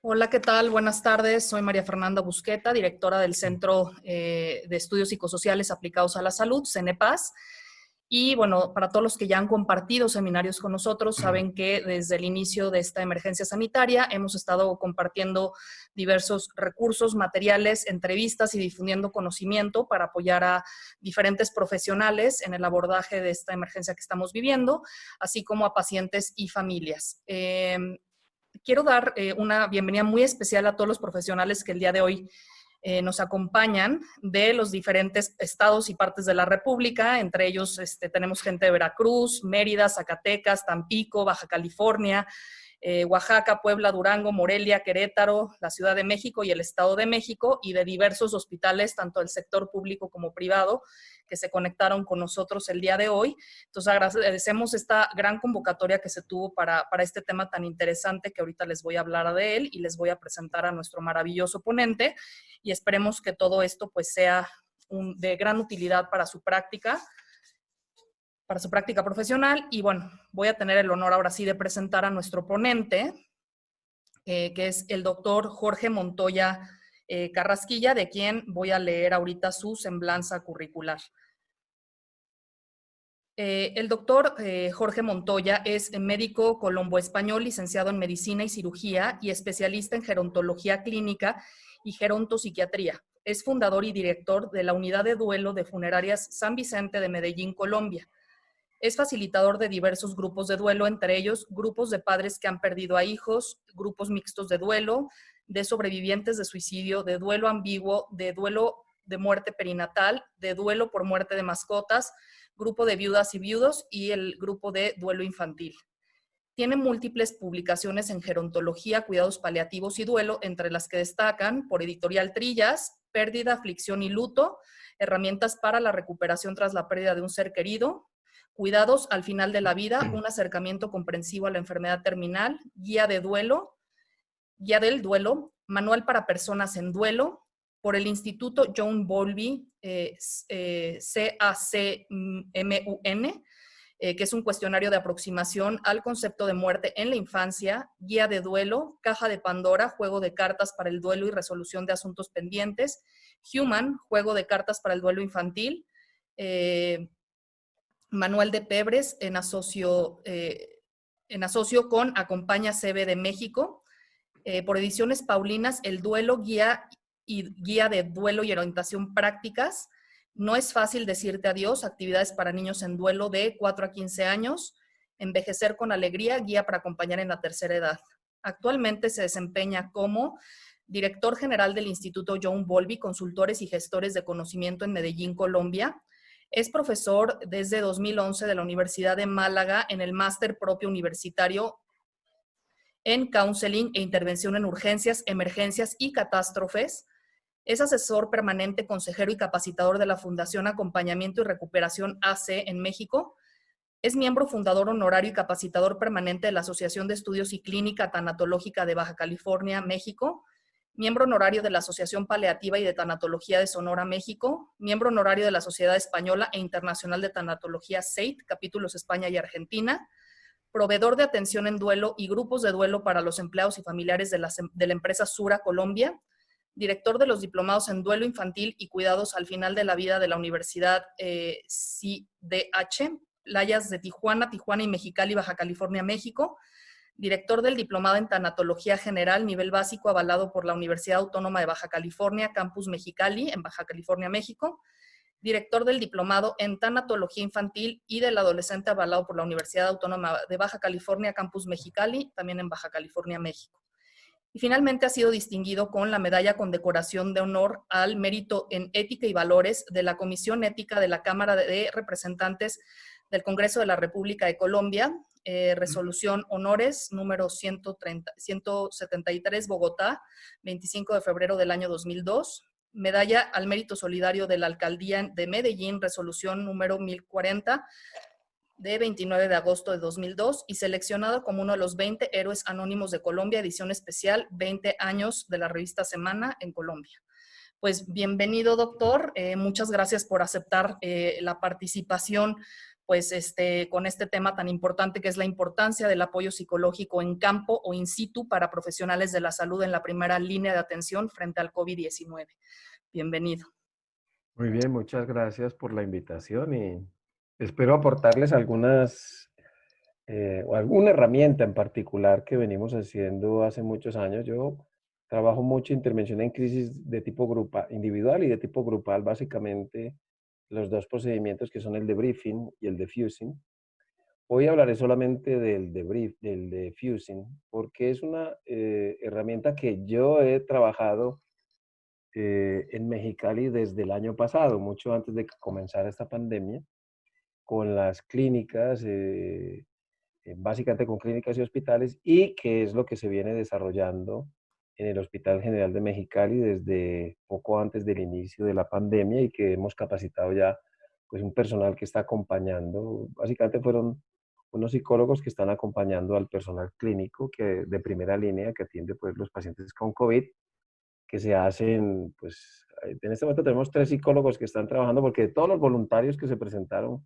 Hola, ¿qué tal? Buenas tardes. Soy María Fernanda Busqueta, directora del Centro de Estudios Psicosociales Aplicados a la Salud, CENEPAS. Y bueno, para todos los que ya han compartido seminarios con nosotros, saben que desde el inicio de esta emergencia sanitaria hemos estado compartiendo diversos recursos, materiales, entrevistas y difundiendo conocimiento para apoyar a diferentes profesionales en el abordaje de esta emergencia que estamos viviendo, así como a pacientes y familias. Quiero dar una bienvenida muy especial a todos los profesionales que el día de hoy nos acompañan de los diferentes estados y partes de la República. Entre ellos tenemos gente de Veracruz, Mérida, Zacatecas, Tampico, Baja California, Oaxaca, Puebla, Durango, Morelia, Querétaro, la Ciudad de México y el Estado de México, y de diversos hospitales, tanto del sector público como privado, que se conectaron con nosotros el día de hoy. Entonces agradecemos esta gran convocatoria que se tuvo para este tema tan interesante que ahorita les voy a hablar de él y les voy a presentar a nuestro maravilloso ponente, y esperemos que todo esto pues sea de gran utilidad para su práctica profesional. Y bueno, voy a tener el honor ahora sí de presentar a nuestro ponente, que es el doctor Jorge Montoya Carrasquilla, de quien voy a leer ahorita su semblanza curricular. El doctor Jorge Montoya es médico colombo-español, licenciado en Medicina y Cirugía y especialista en gerontología clínica y gerontopsiquiatría. Es fundador y director de la Unidad de Duelo de Funerarias San Vicente de Medellín, Colombia. Es facilitador de diversos grupos de duelo, entre ellos grupos de padres que han perdido a hijos, grupos mixtos de duelo, de sobrevivientes de suicidio, de duelo ambiguo, de duelo de muerte perinatal, de duelo por muerte de mascotas, grupo de viudas y viudos y el grupo de duelo infantil. Tiene múltiples publicaciones en gerontología, cuidados paliativos y duelo, entre las que destacan por Editorial Trillas, Pérdida, Aflicción y Luto, herramientas para la recuperación tras la pérdida de un ser querido, Cuidados al final de la vida, un acercamiento comprensivo a la enfermedad terminal, Guía del Duelo, Manual para Personas en Duelo, por el Instituto John Bowlby, CACMUN, que es un cuestionario de aproximación al concepto de muerte en la infancia, Guía de Duelo, Caja de Pandora, juego de cartas para el duelo y resolución de asuntos pendientes, Human, juego de cartas para el duelo infantil, Manuel de Pebres en asocio con Acompaña CB de México, por Ediciones Paulinas, El Duelo, Guía de Duelo y Orientación Prácticas, No es fácil decirte adiós, actividades para niños en duelo de 4 a 15 años, Envejecer con alegría, guía para acompañar en la tercera edad. Actualmente se desempeña como director general del Instituto John Bowlby, consultores y gestores de conocimiento en Medellín, Colombia. Es profesor desde 2011 de la Universidad de Málaga en el máster propio universitario en Counseling e Intervención en Urgencias, Emergencias y Catástrofes. Es asesor permanente, consejero y capacitador de la Fundación Acompañamiento y Recuperación AC en México. Es miembro fundador honorario y capacitador permanente de la Asociación de Estudios y Clínica Tanatológica de Baja California, México. Miembro honorario de la Asociación Paliativa y de Tanatología de Sonora, México. Miembro honorario de la Sociedad Española e Internacional de Tanatología SEIT, capítulos España y Argentina. Proveedor de atención en duelo y grupos de duelo para los empleados y familiares de la empresa Sura Colombia. Director de los diplomados en duelo infantil y cuidados al final de la vida de la Universidad CDH, Playas de Tijuana y Mexicali, Baja California, México. Director del diplomado en Tanatología General, nivel básico, avalado por la Universidad Autónoma de Baja California, Campus Mexicali, en Baja California, México. Director del diplomado en Tanatología Infantil y del Adolescente, avalado por la Universidad Autónoma de Baja California, Campus Mexicali, también en Baja California, México. Y finalmente ha sido distinguido con la Medalla Condecoración de Honor al Mérito en Ética y Valores de la Comisión Ética de la Cámara de Representantes del Congreso de la República de Colombia, resolución honores número 173, Bogotá, 25 de febrero del año 2002. Medalla al Mérito Solidario de la Alcaldía de Medellín, resolución número 1040, de 29 de agosto de 2002, y seleccionado como uno de los 20 héroes anónimos de Colombia, edición especial, 20 años de la revista Semana en Colombia. Pues bienvenido, doctor. Muchas gracias por aceptar la participación pues con este tema tan importante que es la importancia del apoyo psicológico en campo o in situ para profesionales de la salud en la primera línea de atención frente al COVID-19. Bienvenido. Muy bien, muchas gracias por la invitación y espero aportarles algunas o alguna herramienta en particular que venimos haciendo hace muchos años. Yo trabajo mucho intervención en crisis de tipo individual y de tipo grupal, básicamente los dos procedimientos que son el debriefing y el diffusing. Hoy hablaré solamente del diffusing, porque es una herramienta que yo he trabajado en Mexicali desde el año pasado, mucho antes de que comenzara esta pandemia, con las clínicas, básicamente con clínicas y hospitales, y que es lo que se viene desarrollando en el Hospital General de Mexicali desde poco antes del inicio de la pandemia y que hemos capacitado ya pues un personal que está acompañando. Básicamente fueron unos psicólogos que están acompañando al personal clínico que de primera línea que atiende pues los pacientes con COVID, que se hacen, pues en este momento tenemos 3 psicólogos que están trabajando porque de todos los voluntarios que se presentaron,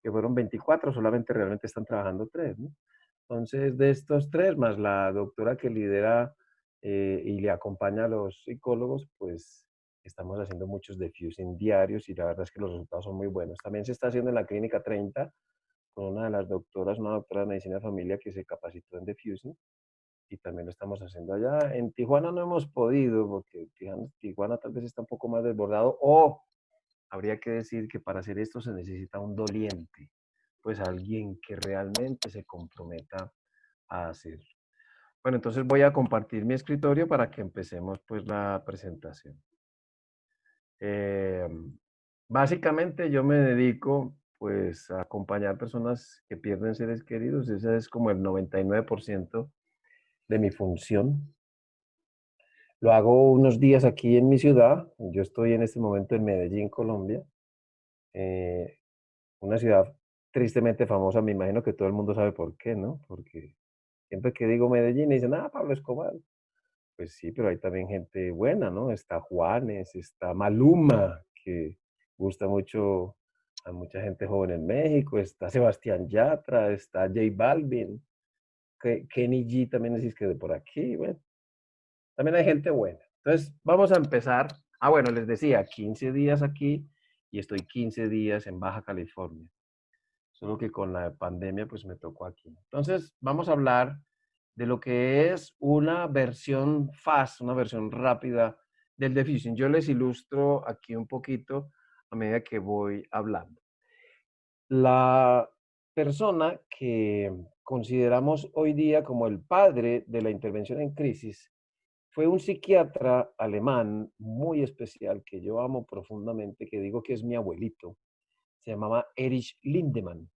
que fueron 24, solamente realmente están trabajando 3, ¿no? Entonces, de estos 3, más la doctora que lidera y le acompaña a los psicólogos, pues estamos haciendo muchos diffusing diarios y la verdad es que los resultados son muy buenos. También se está haciendo en la Clínica 30 con una de las doctoras, una doctora de medicina de familia que se capacitó en diffusing y también lo estamos haciendo allá. En Tijuana no hemos podido porque Tijuana tal vez está un poco más desbordado o habría que decir que para hacer esto se necesita un doliente, pues alguien que realmente se comprometa a hacerlo. Bueno, entonces voy a compartir mi escritorio para que empecemos pues la presentación. Eh, Básicamente yo me dedico pues a acompañar personas que pierden seres queridos, ese es como el 99% de mi función. Lo hago unos días aquí en mi ciudad, yo estoy en este momento en Medellín, Colombia, eh, una ciudad tristemente famosa, me imagino que todo el mundo sabe por qué, ¿no? Porque siempre que digo Medellín dicen, ah, Pablo Escobar. Pues sí, pero hay también gente buena, ¿no? Está Juanes, está Maluma, que gusta mucho a mucha gente joven en México, está Sebastián Yatra, está J Balvin, Kenny G también decís que de por aquí, bueno, también hay gente buena. Entonces, vamos a empezar. Ah, bueno, les decía, 15 días aquí y estoy 15 días en Baja California. Solo que con la pandemia pues me tocó aquí. Entonces vamos a hablar de lo que es una versión fast, una versión rápida del diffusing. Yo les ilustro aquí un poquito a medida que voy hablando. La persona que consideramos hoy día como el padre de la intervención en crisis fue un psiquiatra alemán muy especial que yo amo profundamente, que digo que es mi abuelito. Se llamaba Erich Lindemann.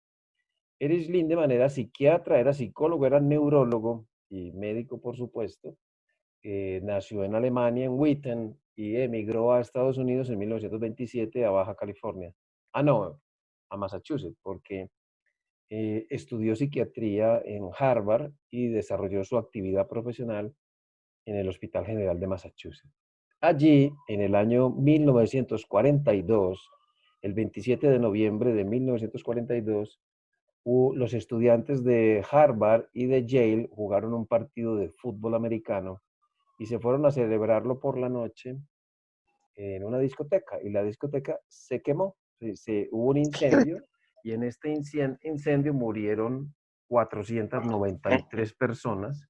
Erich Lindemann era psiquiatra, era psicólogo, era neurólogo y médico, por supuesto. Nació en Alemania, en Witten, y emigró a Estados Unidos en 1927 a Baja California. Ah, no, a Massachusetts, porque estudió psiquiatría en Harvard y desarrolló su actividad profesional en el Hospital General de Massachusetts. Allí, en el año 1942, el 27 de noviembre de 1942, los estudiantes de Harvard y de Yale jugaron un partido de fútbol americano y se fueron a celebrarlo por la noche en una discoteca y la discoteca se quemó, hubo un incendio y en este incendio murieron 493 personas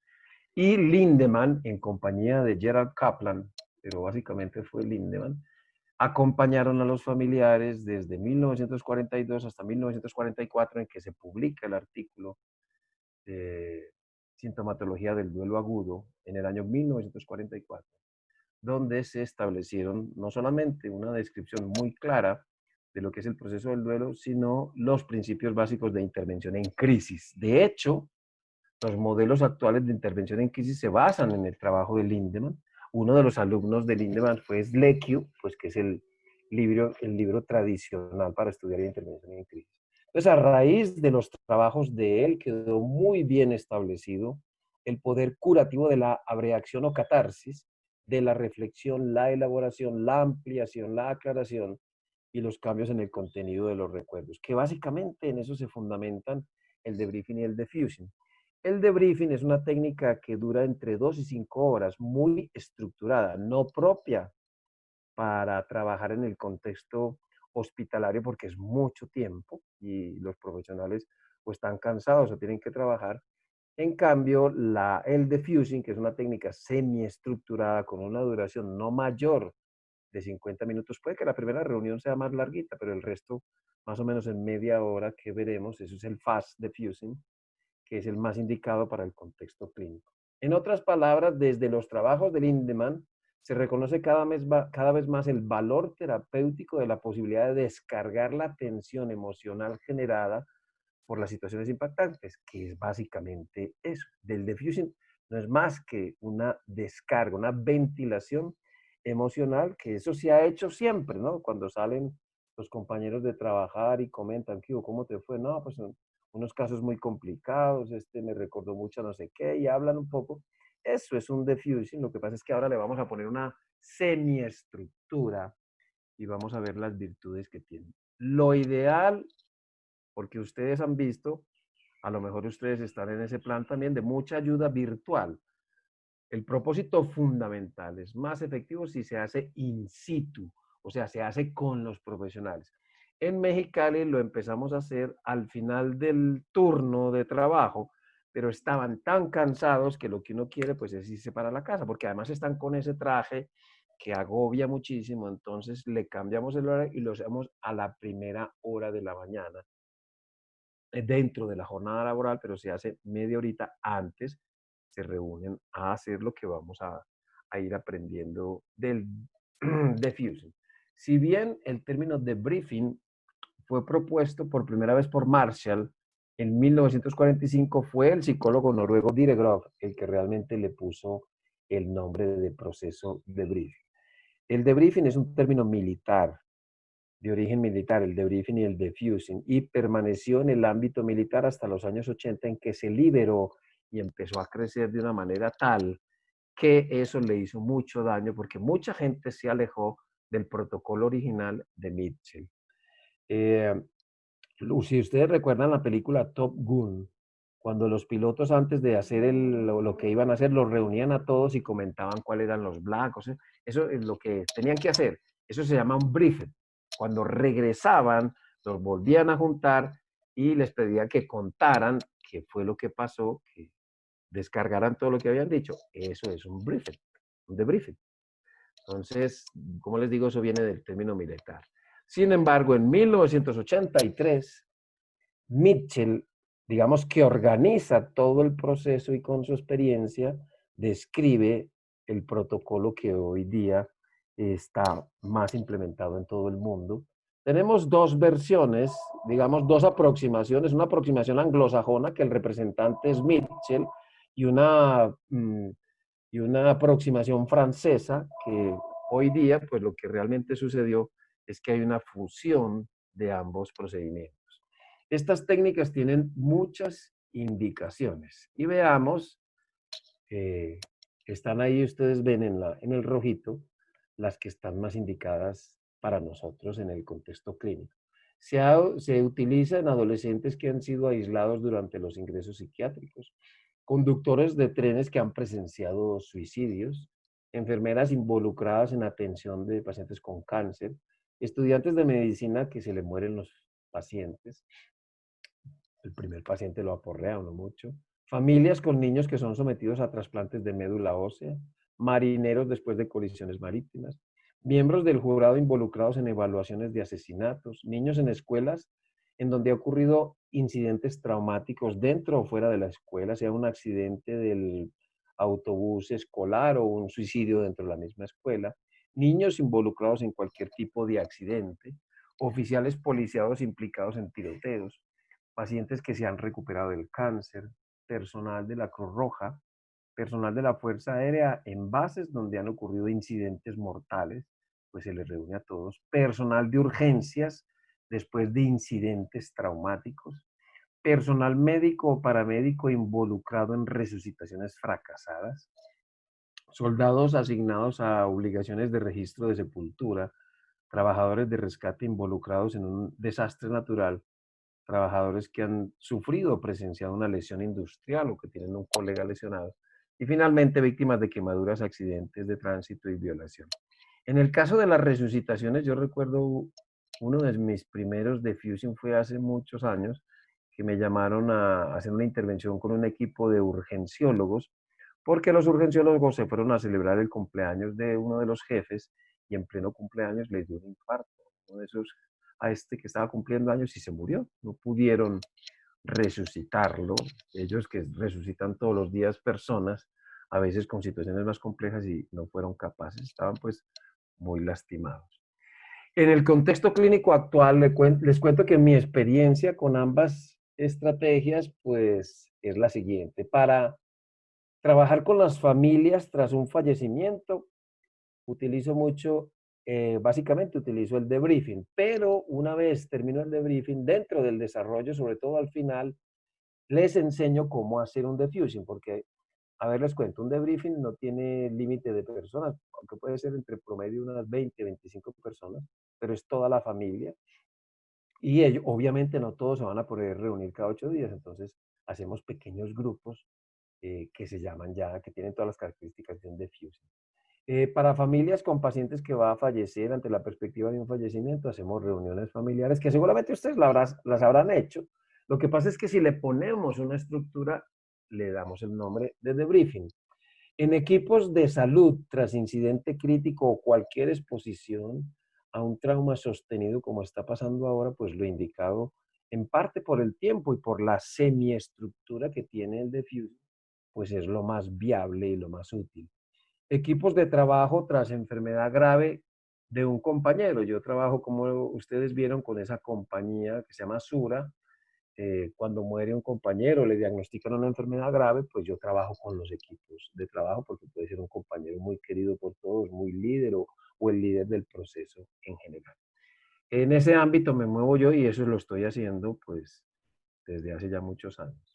y Lindemann, en compañía de Gerald Kaplan, pero básicamente fue Lindemann, acompañaron a los familiares desde 1942 hasta 1944 en que se publica el artículo de sintomatología del duelo agudo en el año 1944, donde se establecieron no solamente una descripción muy clara de lo que es el proceso del duelo, sino los principios básicos de intervención en crisis. De hecho, los modelos actuales de intervención en crisis se basan en el trabajo de Lindemann. Uno de los alumnos de Lindemann fue Slekiu, pues que es el libro tradicional para estudiar intervención en crisis. Entonces, a raíz de los trabajos de él, quedó muy bien establecido el poder curativo de la abreacción o catarsis, de la reflexión, la elaboración, la ampliación, la aclaración y los cambios en el contenido de los recuerdos, que básicamente en eso se fundamentan el debriefing y el diffusing. El debriefing es una técnica que dura entre 2 y 5 horas, muy estructurada, no propia para trabajar en el contexto hospitalario porque es mucho tiempo y los profesionales o están cansados o tienen que trabajar. En cambio, el diffusing, que es una técnica semiestructurada con una duración no mayor de 50 minutos, puede que la primera reunión sea más larguita, pero el resto más o menos en media hora que veremos, eso es el fast diffusing, que es el más indicado para el contexto clínico. En otras palabras, desde los trabajos de Lindemann se reconoce cada vez más el valor terapéutico de la posibilidad de descargar la tensión emocional generada por las situaciones impactantes, que es básicamente eso. Del diffusing no es más que una descarga, una ventilación emocional, que eso se ha hecho siempre, ¿no? Cuando salen los compañeros de trabajar y comentan, ¿qué, cómo te fue? No, pues son unos casos muy complicados, este me recordó mucho no sé qué, y hablan un poco. Eso es un diffusing, lo que pasa es que ahora le vamos a poner una semiestructura y vamos a ver las virtudes que tiene. Lo ideal, porque ustedes han visto, a lo mejor ustedes están en ese plan también de mucha ayuda virtual. El propósito fundamental es más efectivo si se hace in situ, o sea, se hace con los profesionales. En Mexicali lo empezamos a hacer al final del turno de trabajo, pero estaban tan cansados que lo que uno quiere pues es irse para la casa, porque además están con ese traje que agobia muchísimo, entonces le cambiamos el horario y lo hacemos a la primera hora de la mañana dentro de la jornada laboral, pero se hace media horita antes, se reúnen a hacer lo que vamos a ir aprendiendo del diffusing. Si bien el término debriefing fue propuesto por primera vez por Marshall en 1945, fue el psicólogo noruego Dire Groth el que realmente le puso el nombre de proceso debriefing. El debriefing es un término militar de origen militar, el debriefing y el diffusing, y permaneció en el ámbito militar hasta los años 80 en que se liberó y empezó a crecer de una manera tal que eso le hizo mucho daño porque mucha gente se alejó del protocolo original de Mitchell. Eh, si ustedes recuerdan la película Top Gun, cuando los pilotos antes de hacer lo que iban a hacer, los reunían a todos y comentaban cuáles eran los blancos, ¿eh? Eso es lo que tenían que hacer. Eso se llama un briefing. Cuando regresaban, los volvían a juntar y les pedían que contaran qué fue lo que pasó, que descargaran todo lo que habían dicho. Eso es un briefing, un debriefing. Entonces, como les digo, eso viene del término militar. Sin embargo, en 1983, Mitchell, digamos que organiza todo el proceso y con su experiencia describe el protocolo que hoy día está más implementado en todo el mundo. Tenemos dos versiones, digamos dos aproximaciones, una aproximación anglosajona que el representante es Mitchell y y una aproximación francesa que hoy día pues lo que realmente sucedió es que hay una fusión de ambos procedimientos. Estas técnicas tienen muchas indicaciones y veamos, eh, están ahí, ustedes ven en el rojito, las que están más indicadas para nosotros en el contexto clínico. Se utiliza en adolescentes que han sido aislados durante los ingresos psiquiátricos, conductores de trenes que han presenciado suicidios, enfermeras involucradas en atención de pacientes con cáncer, estudiantes de medicina que se le mueren los pacientes, el primer paciente lo aporrea o no mucho, familias con niños que son sometidos a trasplantes de médula ósea, marineros después de colisiones marítimas, miembros del jurado involucrados en evaluaciones de asesinatos, niños en escuelas en donde ha ocurrido incidentes traumáticos dentro o fuera de la escuela, sea un accidente del autobús escolar o un suicidio dentro de la misma escuela, niños involucrados en cualquier tipo de accidente, oficiales policiados implicados en tiroteos, pacientes que se han recuperado del cáncer, personal de la Cruz Roja, personal de la Fuerza Aérea en bases donde han ocurrido incidentes mortales, pues se les reúne a todos, personal de urgencias después de incidentes traumáticos, personal médico o paramédico involucrado en resucitaciones fracasadas, soldados asignados a obligaciones de registro de sepultura, trabajadores de rescate involucrados en un desastre natural, trabajadores que han sufrido o presenciado una lesión industrial o que tienen un colega lesionado, y finalmente víctimas de quemaduras, accidentes de tránsito y violación. En el caso de las resucitaciones, yo recuerdo uno de mis primeros diffusing fue hace muchos años, que me llamaron a hacer una intervención con un equipo de urgenciólogos, porque los urgenciólogos se fueron a celebrar el cumpleaños de uno de los jefes y en pleno cumpleaños le dio un infarto. Uno de esos a este que estaba cumpliendo años y se murió. No pudieron resucitarlo. Ellos que resucitan todos los días personas, a veces con situaciones más complejas y no fueron capaces, estaban pues muy lastimados. En el contexto clínico actual, les cuento que mi experiencia con ambas estrategias pues es la siguiente. Para trabajar con las familias tras un fallecimiento, utilizo mucho, básicamente utilizo el debriefing, pero una vez termino el debriefing, dentro del desarrollo, sobre todo al final, les enseño cómo hacer un diffusing, porque, a ver, les cuento, un debriefing no tiene límite de personas, aunque puede ser entre promedio unas 20, 25 personas, pero es toda la familia. Y ellos, obviamente no todos se van a poder reunir cada 8 días, entonces hacemos pequeños grupos que se llaman ya, que tienen todas las características de un diffusing. Para familias con pacientes que va a fallecer ante la perspectiva de un fallecimiento, hacemos reuniones familiares que seguramente ustedes las habrán hecho. Lo que pasa es que si le ponemos una estructura, le damos el nombre de debriefing. En equipos de salud, tras incidente crítico o cualquier exposición a un trauma sostenido como está pasando ahora, pues lo indicado en parte por el tiempo y por la semiestructura que tiene el diffusing, pues es lo más viable y lo más útil. Equipos de trabajo tras enfermedad grave de un compañero. Yo trabajo, como ustedes vieron, con esa compañía que se llama Sura. Cuando muere un compañero, le diagnostican una enfermedad grave, pues yo trabajo con los equipos de trabajo porque puede ser un compañero muy querido por todos, muy líder o el líder del proceso en general. En ese ámbito me muevo yo y eso lo estoy haciendo pues desde hace ya muchos años.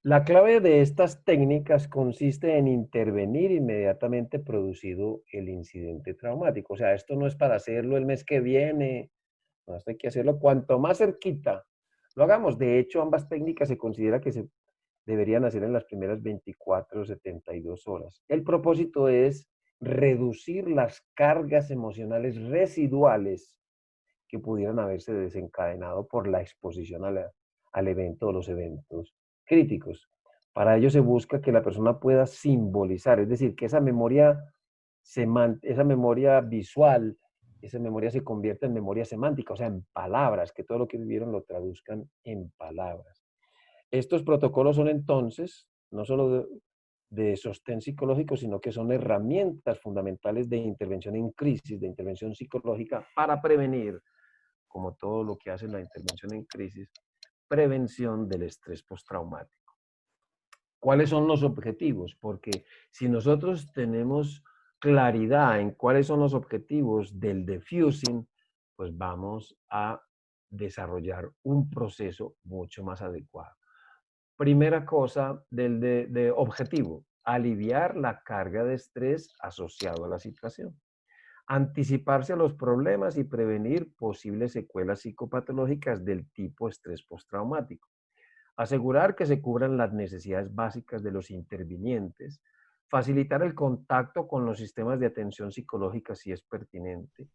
La clave de estas técnicas consiste en intervenir inmediatamente producido el incidente traumático. O sea, esto no es para hacerlo el mes que viene, no, esto hay que hacerlo cuanto más cerquita lo hagamos. De hecho, ambas técnicas se considera que se deberían hacer en las primeras 24 o 72 horas. El propósito es reducir las cargas emocionales residuales que pudieran haberse desencadenado por la exposición al evento o los eventos críticos. Para ello se busca que la persona pueda simbolizar, es decir, que esa memoria, esa memoria visual, esa memoria se convierta en memoria semántica, o sea, en palabras, que todo lo que vivieron lo traduzcan en palabras. Estos protocolos son entonces, no solo de sostén psicológico, sino que son herramientas fundamentales de intervención en crisis, de intervención psicológica para prevenir, como todo lo que hace la intervención en crisis, prevención del estrés postraumático. ¿Cuáles son los objetivos? Porque si nosotros tenemos claridad en cuáles son los objetivos del diffusing, pues vamos a desarrollar un proceso mucho más adecuado. Primera cosa de objetivo, aliviar la carga de estrés asociado a la situación. Anticiparse a los problemas y prevenir posibles secuelas psicopatológicas del tipo estrés postraumático. Asegurar que se cubran las necesidades básicas de los intervinientes. Facilitar el contacto con los sistemas de atención psicológica si es pertinente.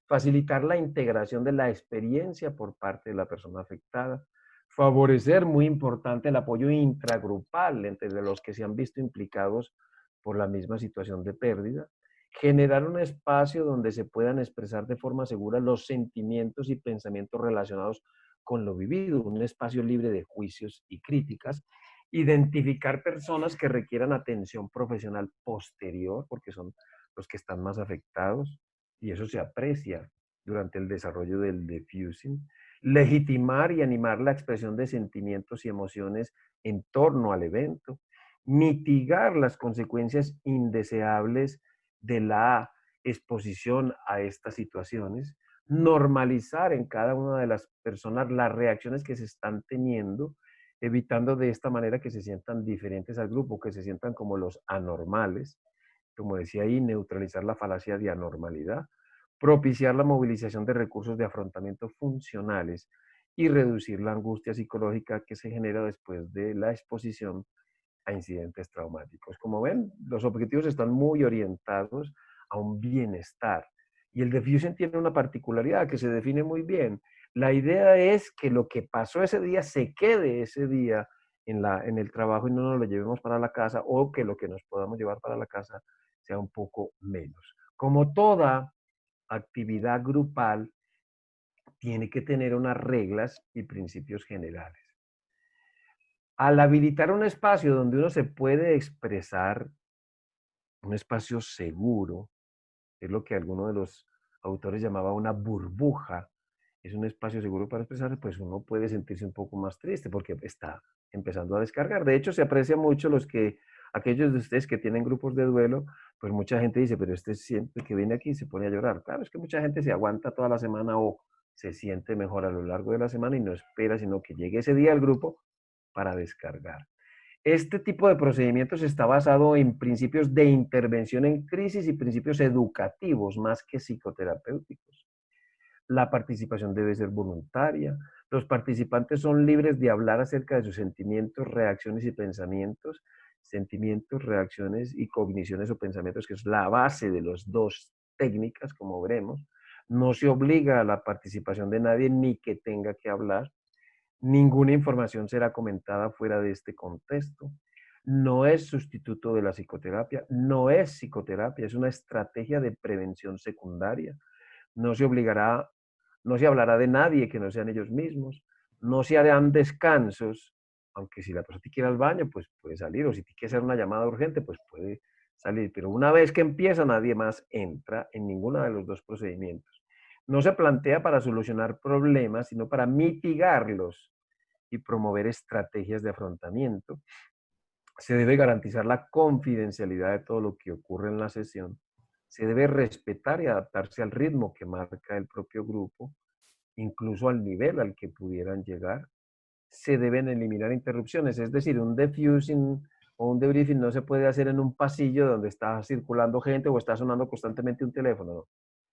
Facilitar la integración de la experiencia por parte de la persona afectada. Favorecer, muy importante, el apoyo intragrupal entre los que se han visto implicados por la misma situación de pérdida. Generar un espacio donde se puedan expresar de forma segura los sentimientos y pensamientos relacionados con lo vivido, un espacio libre de juicios y críticas. Identificar personas que requieran atención profesional posterior, porque son los que están más afectados, y eso se aprecia durante el desarrollo del diffusing. Legitimar y animar la expresión de sentimientos y emociones en torno al evento. Mitigar las consecuencias indeseables de la exposición a estas situaciones. Normalizar en cada una de las personas las reacciones que se están teniendo, evitando de esta manera que se sientan diferentes al grupo, que se sientan como los anormales. Como decía ahí, neutralizar la falacia de anormalidad. propiciar la movilización de recursos de afrontamiento funcionales y reducir la angustia psicológica que se genera después de la exposición a incidentes traumáticos. Como ven, los objetivos están muy orientados a un bienestar. Y el diffusing tiene una particularidad que se define muy bien. La idea es que lo que pasó ese día se quede ese día en el trabajo y no nos lo llevemos para la casa, o que lo que nos podamos llevar para la casa sea un poco menos. Como toda actividad grupal, tiene que tener unas reglas y principios generales. Al habilitar un espacio donde uno se puede expresar, un espacio seguro, es lo que alguno de los autores llamaba una burbuja, es un espacio seguro para expresarse, pues uno puede sentirse un poco más triste porque está empezando a descargar. De hecho, se aprecia mucho aquellos de ustedes que tienen grupos de duelo, pues mucha gente dice, pero este siempre que viene aquí se pone a llorar. Claro, es que mucha gente se aguanta toda la semana o se siente mejor a lo largo de la semana y no espera sino que llegue ese día al grupo para descargar. Este tipo de procedimientos está basado en principios de intervención en crisis y principios educativos más que psicoterapéuticos. La participación debe ser voluntaria. Los participantes son libres de hablar acerca de sus sentimientos, reacciones y pensamientos. Sentimientos, reacciones y cogniciones o pensamientos, que es la base de las dos técnicas, como veremos. No se obliga a la participación de nadie ni que tenga que hablar. Ninguna información será comentada fuera de este contexto. No es sustituto de la psicoterapia, no es psicoterapia, es una estrategia de prevención secundaria. No se obligará, no se hablará de nadie que no sean ellos mismos, no se harán descansos, aunque si la persona te quiere al baño, pues puede salir, o si te quiere hacer una llamada urgente, pues puede salir, pero una vez que empieza, nadie más entra en ninguno de los dos procedimientos. No se plantea para solucionar problemas, sino para mitigarlos y promover estrategias de afrontamiento. Se debe garantizar la confidencialidad de todo lo que ocurre en la sesión. Se debe respetar y adaptarse al ritmo que marca el propio grupo, incluso al nivel al que pudieran llegar. Se deben eliminar interrupciones, es decir, un diffusing o un debriefing no se puede hacer en un pasillo donde está circulando gente o está sonando constantemente un teléfono. No.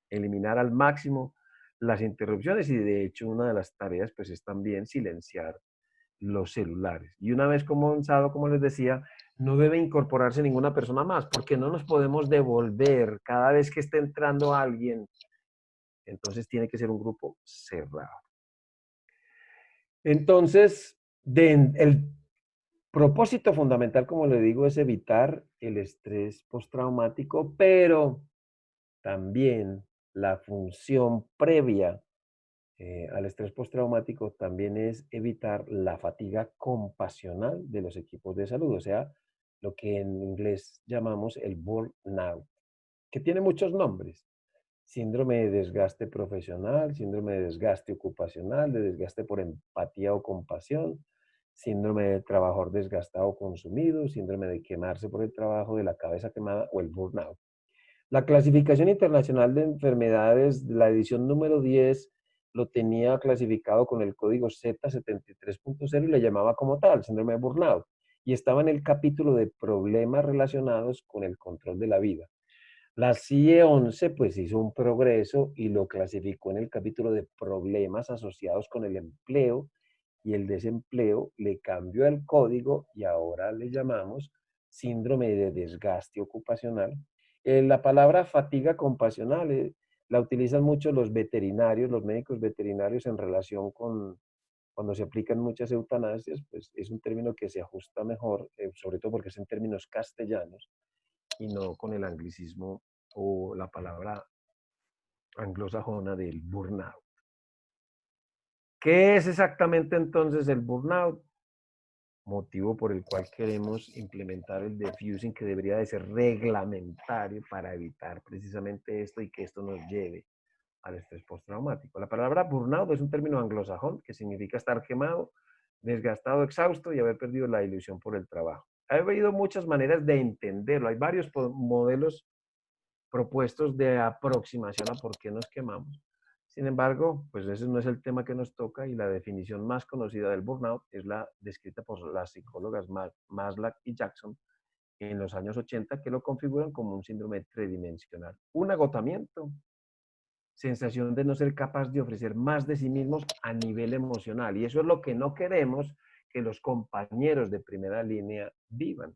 Eliminar al máximo las interrupciones, y de hecho una de las tareas pues es también silenciar los celulares. Y una vez comenzado, como les decía, no debe incorporarse ninguna persona más, porque no nos podemos devolver cada vez que esté entrando alguien. Entonces tiene que ser un grupo cerrado. Entonces, el propósito fundamental, como le digo, es evitar el estrés postraumático, pero también la función previa al estrés postraumático también es evitar la fatiga compasional de los equipos de salud, o sea, lo que en inglés llamamos el burnout, que tiene muchos nombres. Síndrome de desgaste profesional, síndrome de desgaste ocupacional, de desgaste por empatía o compasión, síndrome de trabajador desgastado o consumido, síndrome de quemarse por el trabajo, de la cabeza quemada o el burnout. La clasificación internacional de enfermedades, la edición número 10, lo tenía clasificado con el código Z73.0 y le llamaba como tal, síndrome de burnout. Y estaba en el capítulo de problemas relacionados con el control de la vida. La CIE 11 pues hizo un progreso y lo clasificó en el capítulo de problemas asociados con el empleo y el desempleo, le cambió el código y ahora le llamamos síndrome de desgaste ocupacional. La palabra fatiga compasional la utilizan mucho los veterinarios, los médicos veterinarios en relación con cuando se aplican muchas eutanasias, pues es un término que se ajusta mejor, sobre todo porque es en términos castellanos y no con el anglicismo o la palabra anglosajona del burnout. ¿Qué es exactamente entonces el burnout? Motivo por el cual queremos implementar el diffusing, que debería de ser reglamentario para evitar precisamente esto y que esto nos lleve al estrés postraumático. La palabra burnout es un término anglosajón que significa estar quemado, desgastado, exhausto y haber perdido la ilusión por el trabajo. Ha habido muchas maneras de entenderlo. Hay varios modelos propuestos de aproximación a por qué nos quemamos. Sin embargo, pues ese no es el tema que nos toca, y la definición más conocida del burnout es la descrita por las psicólogas Maslach y Jackson en los años 80, que lo configuran como un síndrome tridimensional. Un agotamiento sensación de no ser capaz de ofrecer más de sí mismos a nivel emocional. Y eso es lo que no queremos que los compañeros de primera línea vivan.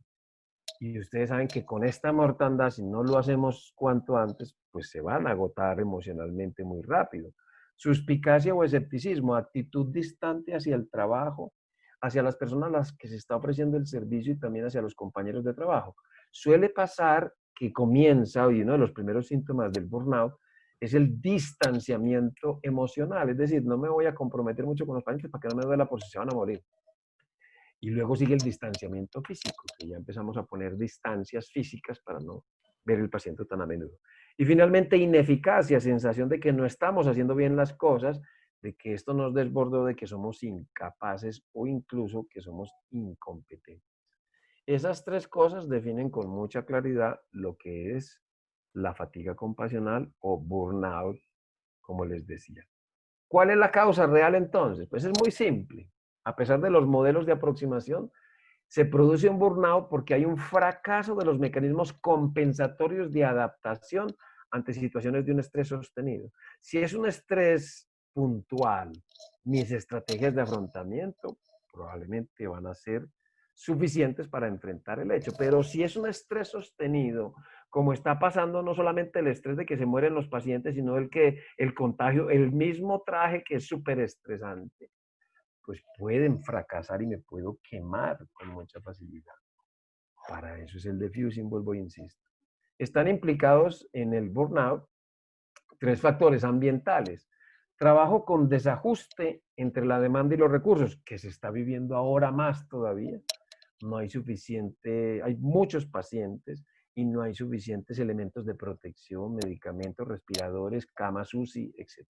Y ustedes saben que con esta mortandad, si no lo hacemos cuanto antes, pues se van a agotar emocionalmente muy rápido. Suspicacia o escepticismo, actitud distante hacia el trabajo, hacia las personas a las que se está ofreciendo el servicio y también hacia los compañeros de trabajo. Suele pasar que comienza, y uno de los primeros síntomas del burnout, es el distanciamiento emocional. Es decir, no me voy a comprometer mucho con los pacientes para que no me duela por si se van a morir. Y luego sigue el distanciamiento físico, que ya empezamos a poner distancias físicas para no ver el paciente tan a menudo. Y finalmente, ineficacia, sensación de que no estamos haciendo bien las cosas, de que esto nos desbordó, de que somos incapaces o incluso que somos incompetentes. Esas tres cosas definen con mucha claridad lo que es la fatiga compasional o burnout, como les decía. ¿Cuál es la causa real entonces? Pues es muy simple. A pesar de los modelos de aproximación, se produce un burnout porque hay un fracaso de los mecanismos compensatorios de adaptación ante situaciones de un estrés sostenido. Si es un estrés puntual, mis estrategias de afrontamiento probablemente van a ser suficientes para enfrentar el hecho. Pero si es un estrés sostenido, como está pasando no solamente el estrés de que se mueren los pacientes, sino el contagio, el mismo traje que es súper estresante, pues pueden fracasar y me puedo quemar con mucha facilidad. Para eso es el diffusing, vuelvo e insisto. Están implicados en el burnout tres factores ambientales. Trabajo con desajuste entre la demanda y los recursos, que se está viviendo ahora más todavía. No hay suficiente, hay muchos pacientes y no hay suficientes elementos de protección, medicamentos, respiradores, camas UCI, etc.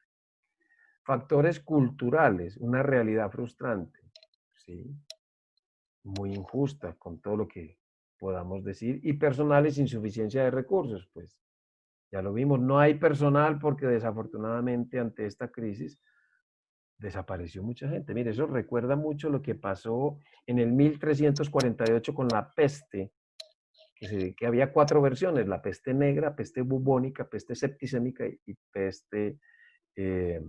Factores culturales, una realidad frustrante, ¿sí? Muy injusta con todo lo que podamos decir, y personales, insuficiencia de recursos, pues ya lo vimos, no hay personal porque desafortunadamente ante esta crisis desapareció mucha gente. Mire, eso recuerda mucho lo que pasó en el 1348 con la peste, que había cuatro versiones: la peste negra, peste bubónica, peste septicémica y peste, eh,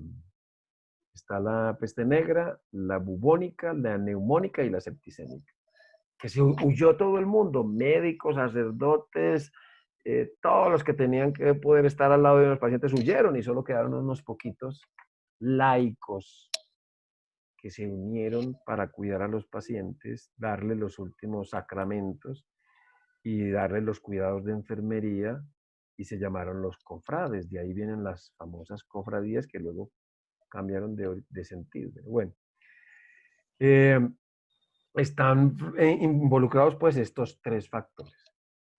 está la peste negra, la bubónica, la neumónica y la septicémica. Que se huyó todo el mundo, médicos, sacerdotes, todos los que tenían que poder estar al lado de los pacientes huyeron y solo quedaron unos poquitos laicos que se unieron para cuidar a los pacientes, darle los últimos sacramentos y darle los cuidados de enfermería, y se llamaron los cofrades. De ahí vienen las famosas cofradías que luego cambiaron de sentido. Pero bueno, eh, están involucrados pues estos tres factores.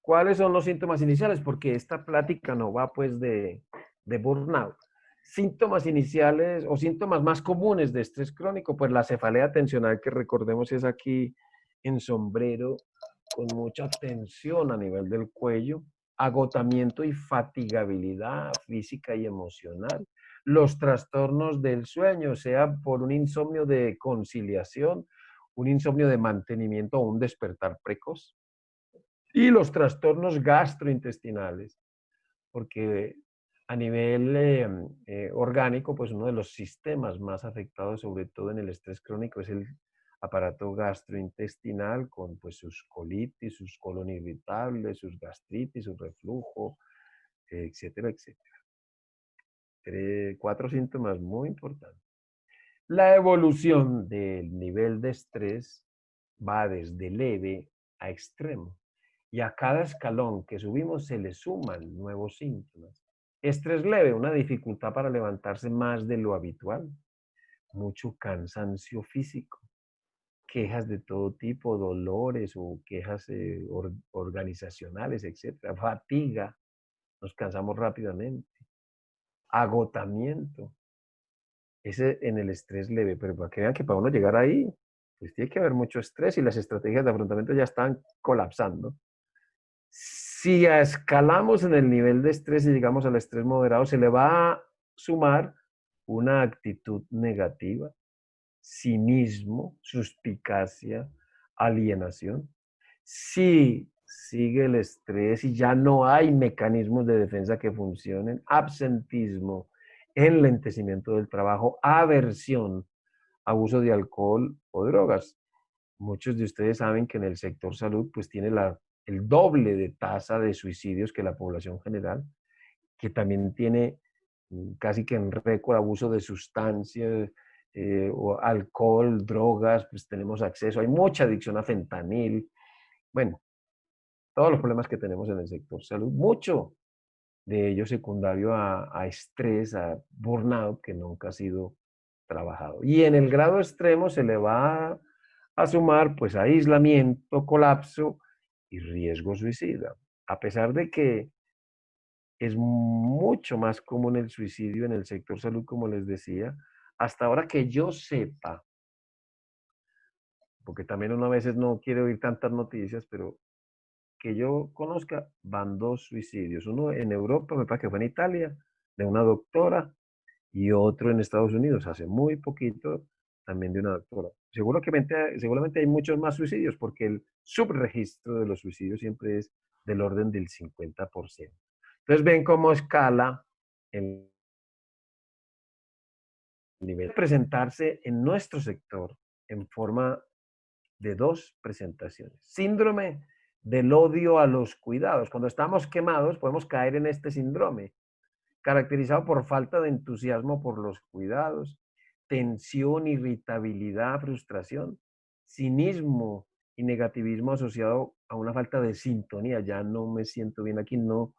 ¿Cuáles son los síntomas iniciales? Porque esta plática no va pues de burnout. Síntomas iniciales o síntomas más comunes de estrés crónico, pues la cefalea tensional, que recordemos es aquí en sombrero, con mucha tensión a nivel del cuello, agotamiento y fatigabilidad física y emocional, los trastornos del sueño, sea por un insomnio de conciliación, un insomnio de mantenimiento o un despertar precoz, y los trastornos gastrointestinales, porque a nivel orgánico, pues uno de los sistemas más afectados, sobre todo en el estrés crónico, es el aparato gastrointestinal, con pues sus colitis, sus colon irritables, sus gastritis, su reflujo, etcétera, etcétera. Cuatro síntomas muy importantes. La evolución del nivel de estrés va desde leve a extremo, y a cada escalón que subimos se le suman nuevos síntomas. Estrés leve, una dificultad para levantarse más de lo habitual, mucho cansancio físico, quejas de todo tipo, dolores o quejas organizacionales, etc. Fatiga, nos cansamos rápidamente. Agotamiento, ese en el estrés leve, pero para que vean que para uno llegar ahí, pues tiene que haber mucho estrés y las estrategias de afrontamiento ya están colapsando. Si escalamos en el nivel de estrés y llegamos al estrés moderado, se le va a sumar una actitud negativa, cinismo, suspicacia, alienación. Si sigue el estrés y ya no hay mecanismos de defensa que funcionen, absentismo, enlentecimiento del trabajo, aversión, abuso de alcohol o drogas. Muchos de ustedes saben que en el sector salud pues tiene el doble de tasa de suicidios que la población general, que también tiene casi que en récord abuso de sustancias, o alcohol, drogas, pues tenemos acceso, hay mucha adicción a fentanil, bueno, todos los problemas que tenemos en el sector salud, mucho de ello secundario a estrés, a burnout, que nunca ha sido trabajado. Y en el grado extremo se le va a sumar pues aislamiento, colapso y riesgo suicida. A pesar de que es mucho más común el suicidio en el sector salud, como les decía, hasta ahora que yo sepa, porque también uno a veces no quiere oír tantas noticias, pero que yo conozca, van dos suicidios. Uno en Europa, me parece que fue en Italia, de una doctora, y otro en Estados Unidos, hace muy poquito, también de una doctora. Seguramente hay muchos más suicidios, porque el subregistro de los suicidios siempre es del orden del 50%. Entonces ven cómo escala el nivel de presentarse en nuestro sector en forma de dos presentaciones. Síndrome del odio a los cuidados. Cuando estamos quemados podemos caer en este síndrome, caracterizado por falta de entusiasmo por los cuidados, tensión, irritabilidad, frustración, cinismo y negativismo asociado a una falta de sintonía. Ya no me siento bien aquí, no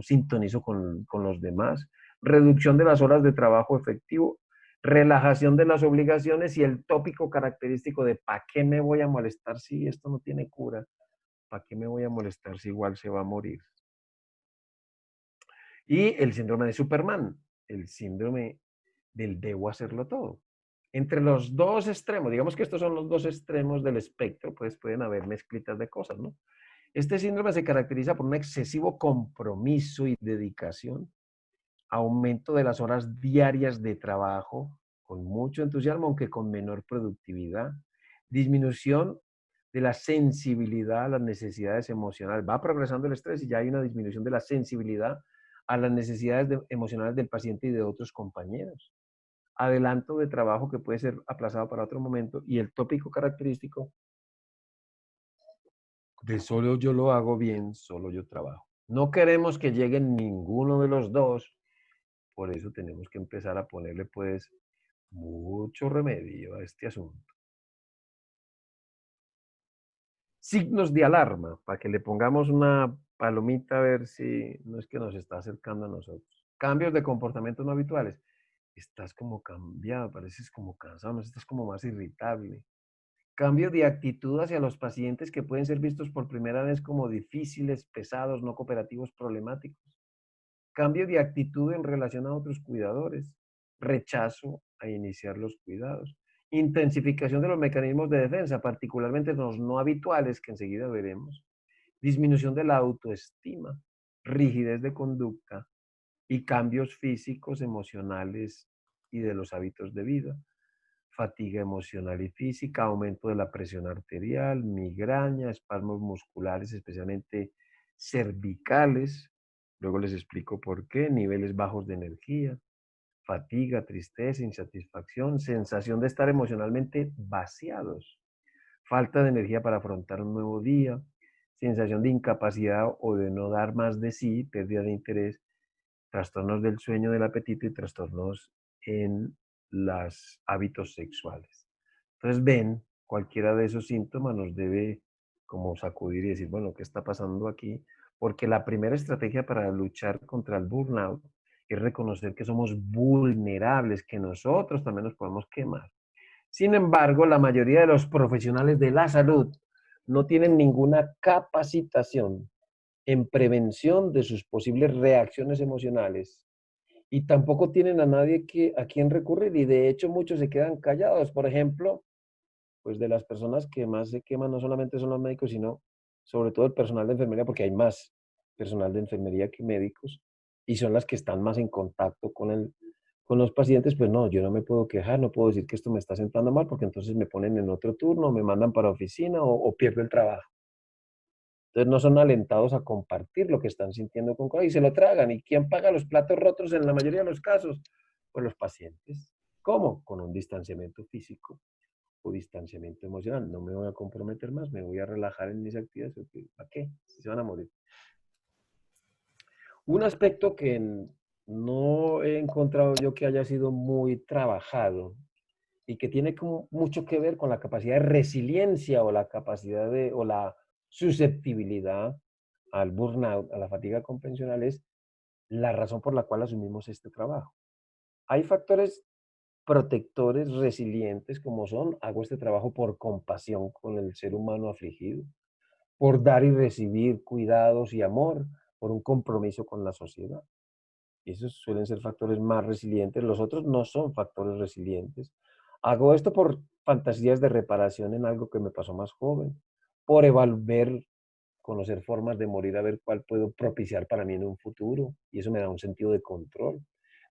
sintonizo con los demás. Reducción de las horas de trabajo efectivo, relajación de las obligaciones y el tópico característico de ¿para qué me voy a molestar si esto no tiene cura? ¿Para qué me voy a molestar si igual se va a morir? Y el síndrome de Superman, el síndrome del debo hacerlo todo. Entre los dos extremos, digamos que estos son los dos extremos del espectro, pues pueden haber mezclitas de cosas, ¿no? Este síndrome se caracteriza por un excesivo compromiso y dedicación, aumento de las horas diarias de trabajo, con mucho entusiasmo, aunque con menor productividad, disminución de la sensibilidad a las necesidades emocionales. Va progresando el estrés y ya hay una disminución de la sensibilidad a las necesidades emocionales del paciente y de otros compañeros. Adelanto de trabajo que puede ser aplazado para otro momento y el tópico característico de solo yo lo hago bien, solo yo trabajo. No queremos que llegue ninguno de los dos, por eso tenemos que empezar a ponerle pues mucho remedio a este asunto. Signos de alarma, para que le pongamos una palomita a ver si no es que nos está acercando a nosotros. Cambios de comportamiento no habituales. Estás como cambiado, pareces como cansado, no estás como más irritable. Cambio de actitud hacia los pacientes que pueden ser vistos por primera vez como difíciles, pesados, no cooperativos, problemáticos. Cambio de actitud en relación a otros cuidadores. Rechazo a iniciar los cuidados. Intensificación de los mecanismos de defensa, particularmente los no habituales que enseguida veremos. Disminución de la autoestima, rigidez de conducta y cambios físicos, emocionales y de los hábitos de vida. Fatiga emocional y física, aumento de la presión arterial, migraña, espasmos musculares, especialmente cervicales. Luego les explico por qué. Niveles bajos de energía, fatiga, tristeza, insatisfacción, sensación de estar emocionalmente vaciados, falta de energía para afrontar un nuevo día, sensación de incapacidad o de no dar más de sí, pérdida de interés, trastornos del sueño, del apetito y trastornos en los hábitos sexuales. Entonces, ven, cualquiera de esos síntomas nos debe como sacudir y decir, bueno, ¿qué está pasando aquí? Porque la primera estrategia para luchar contra el burnout es reconocer que somos vulnerables, que nosotros también nos podemos quemar. Sin embargo, la mayoría de los profesionales de la salud no tienen ninguna capacitación en prevención de sus posibles reacciones emocionales y tampoco tienen a nadie a quien recurrir y de hecho muchos se quedan callados. Por ejemplo, pues de las personas que más se queman no solamente son los médicos, sino sobre todo el personal de enfermería, porque hay más personal de enfermería que médicos y son las que están más en contacto con los pacientes. Pues no, yo no me puedo quejar, no puedo decir que esto me está sentando mal porque entonces me ponen en otro turno, me mandan para oficina o pierdo el trabajo. Entonces no son alentados a compartir lo que están sintiendo con coraje y se lo tragan. ¿Y quién paga los platos rotos en la mayoría de los casos? Pues los pacientes. ¿Cómo? Con un distanciamiento físico o distanciamiento emocional. No me voy a comprometer más, me voy a relajar en mis actividades. ¿Para qué? Si se van a morir. Un aspecto que no he encontrado yo que haya sido muy trabajado y que tiene como mucho que ver con la capacidad de resiliencia o la capacidad de, o la susceptibilidad al burnout, a la fatiga convencional, es la razón por la cual asumimos este trabajo. Hay factores protectores resilientes como son, hago este trabajo por compasión con el ser humano afligido, por dar y recibir cuidados y amor, por un compromiso con la sociedad. Esos suelen ser factores más resilientes, los otros no son factores resilientes. Hago esto por fantasías de reparación en algo que me pasó más joven, por evaluar, conocer formas de morir, a ver cuál puedo propiciar para mí en un futuro, y eso me da un sentido de control.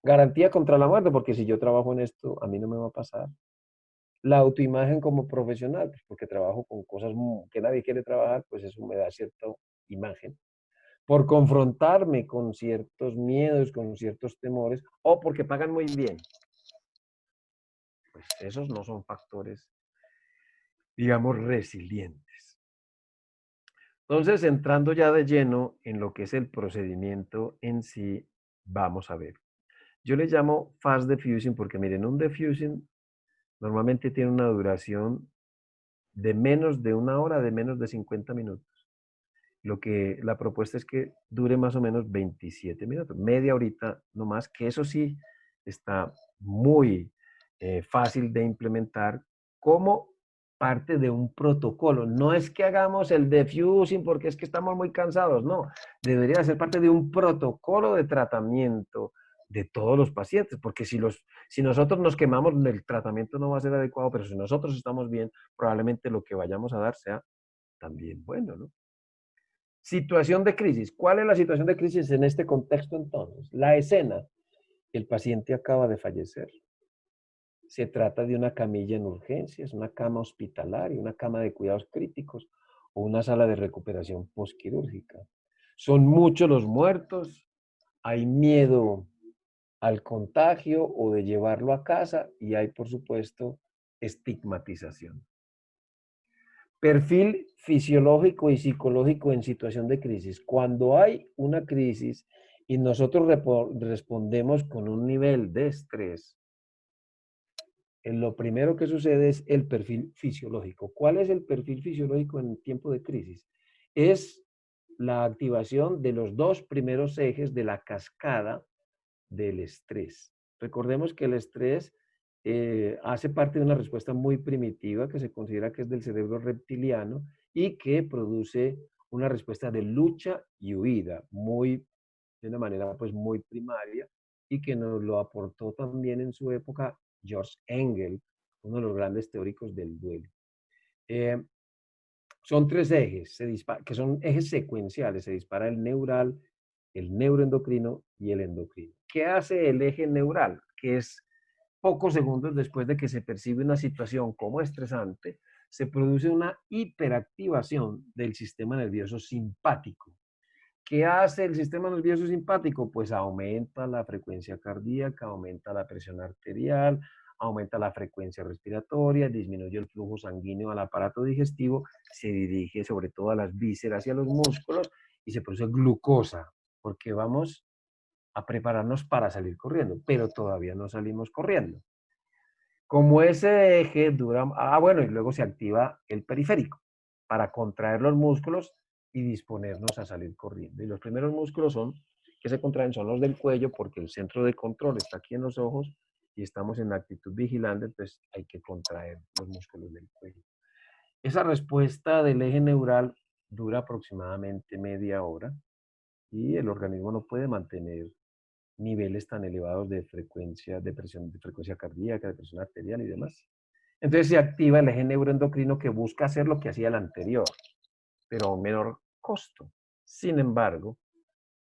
Garantía contra la muerte, porque si yo trabajo en esto, a mí no me va a pasar. La autoimagen como profesional, pues porque trabajo con cosas que nadie quiere trabajar, pues eso me da cierta imagen por confrontarme con ciertos miedos, con ciertos temores, o porque pagan muy bien. Pues esos no son factores, digamos, resilientes. Entonces, entrando ya de lleno en lo que es el procedimiento en sí, vamos a ver. Yo le llamo fast diffusing porque miren, un diffusing normalmente tiene una duración de menos de una hora, de menos de 50 minutos. Lo que la propuesta es que dure más o menos 27 minutos, media horita no más, que eso sí está muy fácil de implementar como parte de un protocolo. No es que hagamos el diffusing porque es que estamos muy cansados, no. Debería ser parte de un protocolo de tratamiento de todos los pacientes, porque si nosotros nos quemamos, el tratamiento no va a ser adecuado, pero si nosotros estamos bien, probablemente lo que vayamos a dar sea también bueno, ¿no? Situación de crisis. ¿Cuál es la situación de crisis en este contexto entonces? La escena. El paciente acaba de fallecer. Se trata de una camilla en urgencias, una cama hospitalaria, una cama de cuidados críticos o una sala de recuperación postquirúrgica. Son muchos los muertos, hay miedo al contagio o de llevarlo a casa y hay, por supuesto, estigmatización. Perfil fisiológico y psicológico en situación de crisis. Cuando hay una crisis y nosotros respondemos con un nivel de estrés, lo primero que sucede es el perfil fisiológico. ¿Cuál es el perfil fisiológico en tiempo de crisis? Es la activación de los dos primeros ejes de la cascada del estrés. Recordemos que el estrés hace parte de una respuesta muy primitiva que se considera que es del cerebro reptiliano y que produce una respuesta de lucha y huida de una manera pues muy primaria y que nos lo aportó también en su época George Engel, uno de los grandes teóricos del duelo. Son tres ejes que son ejes secuenciales. Se dispara el neural, el neuroendocrino y el endocrino. ¿Qué hace el eje neural? Que es pocos segundos después de que se percibe una situación como estresante, se produce una hiperactivación del sistema nervioso simpático. ¿Qué hace el sistema nervioso simpático? Pues aumenta la frecuencia cardíaca, aumenta la presión arterial, aumenta la frecuencia respiratoria, disminuye el flujo sanguíneo al aparato digestivo, se dirige sobre todo a las vísceras y a los músculos y se produce glucosa, porque vamos a prepararnos para salir corriendo, pero todavía no salimos corriendo. Como ese eje dura, bueno, y luego se activa el periférico para contraer los músculos y disponernos a salir corriendo. Y los primeros músculos que se contraen son los del cuello porque el centro de control está aquí en los ojos y estamos en actitud vigilante, entonces hay que contraer los músculos del cuello. Esa respuesta del eje neural dura aproximadamente media hora y el organismo no puede mantener niveles tan elevados de frecuencia, de presión, de frecuencia cardíaca, de presión arterial y demás. Entonces se activa el eje neuroendocrino que busca hacer lo que hacía el anterior, pero a un menor costo. Sin embargo,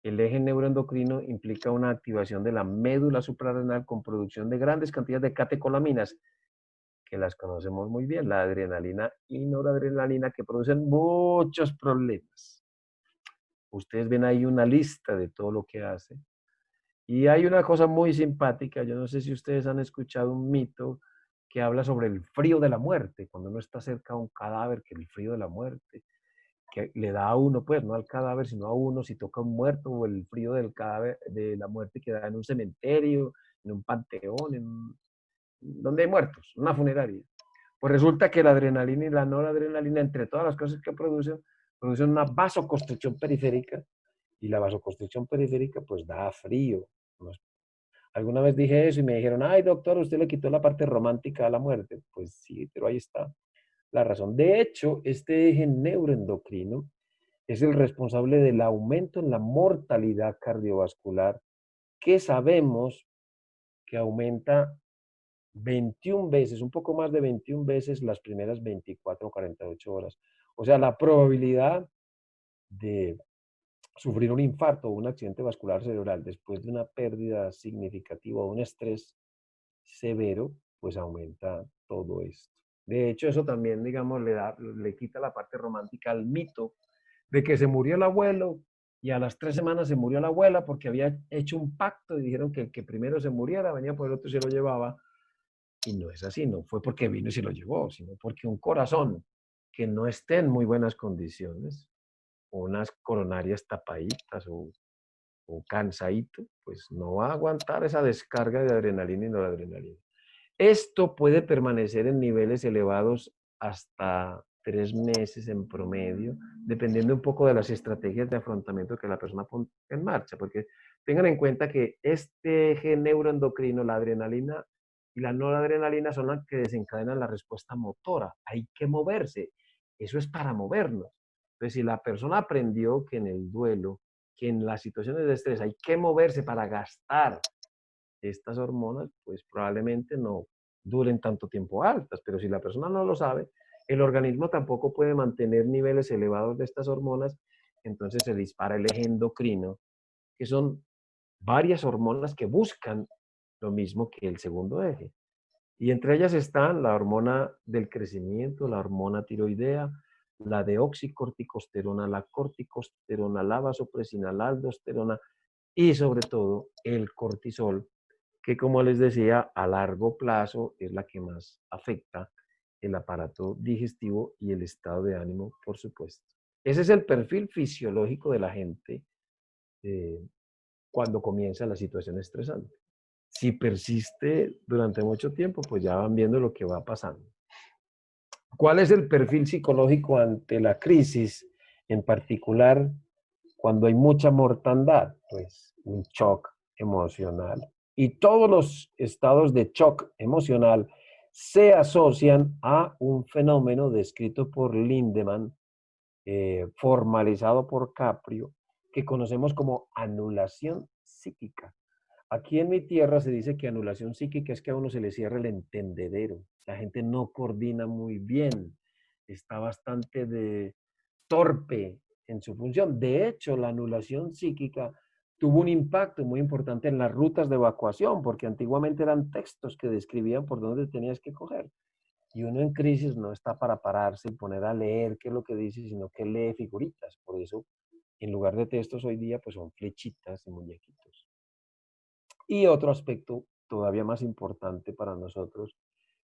el eje neuroendocrino implica una activación de la médula suprarrenal con producción de grandes cantidades de catecolaminas, que las conocemos muy bien, la adrenalina y noradrenalina, que producen muchos problemas. Ustedes ven ahí una lista de todo lo que hace. Y hay una cosa muy simpática, yo no sé si ustedes han escuchado un mito que habla sobre el frío de la muerte, cuando uno está cerca a un cadáver, que el frío de la muerte, que le da a uno, pues no al cadáver, sino a uno si toca un muerto, o el frío del cadáver, de la muerte que da en un cementerio, en un panteón, donde hay muertos, una funeraria. Pues resulta que la adrenalina y la noradrenalina, entre todas las cosas que producen una vasoconstricción periférica, y la vasoconstricción periférica pues da frío. Alguna vez dije eso y me dijeron, ay doctor, usted le quitó la parte romántica a la muerte. Pues sí, pero ahí está la razón. De hecho, este eje neuroendocrino es el responsable del aumento en la mortalidad cardiovascular, que sabemos que aumenta 21 veces, un poco más de 21 veces las primeras 24 o 48 horas. O sea, la probabilidad de sufrir un infarto o un accidente vascular cerebral después de una pérdida significativa o un estrés severo, pues aumenta todo esto. De hecho, eso también, digamos, le quita la parte romántica al mito de que se murió el abuelo y a las 3 semanas se murió la abuela porque había hecho un pacto y dijeron que el que primero se muriera venía por el otro y se lo llevaba. Y no es así, no fue porque vino y se lo llevó, sino porque un corazón que no esté en muy buenas condiciones, o unas coronarias tapaditas o cansadito, pues no va a aguantar esa descarga de adrenalina y noradrenalina. Esto puede permanecer en niveles elevados hasta 3 meses en promedio, dependiendo un poco de las estrategias de afrontamiento que la persona pone en marcha, porque tengan en cuenta que este eje neuroendocrino, la adrenalina y la noradrenalina son las que desencadenan la respuesta motora. Hay que moverse. Eso es para movernos. Entonces, si la persona aprendió que en el duelo, que en las situaciones de estrés hay que moverse para gastar estas hormonas, pues probablemente no duren tanto tiempo altas, pero si la persona no lo sabe, el organismo tampoco puede mantener niveles elevados de estas hormonas, entonces se dispara el eje endocrino, que son varias hormonas que buscan lo mismo que el segundo eje. Y entre ellas están la hormona del crecimiento, la hormona tiroidea, la deoxicorticosterona, la corticosterona, la vasopresina, la aldosterona y sobre todo el cortisol, que como les decía, a largo plazo es la que más afecta el aparato digestivo y el estado de ánimo, por supuesto. Ese es el perfil fisiológico de la gente eh, cuando comienza la situación estresante. Si persiste durante mucho tiempo, pues ya van viendo lo que va pasando. ¿Cuál es el perfil psicológico ante la crisis, en particular cuando hay mucha mortandad? Pues un shock emocional. Y todos los estados de shock emocional se asocian a un fenómeno descrito por Lindemann, formalizado por Caprio, que conocemos como anulación psíquica. Aquí en mi tierra se dice que anulación psíquica es que a uno se le cierra el entendedero. La gente no coordina muy bien, está bastante torpe en su función. De hecho, la anulación psíquica tuvo un impacto muy importante en las rutas de evacuación, porque antiguamente eran textos que describían por dónde tenías que coger. Y uno en crisis no está para pararse y poner a leer qué es lo que dice, sino que lee figuritas. Por eso, en lugar de textos hoy día, pues son flechitas y muñequitos. Y otro aspecto todavía más importante para nosotros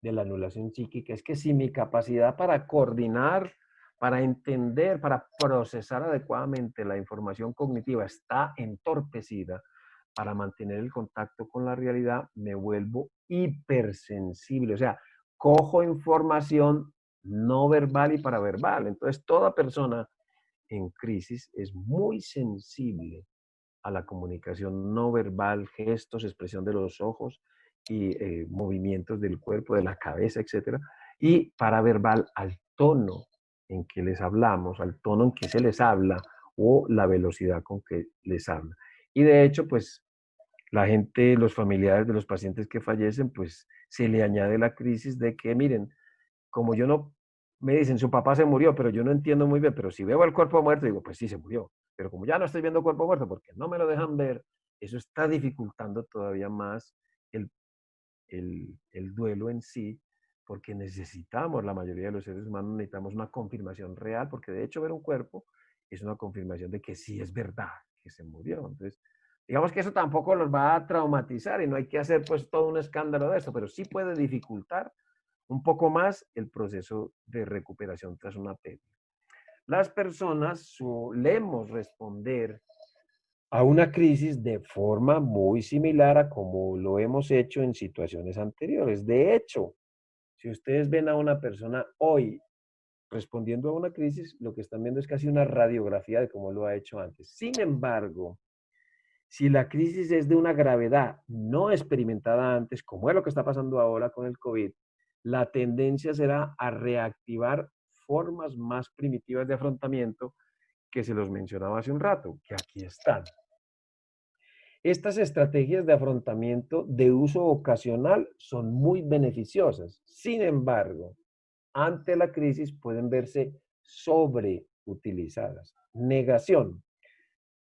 de la anulación psíquica es que si mi capacidad para coordinar, para entender, para procesar adecuadamente la información cognitiva está entorpecida, para mantener el contacto con la realidad me vuelvo hipersensible, o sea, cojo información no verbal y paraverbal. Entonces, toda persona en crisis es muy sensible a la comunicación no verbal, gestos, expresión de los ojos y movimientos del cuerpo, de la cabeza, etcétera, y paraverbal al tono en que les hablamos, al tono en que se les habla o la velocidad con que les habla. Y de hecho, pues la gente, los familiares de los pacientes que fallecen, pues se le añade la crisis de que, miren, como yo no, me dicen, su papá se murió, pero yo no entiendo muy bien, pero si veo el cuerpo muerto, digo, pues sí, se murió. Pero como ya no estoy viendo cuerpo muerto porque no me lo dejan ver, eso está dificultando todavía más el, el duelo en sí, porque necesitamos, la mayoría de los seres humanos necesitamos una confirmación real, porque de hecho ver un cuerpo es una confirmación de que sí es verdad que se murió. Entonces, digamos que eso tampoco los va a traumatizar y no hay que hacer pues todo un escándalo de esto, pero sí puede dificultar un poco más el proceso de recuperación tras una pérdida. Las personas solemos responder a una crisis de forma muy similar a como lo hemos hecho en situaciones anteriores. De hecho, si ustedes ven a una persona hoy respondiendo a una crisis, lo que están viendo es casi una radiografía de cómo lo ha hecho antes. Sin embargo, si la crisis es de una gravedad no experimentada antes, como es lo que está pasando ahora con el COVID, la tendencia será a reactivar formas más primitivas de afrontamiento que se los mencionaba hace un rato, que aquí están. Estas estrategias de afrontamiento de uso ocasional son muy beneficiosas. Sin embargo, ante la crisis pueden verse sobreutilizadas. Negación.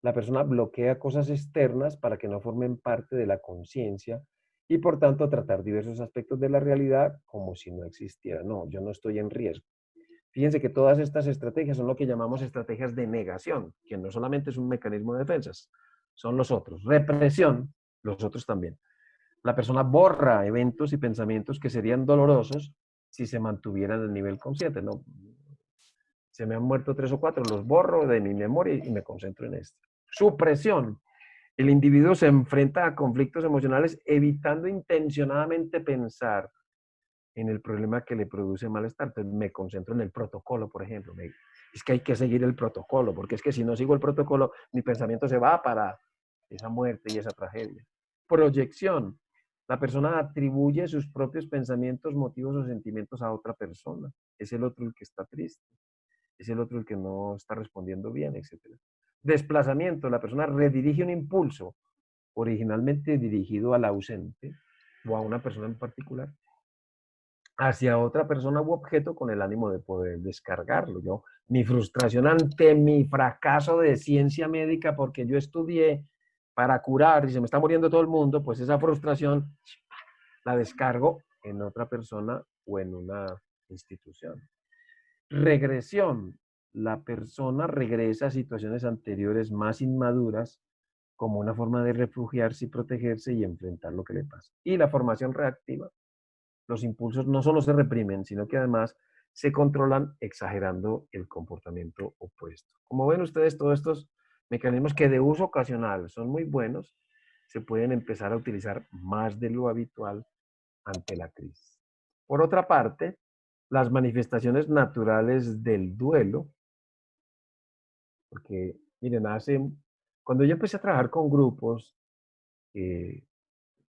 La persona bloquea cosas externas para que no formen parte de la conciencia y por tanto tratar diversos aspectos de la realidad como si no existiera. No, yo no estoy en riesgo. Fíjense que todas estas estrategias son lo que llamamos estrategias de negación, que no solamente es un mecanismo de defensa, son los otros. Represión, los otros también. La persona borra eventos y pensamientos que serían dolorosos si se mantuvieran a nivel consciente. No, se me han muerto 3 o 4, los borro de mi memoria y me concentro en esto. Supresión. El individuo se enfrenta a conflictos emocionales evitando intencionadamente pensar en el problema que le produce malestar. Entonces me concentro en el protocolo, por ejemplo. Es que hay que seguir el protocolo, porque es que si no sigo el protocolo, mi pensamiento se va para esa muerte y esa tragedia. Proyección. La persona atribuye sus propios pensamientos, motivos o sentimientos a otra persona. Es el otro el que está triste. Es el otro el que no está respondiendo bien, etc. Desplazamiento. La persona redirige un impulso originalmente dirigido al ausente o a una persona en particular hacia otra persona u objeto con el ánimo de poder descargarlo. Mi frustración ante mi fracaso de ciencia médica porque yo estudié para curar y se me está muriendo todo el mundo, pues esa frustración la descargo en otra persona o en una institución. Regresión. La persona regresa a situaciones anteriores más inmaduras como una forma de refugiarse y protegerse y enfrentar lo que le pasa. Y la formación reactiva. Los impulsos no solo se reprimen, sino que además se controlan exagerando el comportamiento opuesto. Como ven ustedes, todos estos mecanismos que de uso ocasional son muy buenos, se pueden empezar a utilizar más de lo habitual ante la crisis. Por otra parte, las manifestaciones naturales del duelo, porque miren, cuando yo empecé a trabajar con grupos, eh,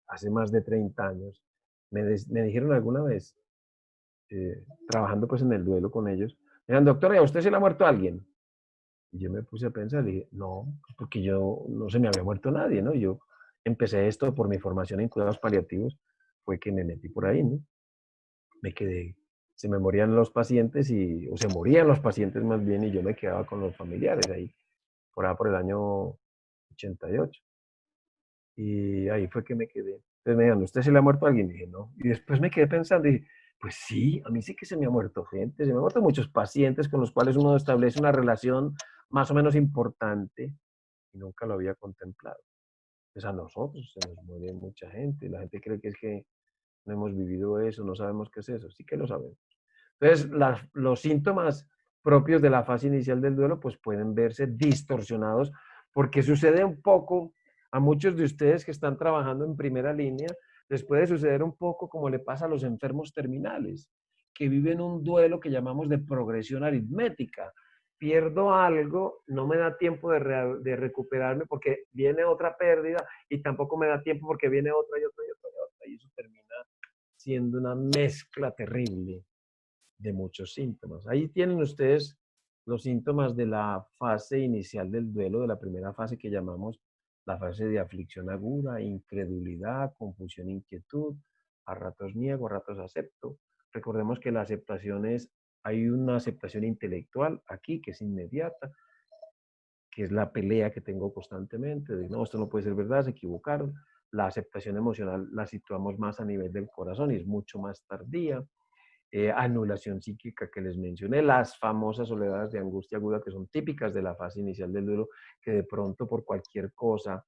hace más de 30 años, me dijeron alguna vez, trabajando pues en el duelo con ellos, me dijeron, doctor, ¿a usted se le ha muerto alguien? Y yo me puse a pensar, le dije, no, porque yo no se me había muerto nadie, ¿no? Yo empecé esto por mi formación en cuidados paliativos, fue que me metí por ahí, ¿no? Me quedé, se me morían los pacientes o se morían los pacientes más bien y yo me quedaba con los familiares ahí, por el año 88. Y ahí fue que me quedé. Entonces me dijeron, ¿usted se le ha muerto a alguien? Y dije, no. Y después me quedé pensando y dije, pues sí, a mí sí que se me ha muerto gente, se me han muerto muchos pacientes con los cuales uno establece una relación más o menos importante y nunca lo había contemplado. Pues a nosotros se nos muere mucha gente, la gente cree que es que no hemos vivido eso, no sabemos qué es eso, sí que lo sabemos. Entonces, los síntomas propios de la fase inicial del duelo pues pueden verse distorsionados porque sucede un poco a muchos de ustedes que están trabajando en primera línea, les puede suceder un poco como le pasa a los enfermos terminales, que viven un duelo que llamamos de progresión aritmética. Pierdo algo, no me da tiempo de recuperarme porque viene otra pérdida y tampoco me da tiempo porque viene otra y otra y otra y otra. Y eso termina siendo una mezcla terrible de muchos síntomas. Ahí tienen ustedes los síntomas de la fase inicial del duelo, de la primera fase que llamamos la fase de aflicción aguda, incredulidad, confusión, inquietud, a ratos niego, a ratos acepto. Recordemos que la aceptación hay una aceptación intelectual aquí que es inmediata, que es la pelea que tengo constantemente, de no, esto no puede ser verdad, se equivocaron. La aceptación emocional la situamos más a nivel del corazón y es mucho más tardía. anulación psíquica que les mencioné, las famosas oleadas de angustia aguda que son típicas de la fase inicial del duelo, que de pronto por cualquier cosa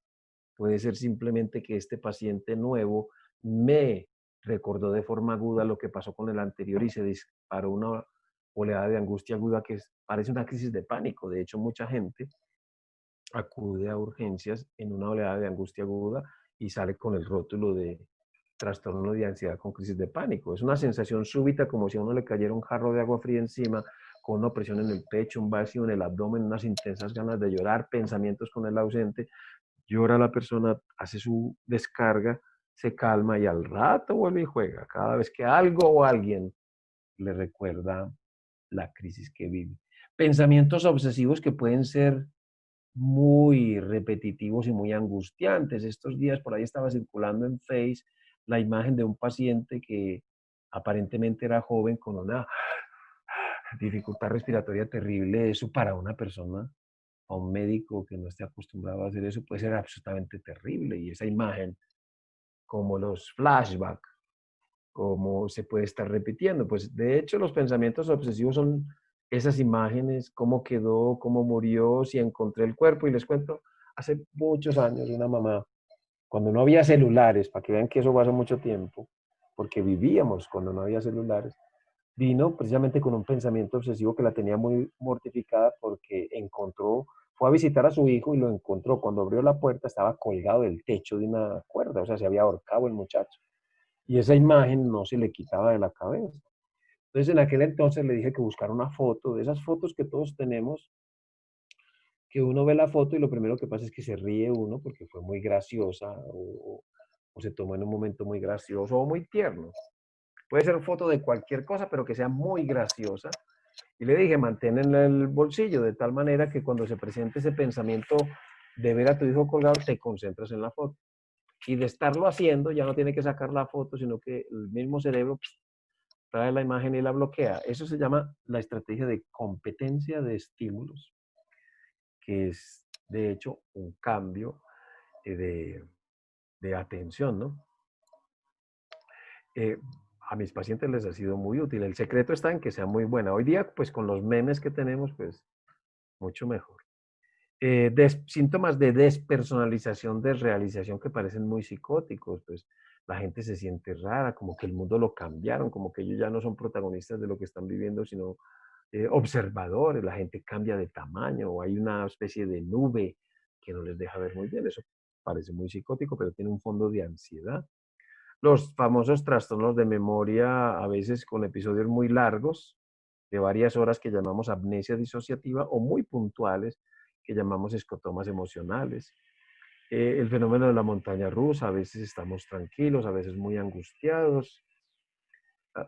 puede ser simplemente que este paciente nuevo me recordó de forma aguda lo que pasó con el anterior y se disparó una oleada de angustia aguda que parece una crisis de pánico. De hecho, mucha gente acude a urgencias en una oleada de angustia aguda y sale con el rótulo de trastorno de ansiedad con crisis de pánico. Es una sensación súbita como si a uno le cayera un jarro de agua fría encima, con una opresión en el pecho, un vacío en el abdomen, unas intensas ganas de llorar, pensamientos con el ausente. Llora la persona, hace su descarga, se calma y al rato vuelve y juega. Cada vez que algo o alguien le recuerda la crisis que vive. Pensamientos obsesivos que pueden ser muy repetitivos y muy angustiantes. Estos días por ahí estaba circulando en Face la imagen de un paciente que aparentemente era joven con una dificultad respiratoria terrible. Eso para una persona, a un médico que no esté acostumbrado a hacer eso, puede ser absolutamente terrible. Y esa imagen, como los flashbacks, como se puede estar repitiendo. Pues de hecho los pensamientos obsesivos son esas imágenes, cómo quedó, cómo murió, si encontré el cuerpo. Y les cuento, hace muchos años una mamá, cuando no había celulares, para que vean que eso fue hace mucho tiempo, porque vivíamos cuando no había celulares, vino precisamente con un pensamiento obsesivo que la tenía muy mortificada porque fue a visitar a su hijo y lo encontró. Cuando abrió la puerta estaba colgado del techo de una cuerda, o sea, se había ahorcado el muchacho. Y esa imagen no se le quitaba de la cabeza. Entonces, en aquel entonces le dije que buscara una foto, de esas fotos que todos tenemos, que uno ve la foto y lo primero que pasa es que se ríe uno porque fue muy graciosa o se tomó en un momento muy gracioso o muy tierno. Puede ser foto de cualquier cosa, pero que sea muy graciosa. Y le dije, mantén en el bolsillo de tal manera que cuando se presente ese pensamiento de ver a tu hijo colgado, te concentras en la foto. Y de estarlo haciendo, ya no tiene que sacar la foto, sino que el mismo cerebro trae la imagen y la bloquea. Eso se llama la estrategia de competencia de estímulos, que es de hecho un cambio de atención, ¿no? Eh, a mis pacientes les ha sido muy útil. El secreto está en que sea muy buena. Hoy día, pues con los memes que tenemos, pues mucho mejor. Síntomas de despersonalización, desrealización que parecen muy psicóticos, pues la gente se siente rara, como que el mundo lo cambiaron, como que ellos ya no son protagonistas de lo que están viviendo, sino observadores, la gente cambia de tamaño, o hay una especie de nube que no les deja ver muy bien. Eso parece muy psicótico, pero tiene un fondo de ansiedad. Los famosos trastornos de memoria, a veces con episodios muy largos, de varias horas, que llamamos amnesia disociativa, o muy puntuales, que llamamos escotomas emocionales. El fenómeno de la montaña rusa, a veces estamos tranquilos, a veces muy angustiados,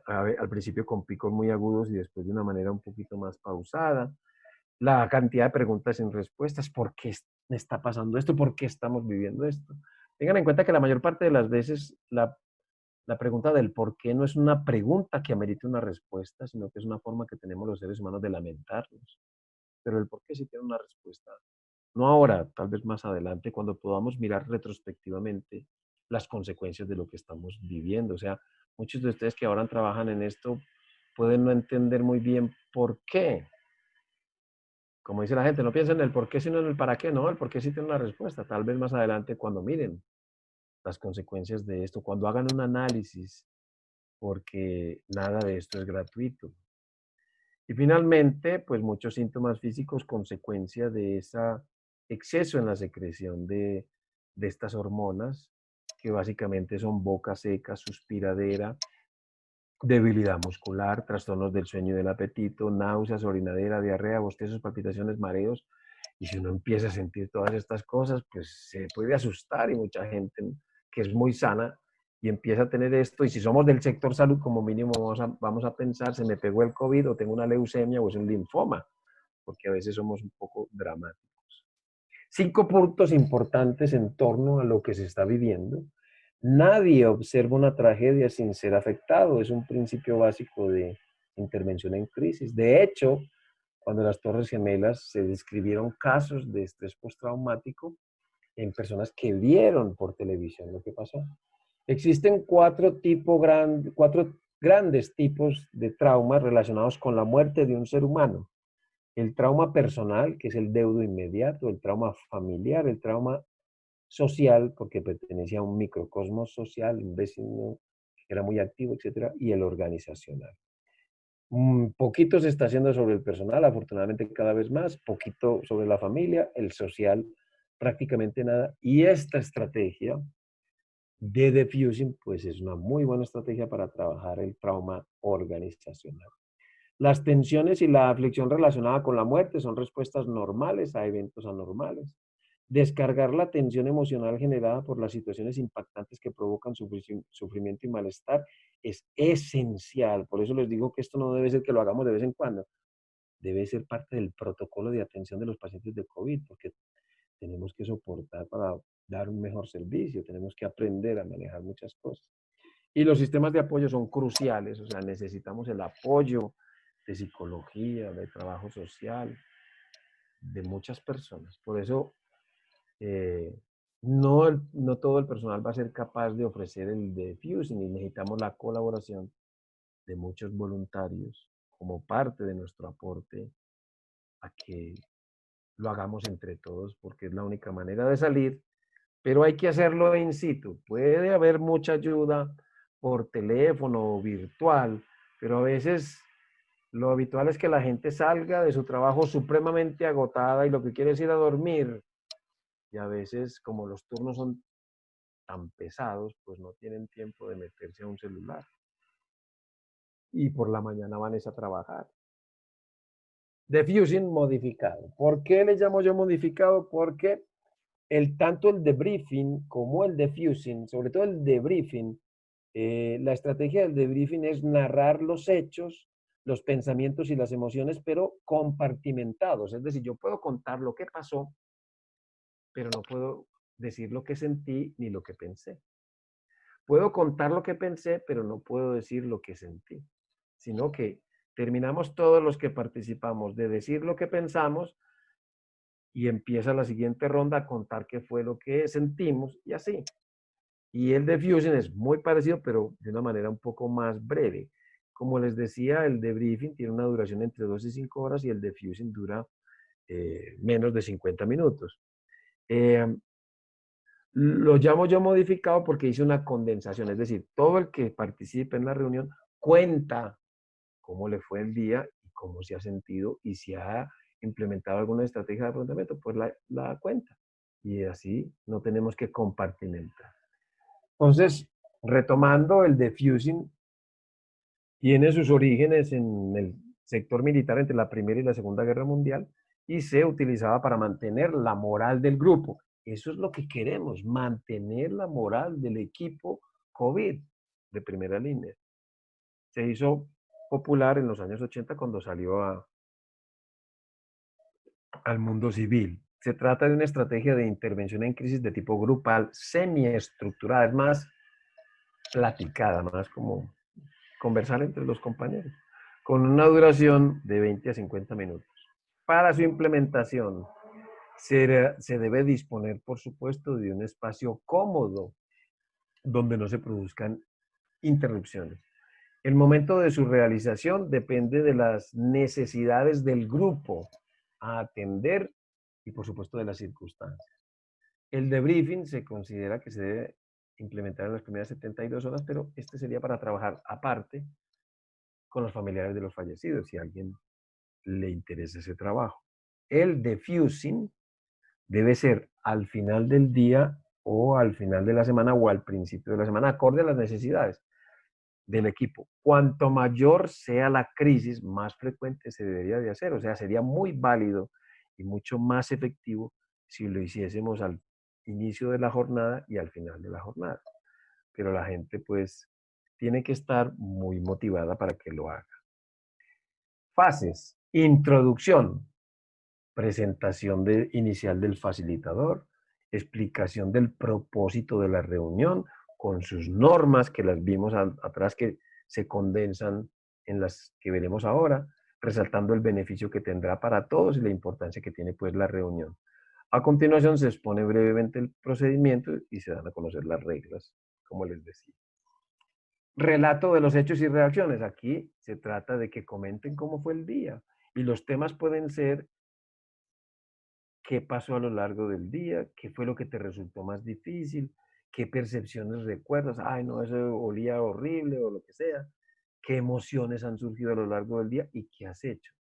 al principio con picos muy agudos y después de una manera un poquito más pausada. La cantidad de preguntas sin respuestas, ¿por qué me está pasando esto? ¿Por qué estamos viviendo esto? Tengan en cuenta que la mayor parte de las veces la pregunta del por qué no es una pregunta que amerite una respuesta, sino que es una forma que tenemos los seres humanos de lamentarnos. Pero el por qué sí tiene una respuesta. No ahora, tal vez más adelante, cuando podamos mirar retrospectivamente las consecuencias de lo que estamos viviendo. O sea, muchos de ustedes que ahora trabajan en esto pueden no entender muy bien por qué. Como dice la gente, no piensen en el por qué, sino en el para qué. No, el por qué sí tiene una respuesta. Tal vez más adelante, cuando miren las consecuencias de esto, cuando hagan un análisis, porque nada de esto es gratuito. Y finalmente, pues muchos síntomas físicos, consecuencia de ese exceso en la secreción de estas hormonas, que básicamente son boca seca, suspiradera, debilidad muscular, trastornos del sueño y del apetito, náuseas, orinadera, diarrea, bostezos, palpitaciones, mareos. Y si uno empieza a sentir todas estas cosas, pues se puede asustar, y mucha gente que es muy sana y empieza a tener esto. Y si somos del sector salud, como mínimo vamos a pensar, se me pegó el COVID, o tengo una leucemia, o es un linfoma, porque a veces somos un poco dramáticos. 5 puntos importantes en torno a lo que se está viviendo. Nadie observa una tragedia sin ser afectado. Es un principio básico de intervención en crisis. De hecho, cuando las Torres Gemelas se describieron casos de estrés postraumático en personas que vieron por televisión lo que pasó. Existen cuatro grandes tipos de traumas relacionados con la muerte de un ser humano. El trauma personal, que es el deudo inmediato, el trauma familiar, el trauma social, porque pertenecía a un microcosmos social, un vecino que era muy activo, etcétera, y el organizacional. Poquito se está haciendo sobre el personal, afortunadamente cada vez más, poquito sobre la familia, el social, prácticamente nada. Y esta estrategia de diffusing, pues es una muy buena estrategia para trabajar el trauma organizacional. Las tensiones y la aflicción relacionada con la muerte son respuestas normales a eventos anormales. Descargar la tensión emocional generada por las situaciones impactantes que provocan sufrimiento y malestar es esencial. Por eso les digo que esto no debe ser que lo hagamos de vez en cuando. Debe ser parte del protocolo de atención de los pacientes de COVID, porque tenemos que soportar para dar un mejor servicio, tenemos que aprender a manejar muchas cosas. Y los sistemas de apoyo son cruciales, o sea, necesitamos el apoyo de psicología, de trabajo social, de muchas personas. Por eso, no todo el personal va a ser capaz de ofrecer el diffusing y necesitamos la colaboración de muchos voluntarios como parte de nuestro aporte a que lo hagamos entre todos, porque es la única manera de salir, pero hay que hacerlo in situ. Puede haber mucha ayuda por teléfono o virtual, pero a veces lo habitual es que la gente salga de su trabajo supremamente agotada y lo que quiere es ir a dormir. Y a veces, como los turnos son tan pesados, pues no tienen tiempo de meterse a un celular. Y por la mañana van a trabajar. Diffusing modificado. ¿Por qué le llamo yo modificado? Porque tanto el debriefing como el diffusing, sobre todo el debriefing, la estrategia del debriefing es narrar los hechos, los pensamientos y las emociones, pero compartimentados. Es decir, yo puedo contar lo que pasó, pero no puedo decir lo que sentí ni lo que pensé. Puedo contar lo que pensé, pero no puedo decir lo que sentí, sino que terminamos todos los que participamos de decir lo que pensamos y empieza la siguiente ronda a contar qué fue lo que sentimos y así. Y el diffusion es muy parecido, pero de una manera un poco más breve. Como les decía, el debriefing tiene una duración entre 2 y 5 horas y el diffusing dura menos de 50 minutos. Lo llamo yo modificado porque hice una condensación, es decir, todo el que participe en la reunión cuenta cómo le fue el día y cómo se ha sentido y si ha implementado alguna estrategia de afrontamiento, pues la cuenta. Y así no tenemos que compartimentar. Entonces, retomando, el diffusing tiene sus orígenes en el sector militar entre la Primera y la Segunda Guerra Mundial y se utilizaba para mantener la moral del grupo. Eso es lo que queremos, mantener la moral del equipo COVID de primera línea. Se hizo popular en los años 80 cuando salió al mundo civil. Se trata de una estrategia de intervención en crisis de tipo grupal, semiestructurada, es más platicada, más como conversar entre los compañeros, con una duración de 20 a 50 minutos. Para su implementación, se debe disponer, por supuesto, de un espacio cómodo donde no se produzcan interrupciones. El momento de su realización depende de las necesidades del grupo a atender y, por supuesto, de las circunstancias. El debriefing se considera que se debe implementar en las primeras 72 horas, pero este sería para trabajar aparte con los familiares de los fallecidos, si a alguien le interesa ese trabajo. El diffusing debe ser al final del día o al final de la semana o al principio de la semana, acorde a las necesidades del equipo. Cuanto mayor sea la crisis, más frecuente se debería de hacer. O sea, sería muy válido y mucho más efectivo si lo hiciésemos al inicio de la jornada y al final de la jornada. Pero la gente pues tiene que estar muy motivada para que lo haga. Fases. Introducción. Presentación inicial del facilitador. Explicación del propósito de la reunión con sus normas que las vimos atrás que se condensan en las que veremos ahora, resaltando el beneficio que tendrá para todos y la importancia que tiene pues la reunión. A continuación se expone brevemente el procedimiento y se dan a conocer las reglas, como les decía. relato de los hechos y reacciones. Aquí se trata de que comenten cómo fue el día. Y los temas pueden ser qué pasó a lo largo del día, qué fue lo que te resultó más difícil, qué percepciones recuerdas, ay no, eso olía horrible o lo que sea, qué emociones han surgido a lo largo del día y qué has hecho.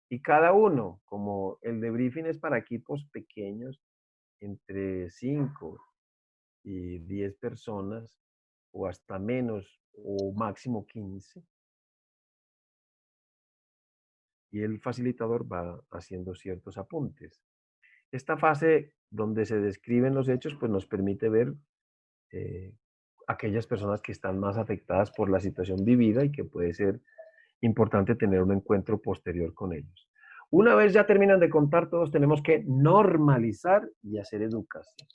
Y cada uno, como el debriefing es para equipos pequeños, entre 5 y 10 personas, o hasta menos, o máximo 15, y el facilitador va haciendo ciertos apuntes. Esta fase donde se describen los hechos, pues nos permite ver eh, aquellas personas que están más afectadas por la situación vivida y que puede ser importante tener un encuentro posterior con ellos. Una vez ya terminan de contar, todos tenemos que normalizar y hacer educación.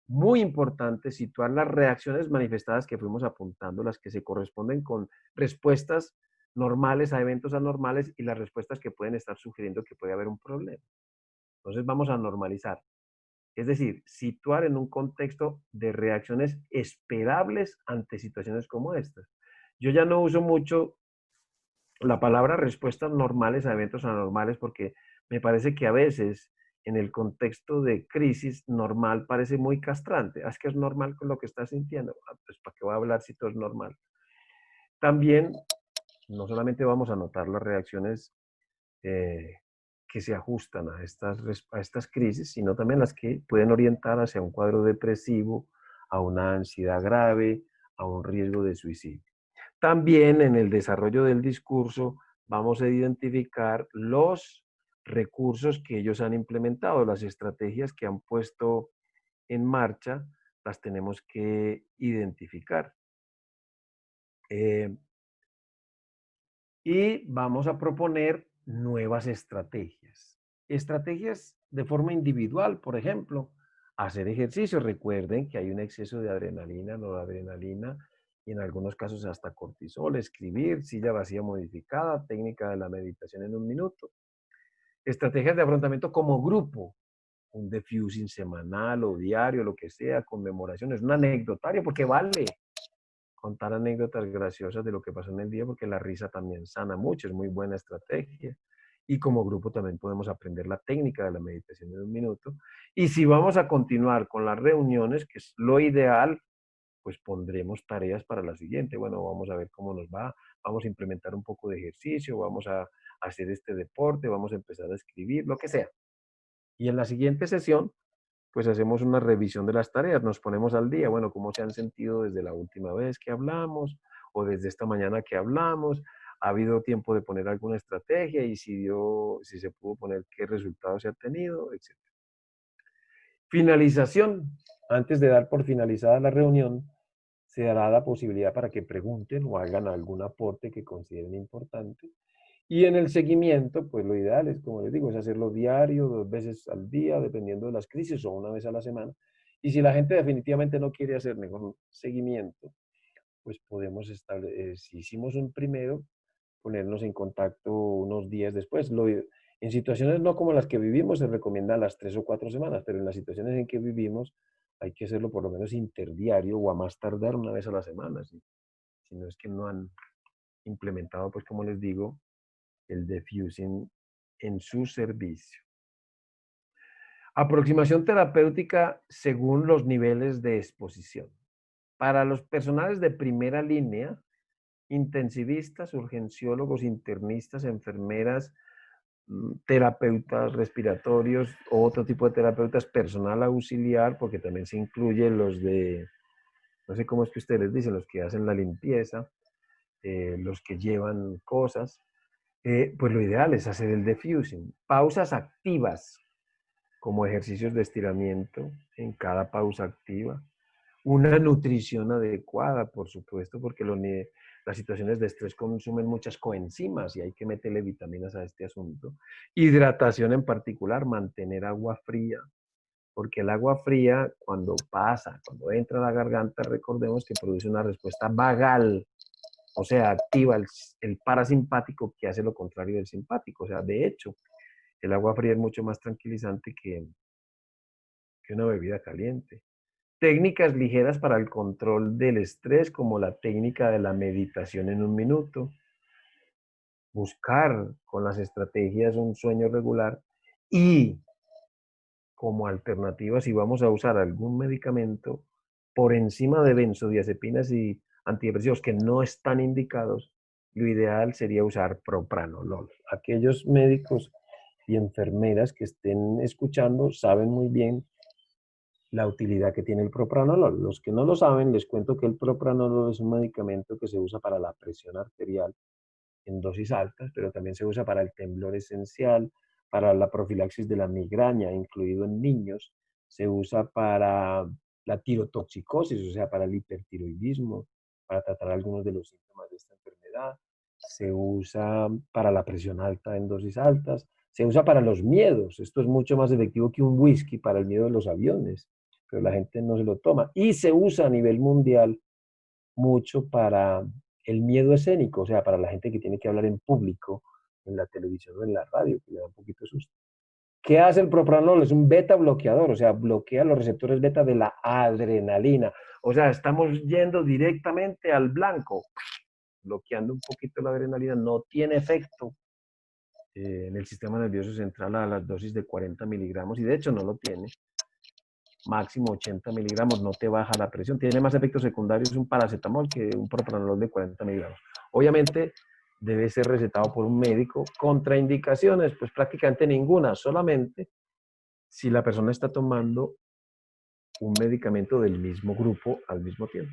Muy importante situar las reacciones manifestadas que fuimos apuntando, las que se corresponden con respuestas normales a eventos anormales y las respuestas que pueden estar sugiriendo que puede haber un problema. Entonces vamos a normalizar. Es decir, situar en un contexto de reacciones esperables ante situaciones como estas. Yo ya no uso mucho la palabra respuestas normales a eventos anormales porque me parece que a veces en el contexto de crisis normal parece muy castrante. Es que es normal con lo que estás sintiendo. Pues ¿para qué voy a hablar si todo es normal? También no solamente vamos a notar las reacciones eh, que se ajustan a estas crisis, sino también las que pueden orientar hacia un cuadro depresivo, a una ansiedad grave, a un riesgo de suicidio. También en el desarrollo del discurso vamos a identificar los recursos que ellos han implementado, las estrategias que han puesto en marcha, las tenemos que identificar. Y vamos a proponer nuevas estrategias. Estrategias de forma individual, por ejemplo, hacer ejercicio. Recuerden que hay un exceso de adrenalina, noradrenalina y en algunos casos hasta cortisol. Escribir, silla vacía modificada, técnica de la meditación en 1 minuto. Estrategias de afrontamiento como grupo, un diffusing semanal o diario, lo que sea, conmemoraciones, un anecdotario, porque vale contar anécdotas graciosas de lo que pasó en el día, porque la risa también sana mucho, es muy buena estrategia. Y como grupo también podemos aprender la técnica de la meditación en 1 minuto. Y si vamos a continuar con las reuniones, que es lo ideal, pues pondremos tareas para la siguiente. Bueno, vamos a ver cómo nos va, vamos a implementar un poco de ejercicio, vamos a hacer este deporte, vamos a empezar a escribir, lo que sea. Y en la siguiente sesión pues hacemos una revisión de las tareas, nos ponemos al día, bueno, cómo se han sentido desde la última vez que hablamos o desde esta mañana que hablamos, ha habido tiempo de poner alguna estrategia y si se pudo poner qué resultados se ha tenido, etc. Finalización. Antes de dar por finalizada la reunión, se dará la posibilidad para que pregunten o hagan algún aporte que consideren importante. Y en el seguimiento, pues lo ideal es, como les digo, es hacerlo diario, 2 veces al día, dependiendo de las crisis, o 1 vez a la semana. Y si la gente definitivamente no quiere hacer ningún seguimiento, pues podemos establecer, si hicimos un primero, ponernos en contacto unos días después. En situaciones no como las que vivimos, se recomienda a las 3 o 4 semanas, pero en las situaciones en que vivimos, hay que hacerlo por lo menos interdiario o a más tardar 1 vez a la semana. Si no es que no han implementado, pues como les digo, el diffusing en su servicio. Aproximación terapéutica según los niveles de exposición. Para los personales de primera línea, intensivistas, urgenciólogos, internistas, enfermeras, terapeutas respiratorios, otro tipo de terapeutas, personal auxiliar, porque también se incluye los de, no sé cómo es que ustedes dicen, los que hacen la limpieza, los que llevan cosas, pues lo ideal es hacer el diffusing. Pausas activas, como ejercicios de estiramiento en cada pausa activa. Una nutrición adecuada, por supuesto, porque las situaciones de estrés consumen muchas coenzimas y hay que meterle vitaminas a este asunto. Hidratación en particular, mantener agua fría, porque el agua fría cuando pasa, cuando entra a la garganta, recordemos que produce una respuesta vagal, o sea, activa el parasimpático que hace lo contrario del simpático. O sea, de hecho, el agua fría es mucho más tranquilizante que una bebida caliente. Técnicas ligeras para el control del estrés, como la técnica de la meditación en 1 minuto. Buscar con las estrategias un sueño regular y como alternativa, si vamos a usar algún medicamento por encima de benzodiazepinas y antidepresivos que no están indicados, lo ideal sería usar propranolol. Aquellos médicos y enfermeras que estén escuchando saben muy bien la utilidad que tiene el propranolol. Los que no lo saben, les cuento que el propranolol es un medicamento que se usa para la presión arterial en dosis altas, pero también se usa para el temblor esencial, para la profilaxis de la migraña, incluido en niños. Se usa para la tirotoxicosis, o sea, para el hipertiroidismo, para tratar algunos de los síntomas de esta enfermedad. Se usa para la presión alta en dosis altas. Se usa para los miedos. Esto es mucho más efectivo que un whisky para el miedo de los aviones, pero la gente no se lo toma. Y se usa a nivel mundial mucho para el miedo escénico, o sea, para la gente que tiene que hablar en público, en la televisión o en la radio, que le da un poquito de susto. ¿Qué hace el propranolol? Es un beta bloqueador, o sea, bloquea los receptores beta de la adrenalina. O sea, estamos yendo directamente al blanco, bloqueando un poquito la adrenalina. No tiene efecto en el sistema nervioso central a las dosis de 40 miligramos y de hecho no lo tiene. Máximo 80 miligramos, no te baja la presión. Tiene más efectos secundarios un paracetamol que un propranolol de 40 miligramos. Obviamente debe ser recetado por un médico. Contraindicaciones, pues prácticamente ninguna, solamente si la persona está tomando un medicamento del mismo grupo al mismo tiempo.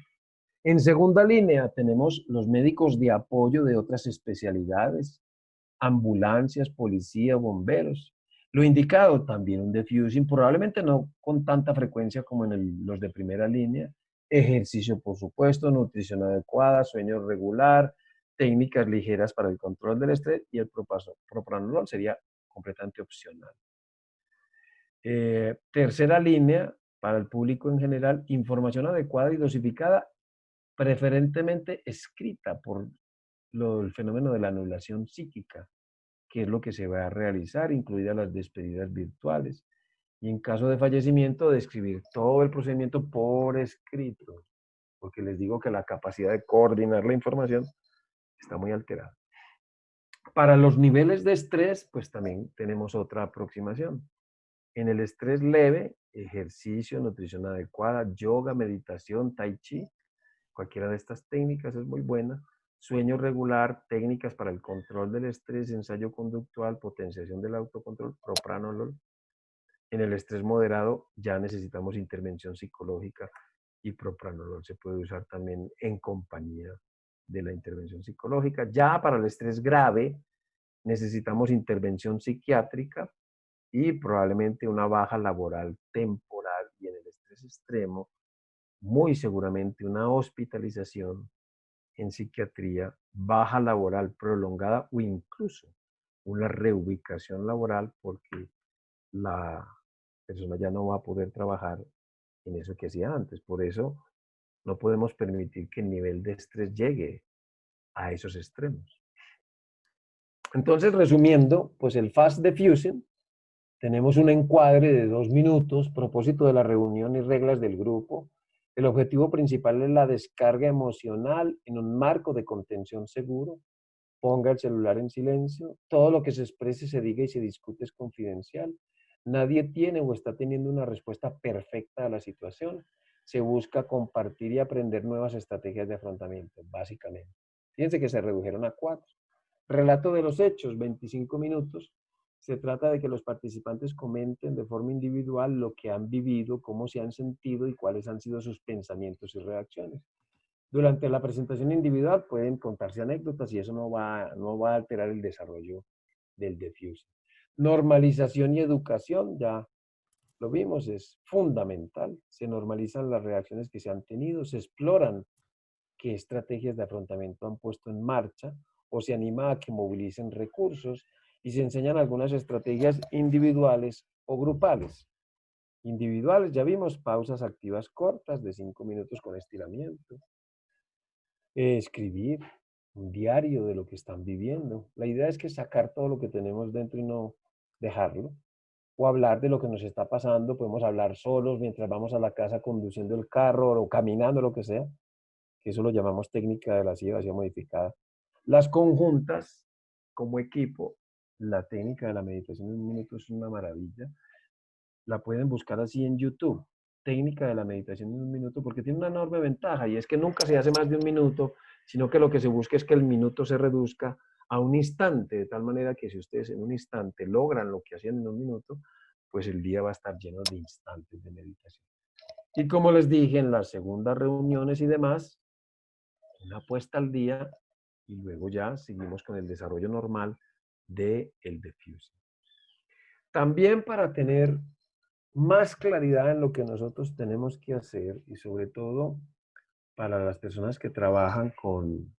En segunda línea tenemos los médicos de apoyo de otras especialidades, ambulancias, policía, bomberos. Lo indicado también un diffusing, probablemente no con tanta frecuencia como en los de primera línea. Ejercicio, por supuesto, nutrición adecuada, sueño regular, técnicas ligeras para el control del estrés y el propranolol sería completamente opcional. Tercera línea, para el público en general, información adecuada y dosificada, preferentemente escrita por el fenómeno de la anulación psíquica, que es lo que se va a realizar, incluidas las despedidas virtuales. Y en caso de fallecimiento, describir todo el procedimiento por escrito, porque les digo que la capacidad de coordinar la información está muy alterada. Para los niveles de estrés, pues también tenemos otra aproximación. En el estrés leve, ejercicio, nutrición adecuada, yoga, meditación, tai chi, cualquiera de estas técnicas es muy buena. Sueño regular, técnicas para el control del estrés, ensayo conductual, potenciación del autocontrol, propranolol. En el estrés moderado ya necesitamos intervención psicológica y propranolol se puede usar también en compañía de la intervención psicológica. Ya para el estrés grave necesitamos intervención psiquiátrica y probablemente una baja laboral temporal, y en el estrés extremo muy seguramente una hospitalización en psiquiatría, baja laboral prolongada o incluso una reubicación laboral porque la persona ya no va a poder trabajar en eso que hacía antes. Por eso no podemos permitir que el nivel de estrés llegue a esos extremos. Entonces, resumiendo, pues el Fast Diffusion, tenemos un encuadre de 2 minutos, propósito de la reunión y reglas del grupo. El objetivo principal es la descarga emocional en un marco de contención seguro. Ponga el celular en silencio. Todo lo que se exprese, se diga y se discute es confidencial. Nadie tiene o está teniendo una respuesta perfecta a la situación. Se busca compartir y aprender nuevas estrategias de afrontamiento, básicamente. Fíjense que se redujeron a 4. Relato de los hechos, 25 minutos. Se trata de que los participantes comenten de forma individual lo que han vivido, cómo se han sentido y cuáles han sido sus pensamientos y reacciones. Durante la presentación individual pueden contarse anécdotas y eso no va a alterar el desarrollo del diffusion. Normalización y educación, ya lo vimos, es fundamental. Se normalizan las reacciones que se han tenido, se exploran qué estrategias de afrontamiento han puesto en marcha o se anima a que movilicen recursos y se enseñan algunas estrategias individuales o grupales. Individuales, ya vimos, pausas activas cortas de 5 minutos con estiramiento. Escribir un diario de lo que están viviendo. La idea es que sacar todo lo que tenemos dentro y no dejarlo. o hablar de lo que nos está pasando. Podemos hablar solos mientras vamos a la casa conduciendo el carro o caminando, lo que sea, que eso lo llamamos técnica de la silla vacía modificada. Las conjuntas, como equipo, la técnica de la meditación en un minuto es una maravilla. La pueden buscar así en YouTube. Técnica de la meditación en un minuto, porque tiene una enorme ventaja y es que nunca se hace más de un minuto, sino que lo que se busca es que el minuto se reduzca a un instante, de tal manera que si ustedes en un instante logran lo que hacían en un minuto, pues el día va a estar lleno de instantes de meditación. Y como les dije en las segundas reuniones y demás, una puesta al día y luego ya seguimos con el desarrollo normal del diffusing. También para tener más claridad en lo que nosotros tenemos que hacer y sobre todo para las personas que trabajan con,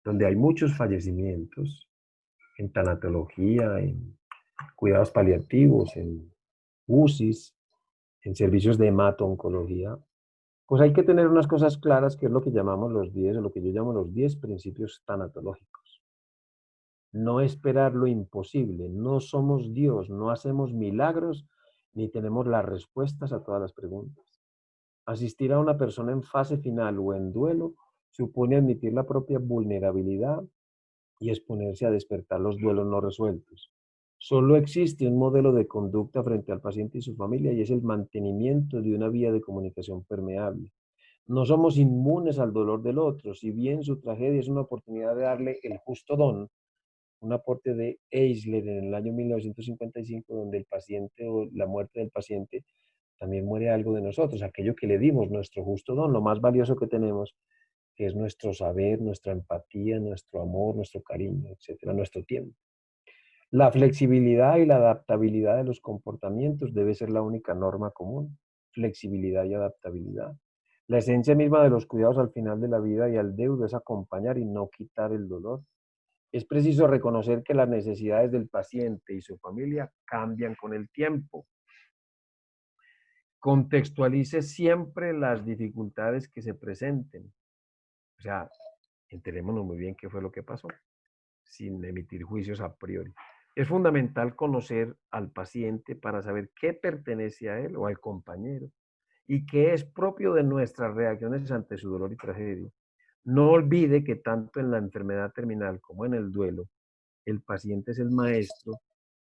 donde hay muchos fallecimientos, en tanatología, en cuidados paliativos, en UCIs, en servicios de hemato-oncología, pues hay que tener unas cosas claras que es lo que llamamos los 10 o lo que yo llamo los 10 principios tanatológicos. No esperar lo imposible, no somos Dios, no hacemos milagros ni tenemos las respuestas a todas las preguntas. Asistir a una persona en fase final o en duelo supone admitir la propia vulnerabilidad y exponerse a despertar los duelos no resueltos. Solo existe un modelo de conducta frente al paciente y su familia y es el mantenimiento de una vía de comunicación permeable. No somos inmunes al dolor del otro, si bien su tragedia es una oportunidad de darle el justo don, un aporte de Eisler en el año 1955, donde el paciente o la muerte del paciente también muere algo de nosotros, aquello que le dimos, nuestro justo don, lo más valioso que tenemos, que es nuestro saber, nuestra empatía, nuestro amor, nuestro cariño, etcétera, nuestro tiempo. La flexibilidad y la adaptabilidad de los comportamientos debe ser la única norma común. Flexibilidad y adaptabilidad. La esencia misma de los cuidados al final de la vida y al deudo es acompañar y no quitar el dolor. Es preciso reconocer que las necesidades del paciente y su familia cambian con el tiempo. Contextualice siempre las dificultades que se presenten. O sea, enterémonos muy bien qué fue lo que pasó, sin emitir juicios a priori. Es fundamental conocer al paciente para saber qué pertenece a él o al compañero y qué es propio de nuestras reacciones ante su dolor y tragedia. No olvide que tanto en la enfermedad terminal como en el duelo, el paciente es el maestro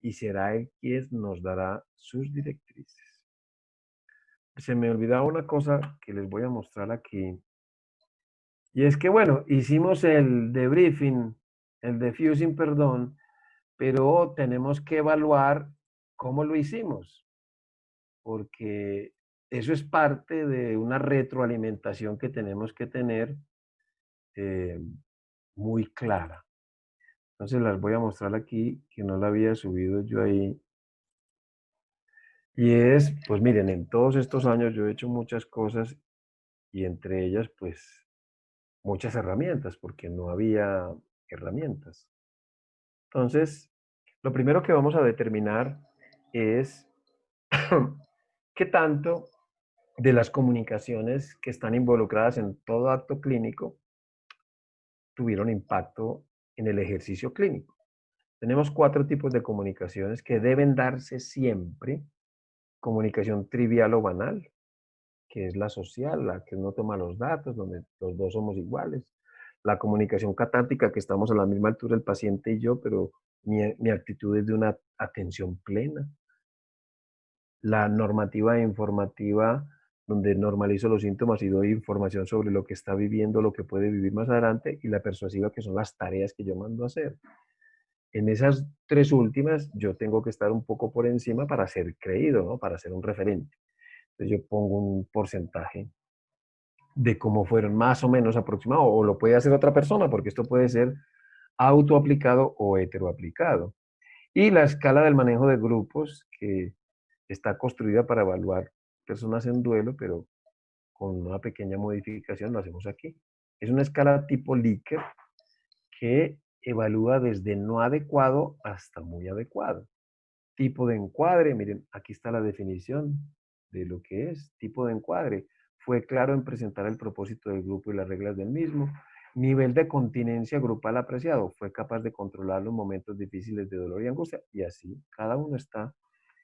y será él quien nos dará sus directrices. Se me olvidaba una cosa que les voy a mostrar aquí. Y es que, bueno, hicimos el debriefing, el diffusing, perdón, pero tenemos que evaluar cómo lo hicimos, porque eso es parte de una retroalimentación que tenemos que tener eh, muy clara. Entonces las voy a mostrar aquí, que no la había subido yo ahí. Y es, pues miren, en todos estos años yo he hecho muchas cosas y entre ellas, pues, muchas herramientas, porque no había herramientas. Entonces, lo primero que vamos a determinar es qué tanto de las comunicaciones que están involucradas en todo acto clínico tuvieron impacto en el ejercicio clínico. Tenemos 4 tipos de comunicaciones que deben darse siempre. Comunicación trivial o banal, que es la social, la que no toma los datos, donde los dos somos iguales. La comunicación catártica, que estamos a la misma altura el paciente y yo, pero mi actitud es de una atención plena. La normativa e informativa, donde normalizo los síntomas y doy información sobre lo que está viviendo, lo que puede vivir más adelante, y la persuasiva, que son las tareas que yo mando a hacer. En esas 3 últimas, yo tengo que estar un poco por encima para ser creído, ¿no? Para ser un referente. Entonces yo pongo un porcentaje de cómo fueron más o menos aproximados, o lo puede hacer otra persona, porque esto puede ser autoaplicado o heteroaplicado. Y la escala del manejo de grupos, que está construida para evaluar personas en duelo, pero con una pequeña modificación lo hacemos aquí. Es una escala tipo Likert que evalúa desde no adecuado hasta muy adecuado. Tipo de encuadre, miren, aquí está la definición de lo que es. Tipo de encuadre: fue claro en presentar el propósito del grupo y las reglas del mismo. Nivel de continencia grupal apreciado: fue capaz de controlar los momentos difíciles de dolor y angustia. Y así, cada uno está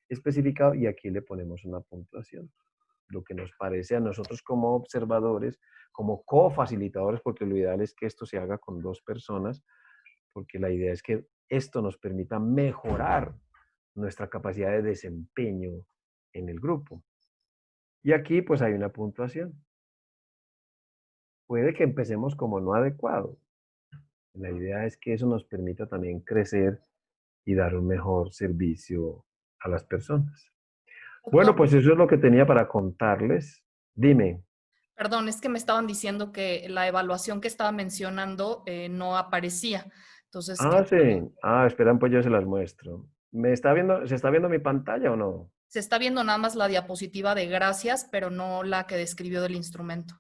especificado y aquí le ponemos una puntuación. Lo que nos parece a nosotros como observadores, como cofacilitadores, porque lo ideal es que esto se haga con dos personas, porque la idea es que esto nos permita mejorar nuestra capacidad de desempeño en el grupo. Y aquí pues hay una puntuación. Puede que empecemos como no adecuado. La idea es que eso nos permita también crecer y dar un mejor servicio a las personas. Bueno, Doctor, pues eso es lo que tenía para contarles. Dime. perdón, es que me estaban diciendo que la evaluación que estaba mencionando no aparecía. Entonces, Ah, sí. Ah, esperan, pues yo se las muestro. ¿Me está viendo, se está viendo mi pantalla o no? se está viendo nada más la diapositiva de gracias, pero no la que describió del instrumento.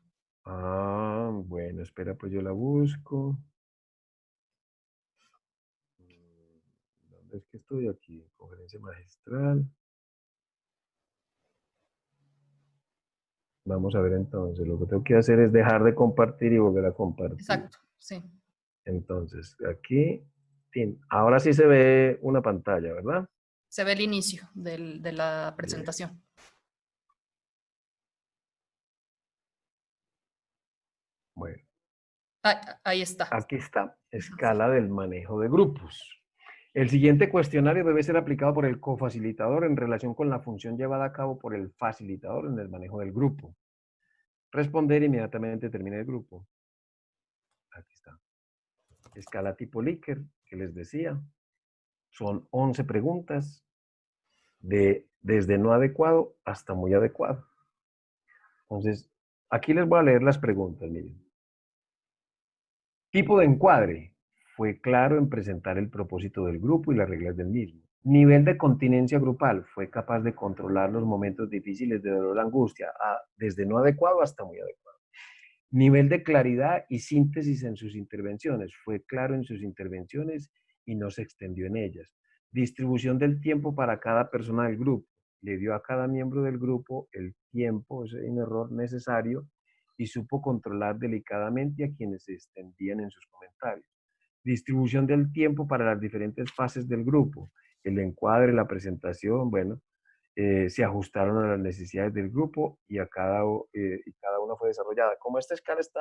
Ah, bueno, espera, pues yo la busco. ¿Dónde es que estoy aquí? Conferencia magistral. Vamos a ver entonces. Lo que tengo que hacer es dejar de compartir y volver a compartir. Exacto, sí. Entonces, aquí, tin, ahora sí se ve una pantalla, ¿verdad? Se ve el inicio de la Bien. presentación. Bueno, Ah, ahí está. aquí está, Ajá, sí. escala del manejo de grupos. El siguiente cuestionario debe ser aplicado por el cofacilitador en relación con la función llevada a cabo por el facilitador en el manejo del grupo. Responder inmediatamente termina el grupo. Aquí está. Escala tipo Likert, que les decía. Son 11 preguntas desde no adecuado hasta muy adecuado. Entonces, aquí les voy a leer las preguntas, miren. Tipo de encuadre. Fue claro en presentar el propósito del grupo y las reglas del mismo. Nivel de continencia grupal. Fue capaz de controlar los momentos difíciles de dolor o angustia, desde no adecuado hasta muy adecuado. Nivel de claridad y síntesis en sus intervenciones. Fue claro en sus intervenciones y no se extendió en ellas. Distribución del tiempo para cada persona del grupo. Le dio a cada miembro del grupo el tiempo, ese es un error necesario, y supo controlar delicadamente a quienes se extendían en sus comentarios. Distribución del tiempo para las diferentes fases del grupo. El encuadre, la presentación, bueno, se ajustaron a las necesidades del grupo y cada una fue desarrollada. Como esta escala está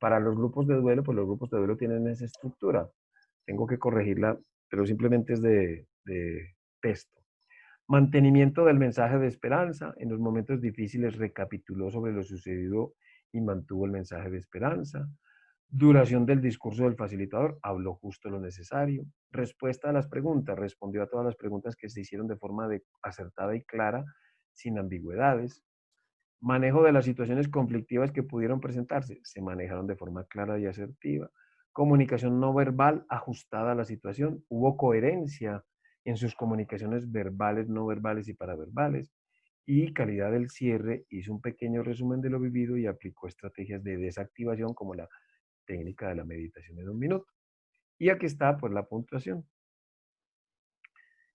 para los grupos de duelo, pues los grupos de duelo tienen esa estructura. Tengo que corregirla, pero simplemente es de texto. Mantenimiento del mensaje de esperanza. En los momentos difíciles recapituló sobre lo sucedido y mantuvo el mensaje de esperanza. Duración del discurso del facilitador, habló justo lo necesario. Respuesta a las preguntas, respondió a todas las preguntas que se hicieron de forma acertada y clara, sin ambigüedades. Manejo de las situaciones conflictivas que pudieron presentarse, se manejaron de forma clara y asertiva. Comunicación no verbal ajustada a la situación, hubo coherencia en sus comunicaciones verbales, no verbales y paraverbales. Y calidad del cierre, hizo un pequeño resumen de lo vivido y aplicó estrategias de desactivación como la técnica de la meditación en un minuto. Y aquí está pues la puntuación.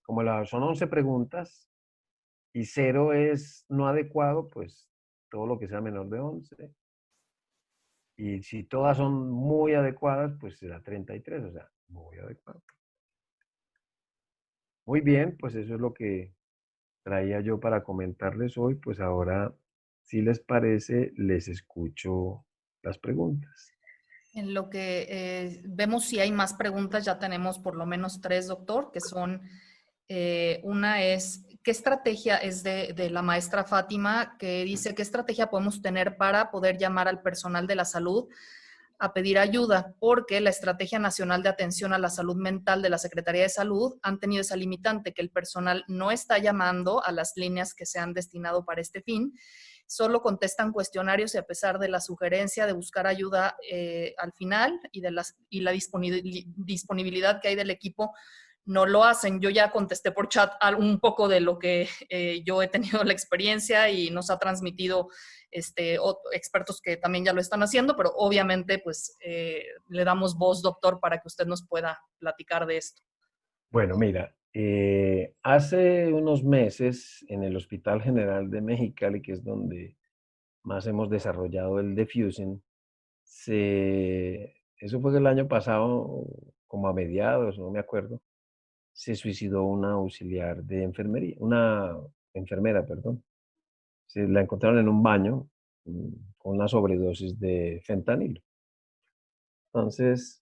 Como son 11 preguntas y cero es no adecuado, pues todo lo que sea menor de 11. Y si todas son muy adecuadas, pues será 33, o sea, muy adecuado. Muy bien, pues eso es lo que traía yo para comentarles hoy. Pues ahora, si les parece, les escucho las preguntas. En lo que vemos si hay más preguntas, ya tenemos por lo menos tres, doctor, que son, una es, ¿qué estrategia es de la maestra Fátima que dice qué estrategia podemos tener para poder llamar al personal de la salud a pedir ayuda? Porque la Estrategia Nacional de Atención a la Salud Mental de la Secretaría de Salud han tenido esa limitante, que el personal no está llamando a las líneas que se han destinado para este fin, solo contestan cuestionarios y a pesar de la sugerencia de buscar ayuda al final y la disponibilidad que hay del equipo, no lo hacen. Yo ya contesté por chat un poco de lo que yo he tenido la experiencia y nos ha transmitido expertos que también ya lo están haciendo, pero obviamente pues le damos voz, doctor, para que usted nos pueda platicar de esto. Bueno, mira, hace unos meses en el Hospital General de Mexicali, que es donde más hemos desarrollado el diffusing, eso fue el año pasado, como a mediados, no me acuerdo, se suicidó una auxiliar de enfermería, una enfermera, perdón. Se la encontraron en un baño con una sobredosis de fentanilo. Entonces,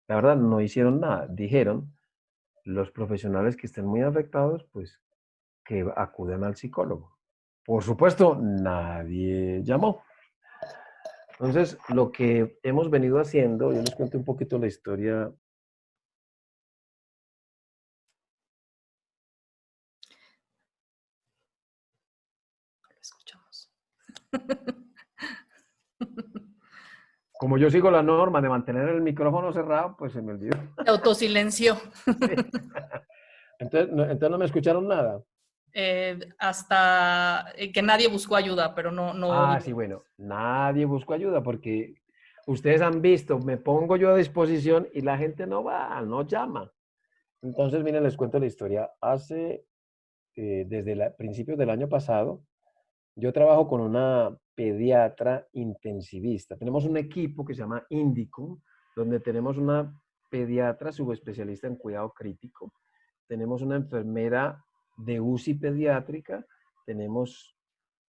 la verdad, no hicieron nada. Dijeron, los profesionales que estén muy afectados, pues que acudan al psicólogo. Por supuesto, nadie llamó. Entonces, lo que hemos venido haciendo, yo les cuento un poquito la historia. Lo escuchamos. Como yo sigo la norma de mantener el micrófono cerrado, pues se me olvidó. Se autosilenció. Sí. Entonces no me escucharon nada. Hasta que nadie buscó ayuda, pero no Ah, oí. sí, bueno, nadie buscó ayuda porque ustedes han visto, me pongo yo a disposición y la gente no va, no llama. Entonces, miren, les cuento la historia. Desde principios del año pasado, yo trabajo con una pediatra intensivista. Tenemos un equipo que se llama Indicum, donde tenemos una pediatra subespecialista en cuidado crítico. Tenemos una enfermera de UCI pediátrica, tenemos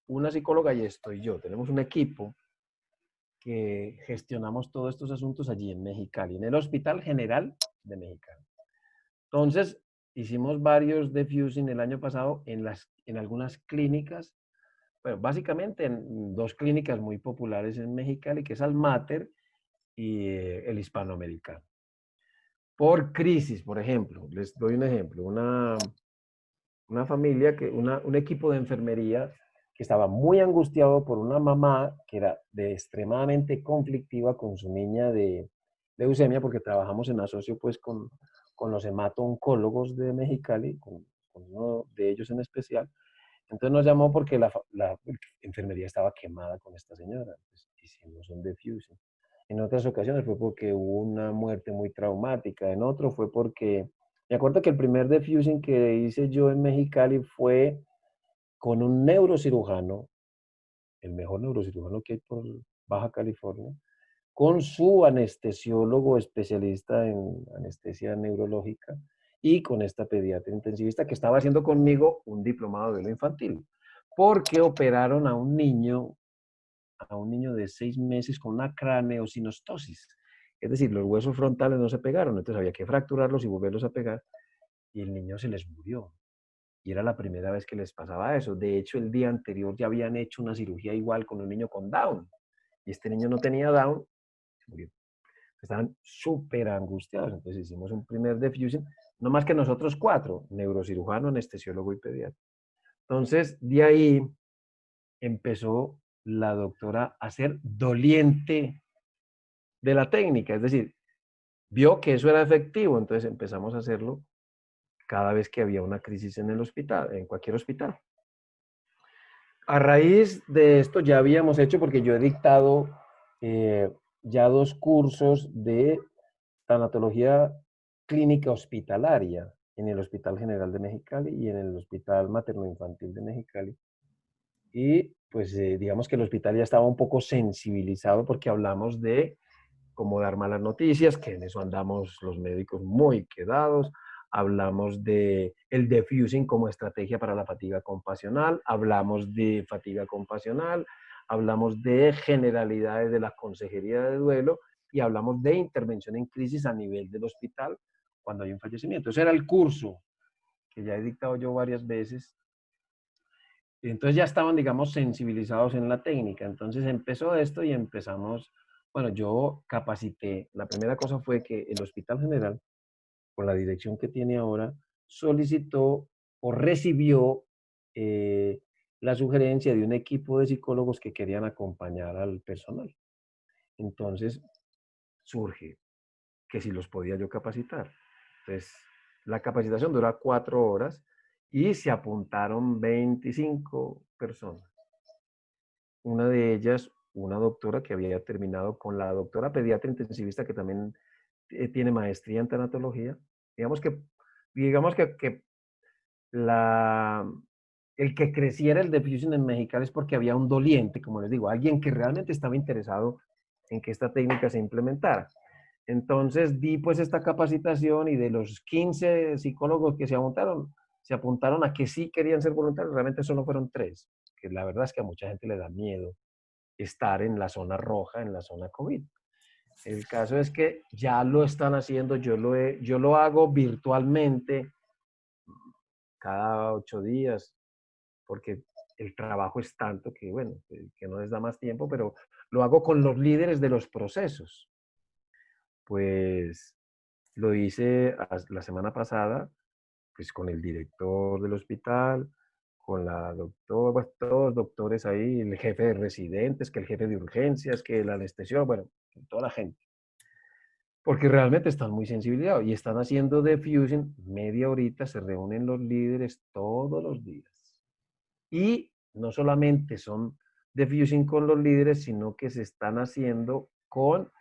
una psicóloga y estoy yo. Tenemos un equipo que gestionamos todos estos asuntos allí en Mexicali, en el Hospital General de Mexicali. Entonces, hicimos varios defusing el año pasado en algunas clínicas, bueno, básicamente en dos clínicas muy populares en Mexicali, que es Almater y el Hispanoamericano. Por crisis, por ejemplo, les doy un ejemplo, una familia, un equipo de enfermería que estaba muy angustiado por una mamá que era extremadamente conflictiva con su niña de leucemia, porque trabajamos en asocio pues con los hemato-oncólogos de Mexicali, con uno de ellos en especial. Entonces nos llamó porque la enfermería estaba quemada con esta señora. Pues hicimos un defusing. En otras ocasiones fue porque hubo una muerte muy traumática. En otro fue porque, me acuerdo que el primer defusing que hice yo en Mexicali fue con un neurocirujano, el mejor neurocirujano que hay por Baja California, con su anestesiólogo especialista en anestesia neurológica y con esta pediatra intensivista que estaba haciendo conmigo un diplomado de lo infantil, porque operaron a un niño de 6 meses con una craneosinostosis. Es decir, los huesos frontales no se pegaron, entonces había que fracturarlos y volverlos a pegar, y el niño se les murió. Y era la primera vez que les pasaba eso. De hecho, el día anterior ya habían hecho una cirugía igual con un niño con Down. Y este niño no tenía Down, se murió. Estaban súper angustiados. Entonces hicimos un primer defusing, no más que nosotros 4, neurocirujano, anestesiólogo y pediatra. Entonces, de ahí empezó la doctora a ser doliente de la técnica. Es decir, vio que eso era efectivo, entonces empezamos a hacerlo cada vez que había una crisis en el hospital, en cualquier hospital. A raíz de esto ya habíamos hecho, porque yo he dictado ya 2 cursos de tanatología clínica hospitalaria en el Hospital General de Mexicali y en el Hospital Materno Infantil de Mexicali. Y pues digamos que el hospital ya estaba un poco sensibilizado porque hablamos de cómo dar malas noticias, que en eso andamos los médicos muy quedados. Hablamos de el defusing como estrategia para la fatiga compasional, hablamos de fatiga compasional, hablamos de generalidades de la consejería de duelo y hablamos de intervención en crisis a nivel del hospital cuando hay un fallecimiento. Ese era el curso que ya he dictado yo varias veces. Entonces ya estaban, digamos, sensibilizados en la técnica. Entonces empezó esto y empezamos, bueno, yo capacité. La primera cosa fue que el Hospital General, con la dirección que tiene ahora, solicitó o recibió la sugerencia de un equipo de psicólogos que querían acompañar al personal. Entonces surge que si los podía yo capacitar. Entonces, la capacitación dura 4 horas y se apuntaron 25 personas. Una de ellas, una doctora que había terminado con la doctora pediatra intensivista que también tiene maestría en tanatología. Digamos que la, el que creciera el defusing en Mexicali es porque había un doliente, como les digo, alguien que realmente estaba interesado en que esta técnica se implementara. Entonces di pues esta capacitación y de los 15 psicólogos que se apuntaron a que sí querían ser voluntarios, realmente solo fueron 3, que la verdad es que a mucha gente le da miedo estar en la zona roja, en la zona COVID. El caso es que ya lo están haciendo, yo lo hago virtualmente cada 8 días, porque el trabajo es tanto que, bueno, que no les da más tiempo, pero lo hago con los líderes de los procesos. Pues lo hice la semana pasada, pues con el director del hospital, con la doctora, pues, todos doctores ahí, el jefe de residentes, que el jefe de urgencias, que el anestesiólogo, bueno, toda la gente. Porque realmente están muy sensibilizados y están haciendo diffusing media horita, se reúnen los líderes todos los días. Y no solamente son diffusing con los líderes, sino que se están haciendo con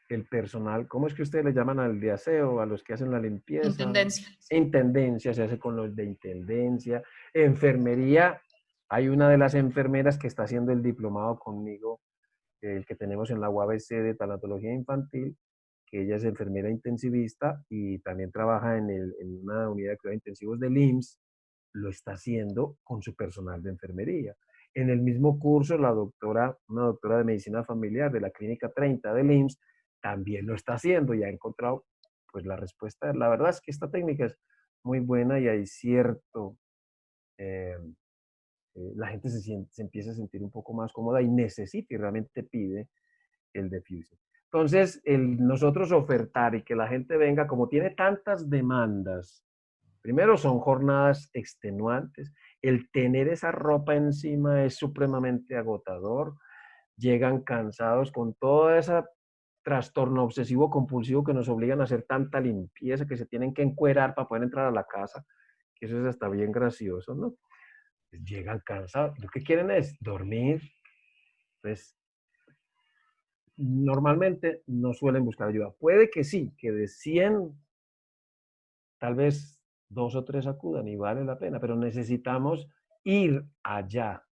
el personal. ¿Cómo es que ustedes le llaman al de aseo, a los que hacen la limpieza? Intendencia. Intendencia, se hace con los de intendencia. Enfermería, hay una de las enfermeras que está haciendo el diplomado conmigo, el que tenemos en la UABC de tanatología infantil, que ella es enfermera intensivista y también trabaja en una unidad de cuidados intensivos del IMSS, lo está haciendo con su personal de enfermería. En el mismo curso, una doctora de medicina familiar de la Clínica 30 del IMSS, también lo está haciendo y ha encontrado pues la respuesta. La verdad es que esta técnica es muy buena y hay cierto, eh, la gente se empieza a sentir un poco más cómoda y necesita y realmente pide el diffusing. Entonces, nosotros ofertar y que la gente venga, como tiene tantas demandas, primero son jornadas extenuantes, el tener esa ropa encima es supremamente agotador, llegan cansados con todo ese trastorno obsesivo compulsivo que nos obligan a hacer tanta limpieza, que se tienen que encuerar para poder entrar a la casa, que eso es hasta bien gracioso, ¿no? Pues llegan cansados, lo que quieren es dormir, pues normalmente no suelen buscar ayuda. Puede que sí, que de 100 tal vez 2 o 3 acudan y vale la pena, pero necesitamos ir allá,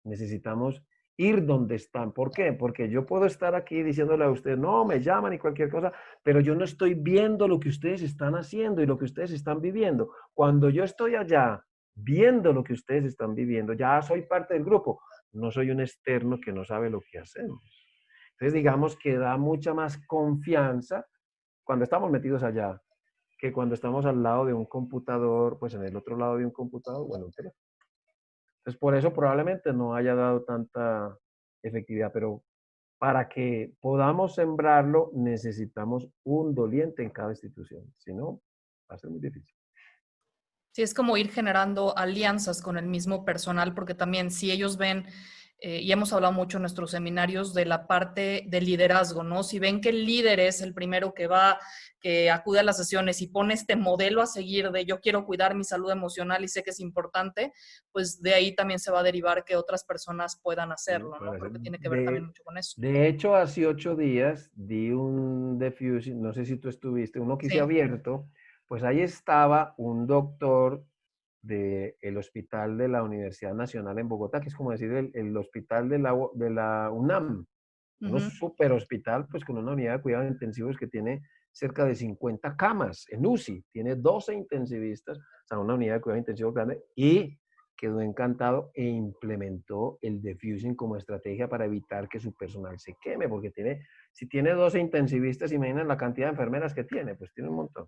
necesitamos ir donde están. ¿Por qué? Porque yo puedo estar aquí diciéndole a usted, no, me llaman y cualquier cosa, pero yo no estoy viendo lo que ustedes están haciendo y lo que ustedes están viviendo. Cuando yo estoy allá viendo lo que ustedes están viviendo, ya soy parte del grupo, no soy un externo que no sabe lo que hacemos. Entonces, digamos que da mucha más confianza cuando estamos metidos allá que cuando estamos al lado de un computador, pues en el otro lado de un computador, bueno, un teléfono. Entonces, por eso probablemente no haya dado tanta efectividad, pero para que podamos sembrarlo, necesitamos un doliente en cada institución. Si no, va a ser muy difícil. Sí, es como ir generando alianzas con el mismo personal, porque también si ellos ven, y hemos hablado mucho en nuestros seminarios de la parte del liderazgo, ¿no? Si ven que el líder es el primero que va, que acude a las sesiones y pone este modelo a seguir de yo quiero cuidar mi salud emocional y sé que es importante, pues de ahí también se va a derivar que otras personas puedan hacerlo, ¿no? Creo que tiene que ver también mucho con eso. De hecho, hace 8 días di un diffusing, no sé si tú estuviste, uno que hice Sí. abierto, pues ahí estaba un doctor del hospital de la Universidad Nacional en Bogotá, que es como decir el hospital de la UNAM, un Ujú. super hospital, pues con una unidad de cuidados intensivos que tiene cerca de 50 camas en UCI, tiene 12 intensivistas, o sea, una unidad de cuidados intensivos grande, y quedó encantado e implementó el diffusing como estrategia para evitar que su personal se queme, porque si tiene 12 intensivistas, imaginen la cantidad de enfermeras que tiene, pues tiene un montón.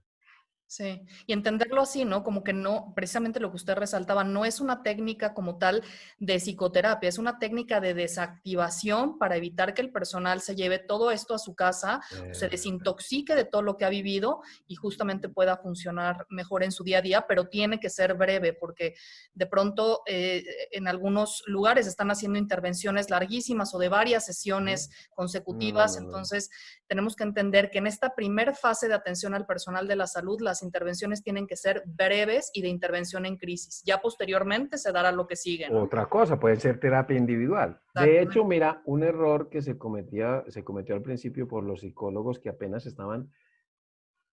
Sí, y entenderlo así, ¿no? Como que no, precisamente lo que usted resaltaba, no es una técnica como tal de psicoterapia, es una técnica de desactivación para evitar que el personal se lleve todo esto a su casa, o se desintoxique de todo lo que ha vivido y justamente pueda funcionar mejor en su día a día, pero tiene que ser breve porque de pronto en algunos lugares están haciendo intervenciones larguísimas o de varias sesiones No, no, consecutivas, no, no. entonces tenemos que entender que en esta primera fase de atención al personal de la salud, las intervenciones tienen que ser breves y de intervención en crisis. Ya posteriormente se dará lo que sigue, ¿no? Otra cosa, puede ser terapia individual. De hecho, Exactamente. mira, un error que se cometió al principio por los psicólogos que apenas estaban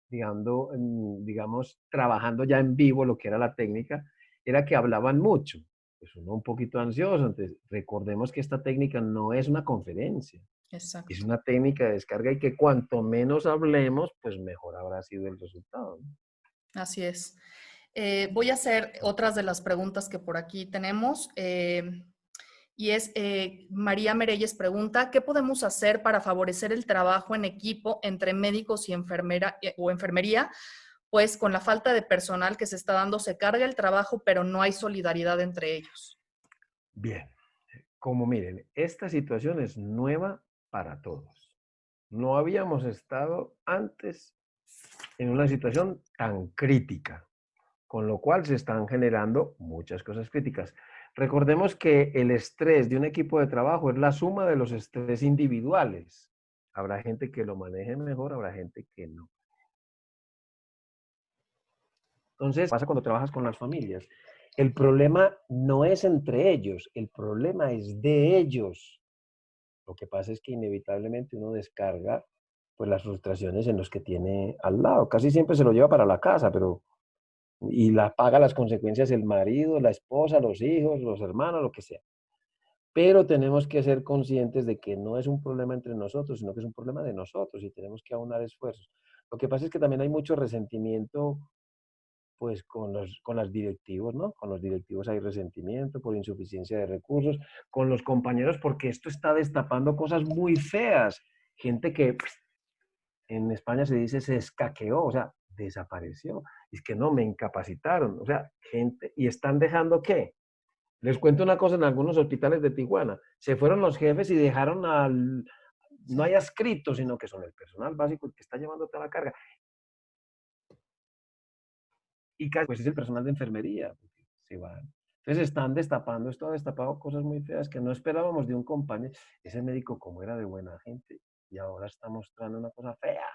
digamos, trabajando ya en vivo lo que era la técnica, era que hablaban mucho. Pues uno un poquito ansioso. Entonces, recordemos que esta técnica no es una conferencia. Es exacto. una técnica de descarga y que cuanto menos hablemos, pues mejor habrá sido el resultado, ¿no? Así es. Voy a hacer otras de las preguntas que por aquí tenemos. Y es, María Mereyes pregunta, ¿qué podemos hacer para favorecer el trabajo en equipo entre médicos y enfermera o enfermería? Pues con la falta de personal que se está dando, se carga el trabajo, pero no hay solidaridad entre ellos. Bien, como miren, esta situación es nueva para todos. No habíamos estado antes en una situación tan crítica, con lo cual se están generando muchas cosas críticas. Recordemos que el estrés de un equipo de trabajo es la suma de los estrés individuales. Habrá gente que lo maneje mejor, habrá gente que no. Entonces, pasa cuando trabajas con las familias. El problema no es entre ellos, el problema es de ellos. Lo que pasa es que inevitablemente uno descarga pues las frustraciones en los que tiene al lado. Casi siempre se lo lleva para la casa, pero y la paga las consecuencias el marido, la esposa, los hijos, los hermanos, lo que sea. Pero tenemos que ser conscientes de que no es un problema entre nosotros, sino que es un problema de nosotros y tenemos que aunar esfuerzos. Lo que pasa es que también hay mucho resentimiento pues con las directivos, ¿no? Con los directivos hay resentimiento por insuficiencia de recursos, con los compañeros porque esto está destapando cosas muy feas. Gente que en España se dice se escaqueó, o sea, desapareció. Es que no, me incapacitaron, o sea, gente, y están dejando qué. Les cuento una cosa en algunos hospitales de Tijuana. Se fueron los jefes y dejaron al, no hay adscritos, sino que son el personal básico el que está llevando toda la carga. Y casi, pues es el personal de enfermería, porque se van. Entonces están destapando, esto ha destapado cosas muy feas que no esperábamos de un compañero. Ese médico como era de buena gente y ahora está mostrando una cosa fea.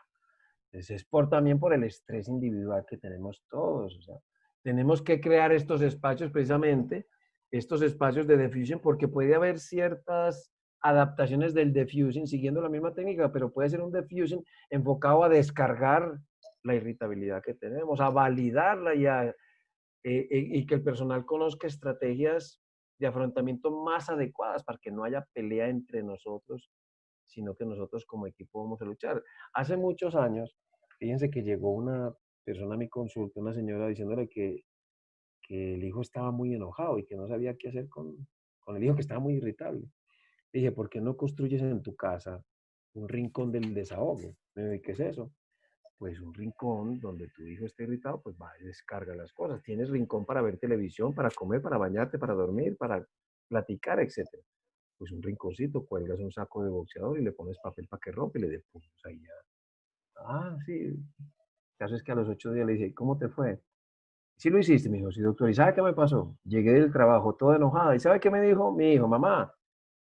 Entonces es por, también por el estrés individual que tenemos todos. O sea, tenemos que crear estos espacios precisamente, estos espacios de diffusion, porque puede haber ciertas adaptaciones del diffusing siguiendo la misma técnica, pero puede ser un diffusing enfocado a descargar la irritabilidad que tenemos, a validarla y que el personal conozca estrategias de afrontamiento más adecuadas para que no haya pelea entre nosotros, sino que nosotros como equipo vamos a luchar. Hace muchos años, fíjense que llegó una persona a mi consulta, una señora diciéndole que el hijo estaba muy enojado y que no sabía qué hacer con el hijo, que estaba muy irritable. Dije, ¿por qué no construyes en tu casa un rincón del desahogo? Me dijo, ¿qué es eso? Pues un rincón donde tu hijo esté irritado, pues va y descarga las cosas. Tienes rincón para ver televisión, para comer, para bañarte, para dormir, para platicar, etcétera. Pues un rinconcito, cuelgas un saco de boxeador y le pones papel para que rompa y le des puños ahí ya. Ah, sí. El caso es que a los 8 días le dije, ¿cómo te fue? Sí lo hiciste, me dijo, sí, doctor. ¿Y sabe qué me pasó? Llegué del trabajo toda enojada. ¿Y sabe qué me dijo? Mi hijo, mamá,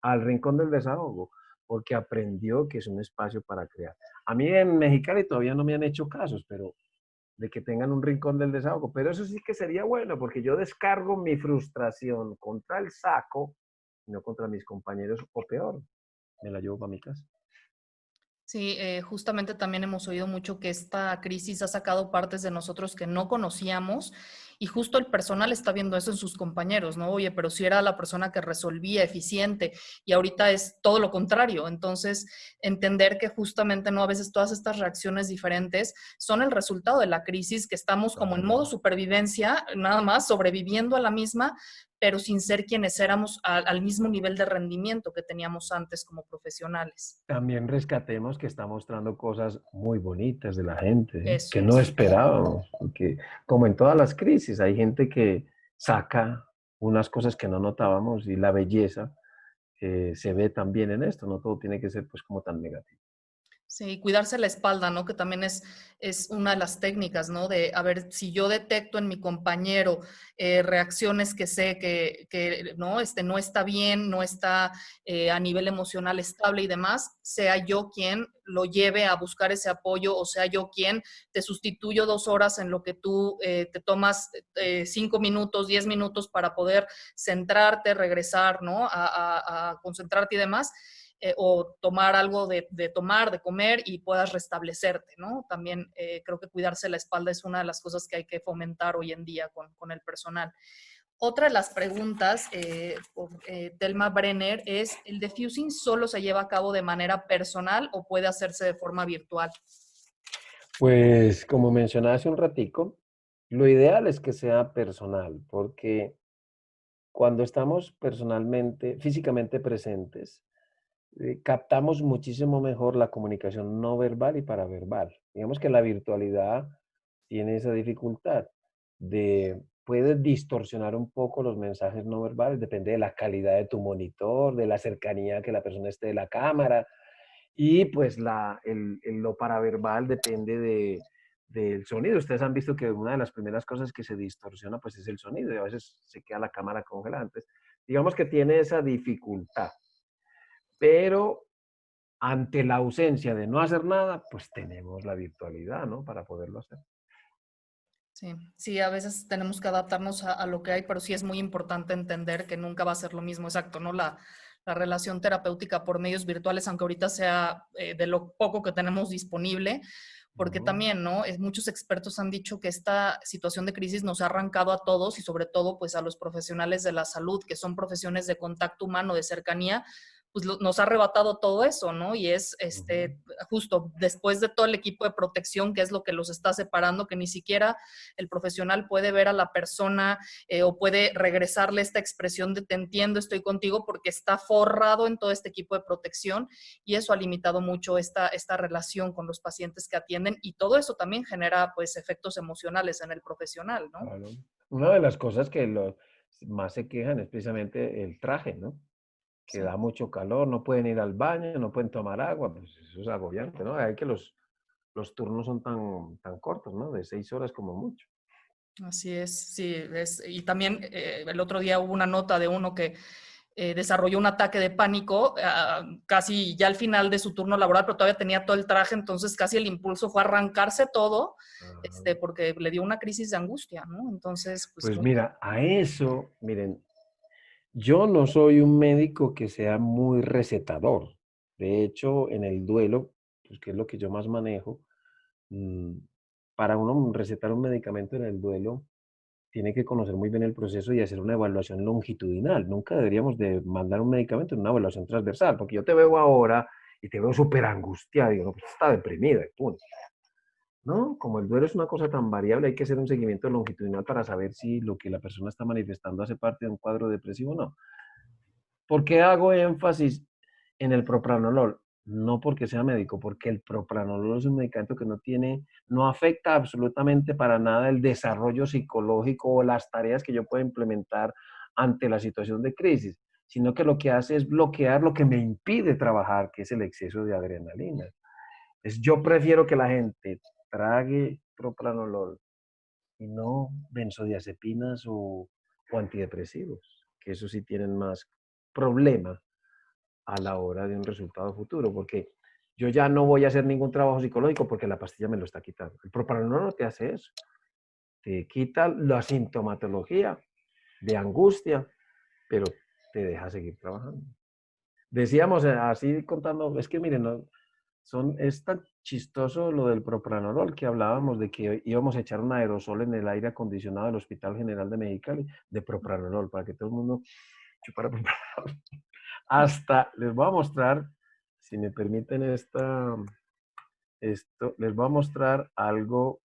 al rincón del desahogo, porque aprendió que es un espacio para crear. A mí en Mexicali todavía no me han hecho casos, pero de que tengan un rincón del desahogo. Pero eso sí que sería bueno, porque yo descargo mi frustración contra el saco, no contra mis compañeros, o peor, me la llevo para mi casa. Sí, justamente también hemos oído mucho que esta crisis ha sacado partes de nosotros que no conocíamos y justo el personal está viendo eso en sus compañeros, ¿no? Oye, pero si era la persona que resolvía eficiente y ahorita es todo lo contrario. Entonces, entender que justamente no a veces todas estas reacciones diferentes son el resultado de la crisis, que estamos como en modo Claro. supervivencia, nada más sobreviviendo a la misma, pero sin ser quienes éramos al mismo nivel de rendimiento que teníamos antes como profesionales. También rescatemos que está mostrando cosas muy bonitas de la gente, ¿eh? Eso Que no es. esperábamos, porque como en todas las crisis, hay gente que saca unas cosas que no notábamos y la belleza se ve también en esto, no todo tiene que ser pues como tan negativo. Sí, cuidarse la espalda, ¿no? Que también es una de las técnicas, ¿no? De, a ver, si yo detecto en mi compañero reacciones que sé que ¿no? No está bien, no está a nivel emocional estable y demás, sea yo quien lo lleve a buscar ese apoyo o sea yo quien te sustituyo 2 horas en lo que tú te tomas 5 minutos, 10 minutos para poder centrarte, regresar, ¿no? A concentrarte y demás o tomar algo de tomar, de comer y puedas restablecerte, ¿no? También creo que cuidarse la espalda es una de las cosas que hay que fomentar hoy en día con el personal. Otra de las preguntas por Telma Brenner es, ¿el diffusing solo se lleva a cabo de manera personal o puede hacerse de forma virtual? Pues como mencionaba hace un ratico, lo ideal es que sea personal, porque cuando estamos personalmente, físicamente presentes, captamos muchísimo mejor la comunicación no verbal y paraverbal. Digamos que la virtualidad tiene esa dificultad puede distorsionar un poco los mensajes no verbales, depende de la calidad de tu monitor, de la cercanía que la persona esté de la cámara, y pues lo paraverbal depende del sonido. Ustedes han visto que una de las primeras cosas que se distorsiona pues es el sonido y a veces se queda la cámara congelada. Entonces, digamos que tiene esa dificultad, pero ante la ausencia de no hacer nada, pues tenemos la virtualidad, ¿no? Para poderlo hacer. Sí, sí, a veces tenemos que adaptarnos a lo que hay, pero sí es muy importante entender que nunca va a ser lo mismo, exacto, ¿no? La relación terapéutica por medios virtuales, aunque ahorita sea de lo poco que tenemos disponible, porque Ujú. también, ¿no? Muchos expertos han dicho que esta situación de crisis nos ha arrancado a todos y sobre todo, pues, a los profesionales de la salud, que son profesiones de contacto humano, de cercanía, pues nos ha arrebatado todo eso, ¿no? Y es Ujú. justo después de todo el equipo de protección, que es lo que los está separando, que ni siquiera el profesional puede ver a la persona o puede regresarle esta expresión de te entiendo, estoy contigo, porque está forrado en todo este equipo de protección y eso ha limitado mucho esta relación con los pacientes que atienden y todo eso también genera pues efectos emocionales en el profesional, ¿no? Claro. Una de las cosas que más se quejan es precisamente el traje, ¿no? Que Sí. da mucho calor, no pueden ir al baño, no pueden tomar agua, pues eso es agobiante, ¿no? Hay que los turnos son tan cortos, ¿no? De 6 horas como mucho. Así es, sí, y también el otro día hubo una nota de uno que desarrolló un ataque de pánico casi ya al final de su turno laboral, pero todavía tenía todo el traje, entonces casi el impulso fue arrancarse todo, Ah, porque le dio una crisis de angustia, ¿no? Entonces, pues pues creo que mira, a eso, miren, yo no soy un médico que sea muy recetador. De hecho, en el duelo, pues que es lo que yo más manejo, mm, para uno recetar un medicamento en el duelo, tiene que conocer muy bien el proceso y hacer una evaluación longitudinal. Nunca deberíamos de mandar un medicamento en una evaluación transversal, porque yo te veo ahora y te veo súper angustiado, digo, no, pues está deprimida, y punto. ¿No? Como el duelo es una cosa tan variable, hay que hacer un seguimiento longitudinal para saber si lo que la persona está manifestando hace parte de un cuadro depresivo o no. ¿Por qué hago énfasis en el propranolol? No porque sea médico, porque el propranolol es un medicamento que no afecta absolutamente para nada el desarrollo psicológico o las tareas que yo pueda implementar ante la situación de crisis, sino que lo que hace es bloquear lo que me impide trabajar, que es el exceso de adrenalina. Yo prefiero que la gente trague propranolol y no benzodiazepinas o antidepresivos, que eso sí tienen más problema a la hora de un resultado futuro, porque yo ya no voy a hacer ningún trabajo psicológico porque la pastilla me lo está quitando. El propranolol no te hace eso, te quita la sintomatología de angustia, pero te deja seguir trabajando. Decíamos así contando, es que miren, no, es tan chistoso lo del propranolol que hablábamos de que íbamos a echar un aerosol en el aire acondicionado del Hospital General de Mexicali de propranolol para que todo el mundo chupara propranolol. Hasta les voy a mostrar, si me permiten esto, les voy a mostrar algo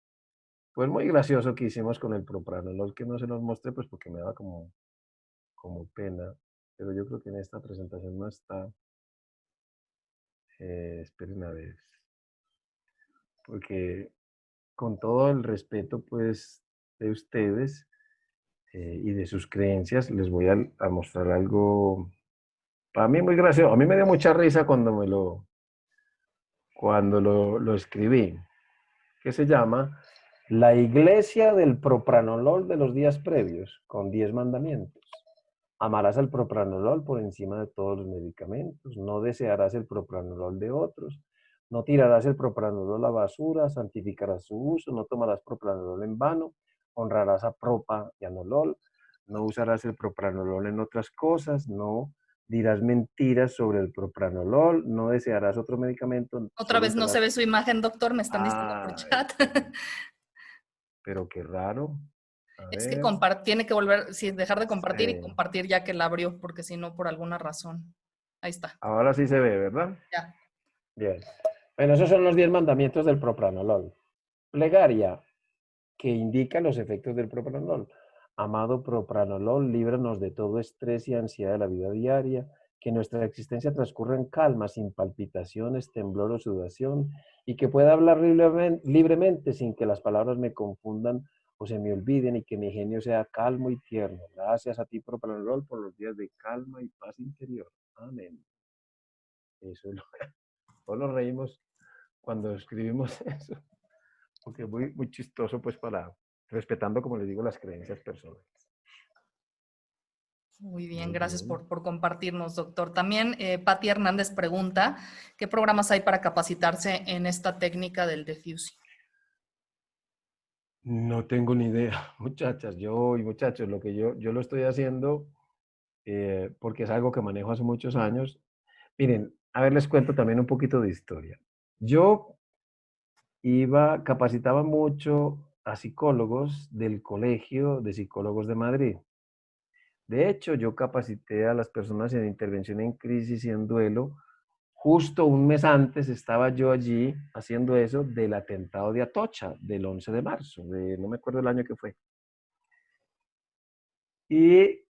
pues muy gracioso que hicimos con el propranolol, que no se los mostré pues porque me da como pena, pero yo creo que en esta presentación no está. Esperen a ver, porque con todo el respeto, pues, de ustedes y de sus creencias, les voy a mostrar algo para mí muy gracioso. A mí me dio mucha risa cuando lo escribí, que se llama La Iglesia del Propranolol de los días previos, con 10 mandamientos. Amarás al propranolol por encima de todos los medicamentos, no desearás el propranolol de otros, no tirarás el propranolol a la basura, santificarás su uso, no tomarás propranolol en vano, honrarás a propa y a nolol, no usarás el propranolol en otras cosas, no dirás mentiras sobre el propranolol, no desearás otro medicamento, Otra solo vez no se usarás... ve su imagen, doctor, me están diciendo por Ay, chat. pero qué raro. A Es que ver, tiene que volver, sí, dejar de compartir y sí. compartir ya que la abrió, porque si no, por alguna razón. Ahí está. Ahora sí se ve, ¿verdad? Ya. Bien. Bueno, esos son los 10 mandamientos del propranolol. Plegaria, que indica los efectos del propranolol. Amado propranolol, líbranos de todo estrés y ansiedad de la vida diaria, que nuestra existencia transcurra en calma, sin palpitaciones, temblor o sudación, y que pueda hablar libremente sin que las palabras me confundan o se me olviden, y que mi genio sea calmo y tierno. Gracias a ti, propranolol, por los días de calma y paz interior. Amén. Eso es lo todos nos reímos cuando escribimos eso, porque es muy chistoso, pues, para, respetando, como les digo, las creencias personales. Muy bien, Muy gracias bien. por compartirnos, doctor. También Patti Hernández pregunta, ¿qué programas hay para capacitarse en esta técnica del diffusing? No tengo ni idea, muchachas, yo y muchachos, lo que yo lo estoy haciendo porque es algo que manejo hace muchos años. Miren, a ver, les cuento también un poquito de historia. Yo capacitaba mucho a psicólogos del Colegio de Psicólogos de Madrid. De hecho, yo capacité a las personas en intervención en crisis y en duelo. Justo un mes antes estaba yo allí haciendo eso del atentado de Atocha, del 11 de marzo, no me acuerdo el año que fue. Y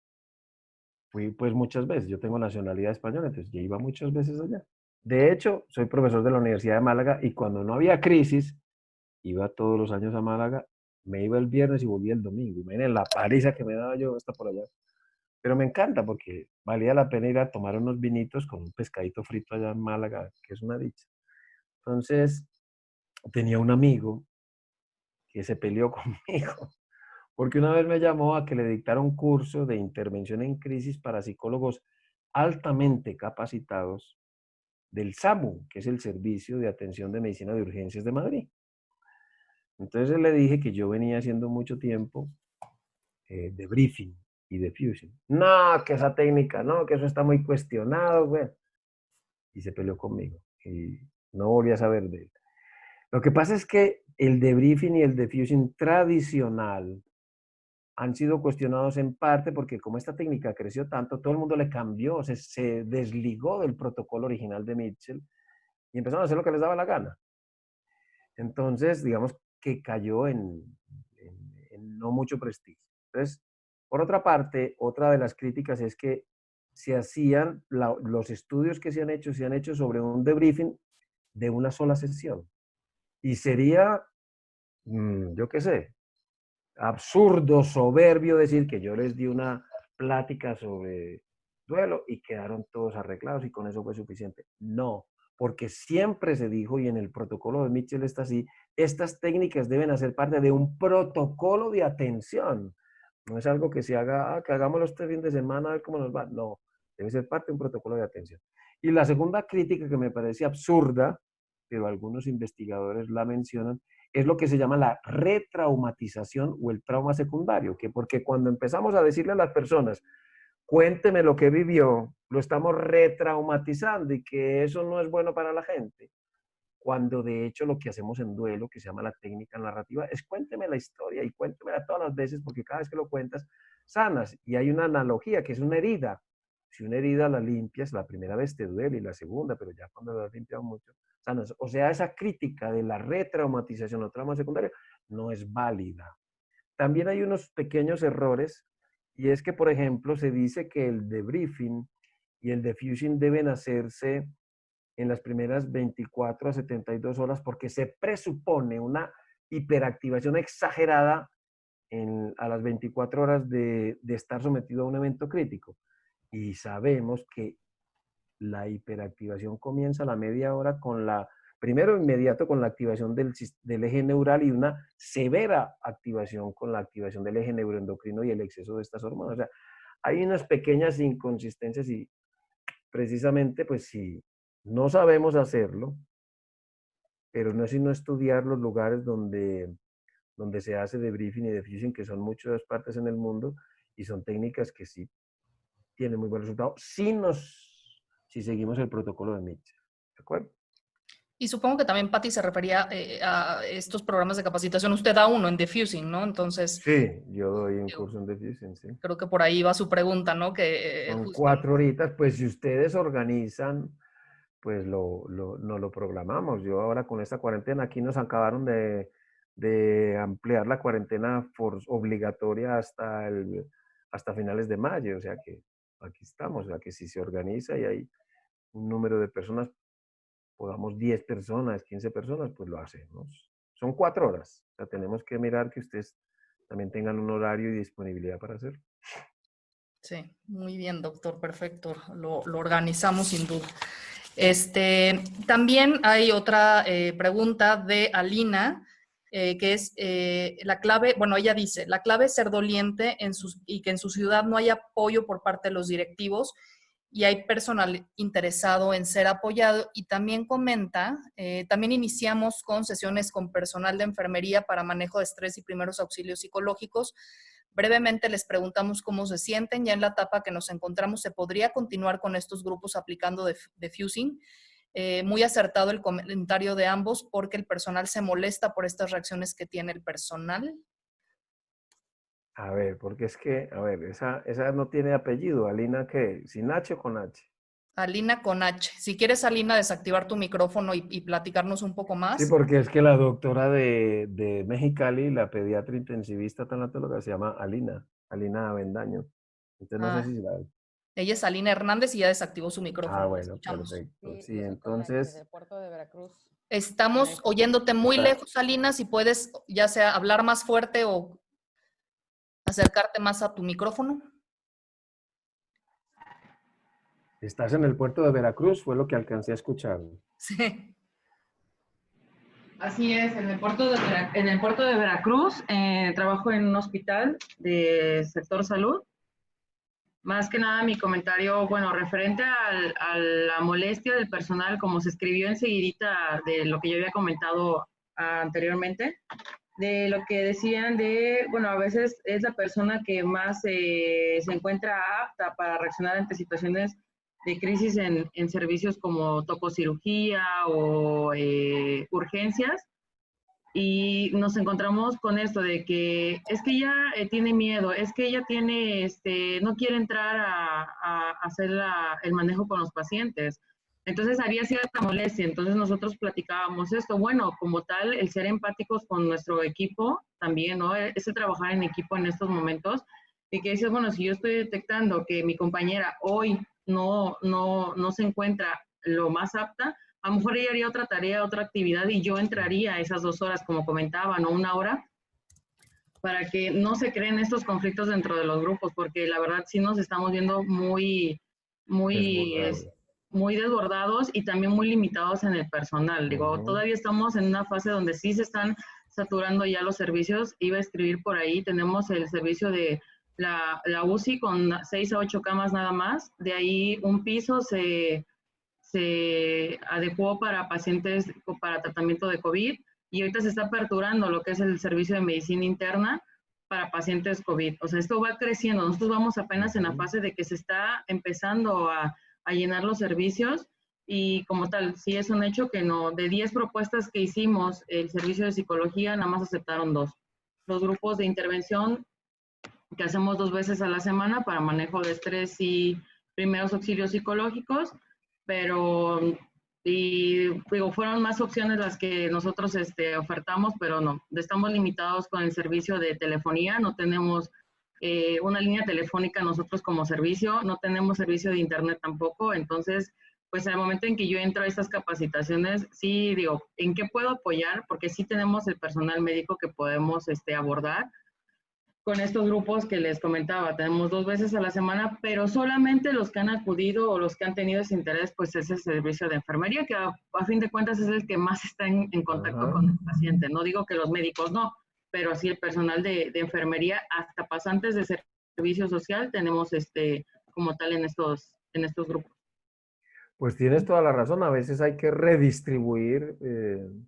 fui pues muchas veces, yo tengo nacionalidad española, entonces yo iba muchas veces allá. De hecho, soy profesor de la Universidad de Málaga y cuando no había crisis, iba todos los años a Málaga, me iba el viernes y volvía el domingo. Imaginen la paliza que me daba yo hasta por allá. Pero me encanta porque valía la pena ir a tomar unos vinitos con un pescadito frito allá en Málaga, que es una dicha. Entonces, tenía un amigo que se peleó conmigo, porque una vez me llamó a que le dictara un curso de intervención en crisis para psicólogos altamente capacitados del SAMU, que es el Servicio de Atención de Medicina de Urgencias de Madrid. Entonces le dije que yo venía haciendo mucho tiempo de briefing y de fusion. No, que esa técnica, no, que eso está muy cuestionado, güey. Y se peleó conmigo y no volví a saber de él. Lo que pasa es que el debriefing y el diffusing tradicional han sido cuestionados en parte porque como esta técnica creció tanto, todo el mundo le cambió, se desligó del protocolo original de Mitchell y empezaron a hacer lo que les daba la gana. Entonces, digamos que cayó en no mucho prestigio. Entonces, por otra parte, otra de las críticas es que los estudios que se han hecho sobre un debriefing de una sola sesión. Y sería, yo qué sé, absurdo, soberbio decir que yo les di una plática sobre duelo y quedaron todos arreglados y con eso fue suficiente. No, porque siempre se dijo, y en el protocolo de Mitchell está así, estas técnicas deben hacer parte de un protocolo de atención. No es algo que se haga, que hagámoslo este fin de semana a ver cómo nos va. No, debe ser parte de un protocolo de atención. Y la segunda crítica que me parece absurda, pero algunos investigadores la mencionan, es lo que se llama la retraumatización o el trauma secundario, que porque cuando empezamos a decirle a las personas, cuénteme lo que vivió, lo estamos retraumatizando y que eso no es bueno para la gente, cuando de hecho lo que hacemos en duelo, que se llama la técnica narrativa, es cuénteme la historia y cuéntemela todas las veces, porque cada vez que lo cuentas, sanas. Y hay una analogía, que es una herida. Si una herida la limpias, la primera vez te duele y la segunda, pero ya cuando la has limpiado mucho, sanas. O sea, esa crítica de la retraumatización o trauma secundario no es válida. También hay unos pequeños errores, y es que, por ejemplo, se dice que el debriefing y el diffusing deben hacerse en las primeras 24 a 72 horas porque se presupone una hiperactivación exagerada a las 24 horas de estar sometido a un evento crítico. Y sabemos que la hiperactivación comienza a la media hora primero inmediato con la activación del eje neural y una severa activación con la activación del eje neuroendocrino y el exceso de estas hormonas. O sea, hay unas pequeñas inconsistencias y precisamente, pues si no sabemos hacerlo, pero no es sino estudiar los lugares donde se hace debriefing y diffusing, que son muchas partes en el mundo, y son técnicas que sí tienen muy buen resultado, si seguimos el protocolo de Mitchell. ¿De acuerdo? Y supongo que también Patti se refería a estos programas de capacitación. Usted da uno en Diffusing, ¿no? Entonces, Sí, yo doy un yo curso en Diffusing, sí. creo que por ahí va su pregunta, ¿no? Que Son justo, 4 horitas, pues si ustedes organizan, pues nos lo programamos. Yo ahora con esta cuarentena, aquí nos acabaron de ampliar la cuarentena obligatoria hasta finales de mayo, o sea que aquí estamos, o sea que si se organiza y hay un número de personas, podamos 10 personas, 15 personas, pues lo hacemos. Son 4 horas, o sea, tenemos que mirar que ustedes también tengan un horario y disponibilidad para hacerlo. sí, muy bien, doctor, perfecto. Lo organizamos sin duda. También hay otra pregunta de Alina, que es la clave, bueno, ella dice, la clave es ser doliente y que en su ciudad no hay apoyo por parte de los directivos y hay personal interesado en ser apoyado. Y también comenta, también iniciamos con sesiones con personal de enfermería para manejo de estrés y primeros auxilios psicológicos. Brevemente les preguntamos cómo se sienten. Ya en la etapa que nos encontramos, ¿se podría continuar con estos grupos aplicando Diffusing? Muy acertado el comentario de ambos porque el personal se molesta por estas reacciones que tiene el personal. A ver, porque es que, a ver, esa no tiene apellido. Alina, ¿qué? ¿Sin H o con H? Alina con H. Si quieres, Alina, desactivar tu micrófono y platicarnos un poco Sí, más. porque es que la doctora de Mexicali, la pediatra intensivista tanatóloga, se llama Alina Avendaño. Entonces no sé Ah, si la... ella es Alina Hernández y ya desactivó su Ah, micrófono. La bueno, escuchamos. perfecto. Sí, Sí, yo soy con H, entonces de Puerto de Veracruz, Estamos México. oyéndote muy está, lejos, Alina. Si puedes, ya sea hablar más fuerte o acercarte más a tu micrófono. estás en el puerto de Veracruz, fue lo que alcancé a escuchar. Sí. Así es, en el puerto de Veracruz trabajo en un hospital de sector salud. Más que nada mi comentario, bueno, referente a la molestia del personal, como se escribió enseguidita de lo que yo había comentado anteriormente, de lo que decían de, bueno, a veces es la persona que más se encuentra apta para reaccionar ante situaciones de crisis en servicios como tococirugía o urgencias, y nos encontramos con esto de que es que ella tiene miedo, es que ella tiene, no quiere entrar a hacer el manejo con los pacientes. Entonces había cierta molestia, entonces nosotros platicábamos esto, bueno, como tal, el ser empáticos con nuestro equipo también, ¿no? Es el trabajar en equipo en estos momentos, y que dices, bueno, si yo estoy detectando que mi compañera hoy no se encuentra lo más apta, a lo mejor ella haría otra tarea, otra actividad y yo entraría a esas 2 horas, como comentaban, o 1 hora, para que no se creen estos conflictos dentro de los grupos, porque la verdad sí nos estamos viendo muy, Desbordado. muy desbordados y también muy limitados en el personal. Digo, Ujú. todavía estamos en una fase donde sí se están saturando ya los servicios. Iba a escribir por ahí, tenemos el servicio de la UCI con 6 a 8 camas nada más. De ahí un piso se adecuó para pacientes para tratamiento de COVID y ahorita se está aperturando lo que es el servicio de medicina interna para pacientes COVID. O sea, esto va creciendo. Nosotros vamos apenas en la Ujú. fase de que se está empezando a llenar los servicios y como tal, sí es un hecho que no, de 10 propuestas que hicimos, el servicio de psicología nada más aceptaron 2. Los grupos de intervención que hacemos 2 veces a la semana para manejo de estrés y primeros auxilios psicológicos, pero y digo, fueron más opciones las que nosotros ofertamos, pero no, estamos limitados con el servicio de telefonía, no tenemos una línea telefónica nosotros como servicio, no tenemos servicio de internet tampoco, entonces, pues al momento en que yo entro a estas capacitaciones, sí digo, ¿en qué puedo apoyar? Porque sí tenemos el personal médico que podemos abordar, con estos grupos que les comentaba. Tenemos 2 veces a la semana, pero solamente los que han acudido o los que han tenido ese interés, pues es el servicio de enfermería, que a fin de cuentas es el que más está en contacto Ajá. con el paciente. No digo que los médicos no, pero así el personal de enfermería, hasta pasantes de servicio social, tenemos como tal en estos grupos. Pues tienes toda la razón, a veces hay que redistribuir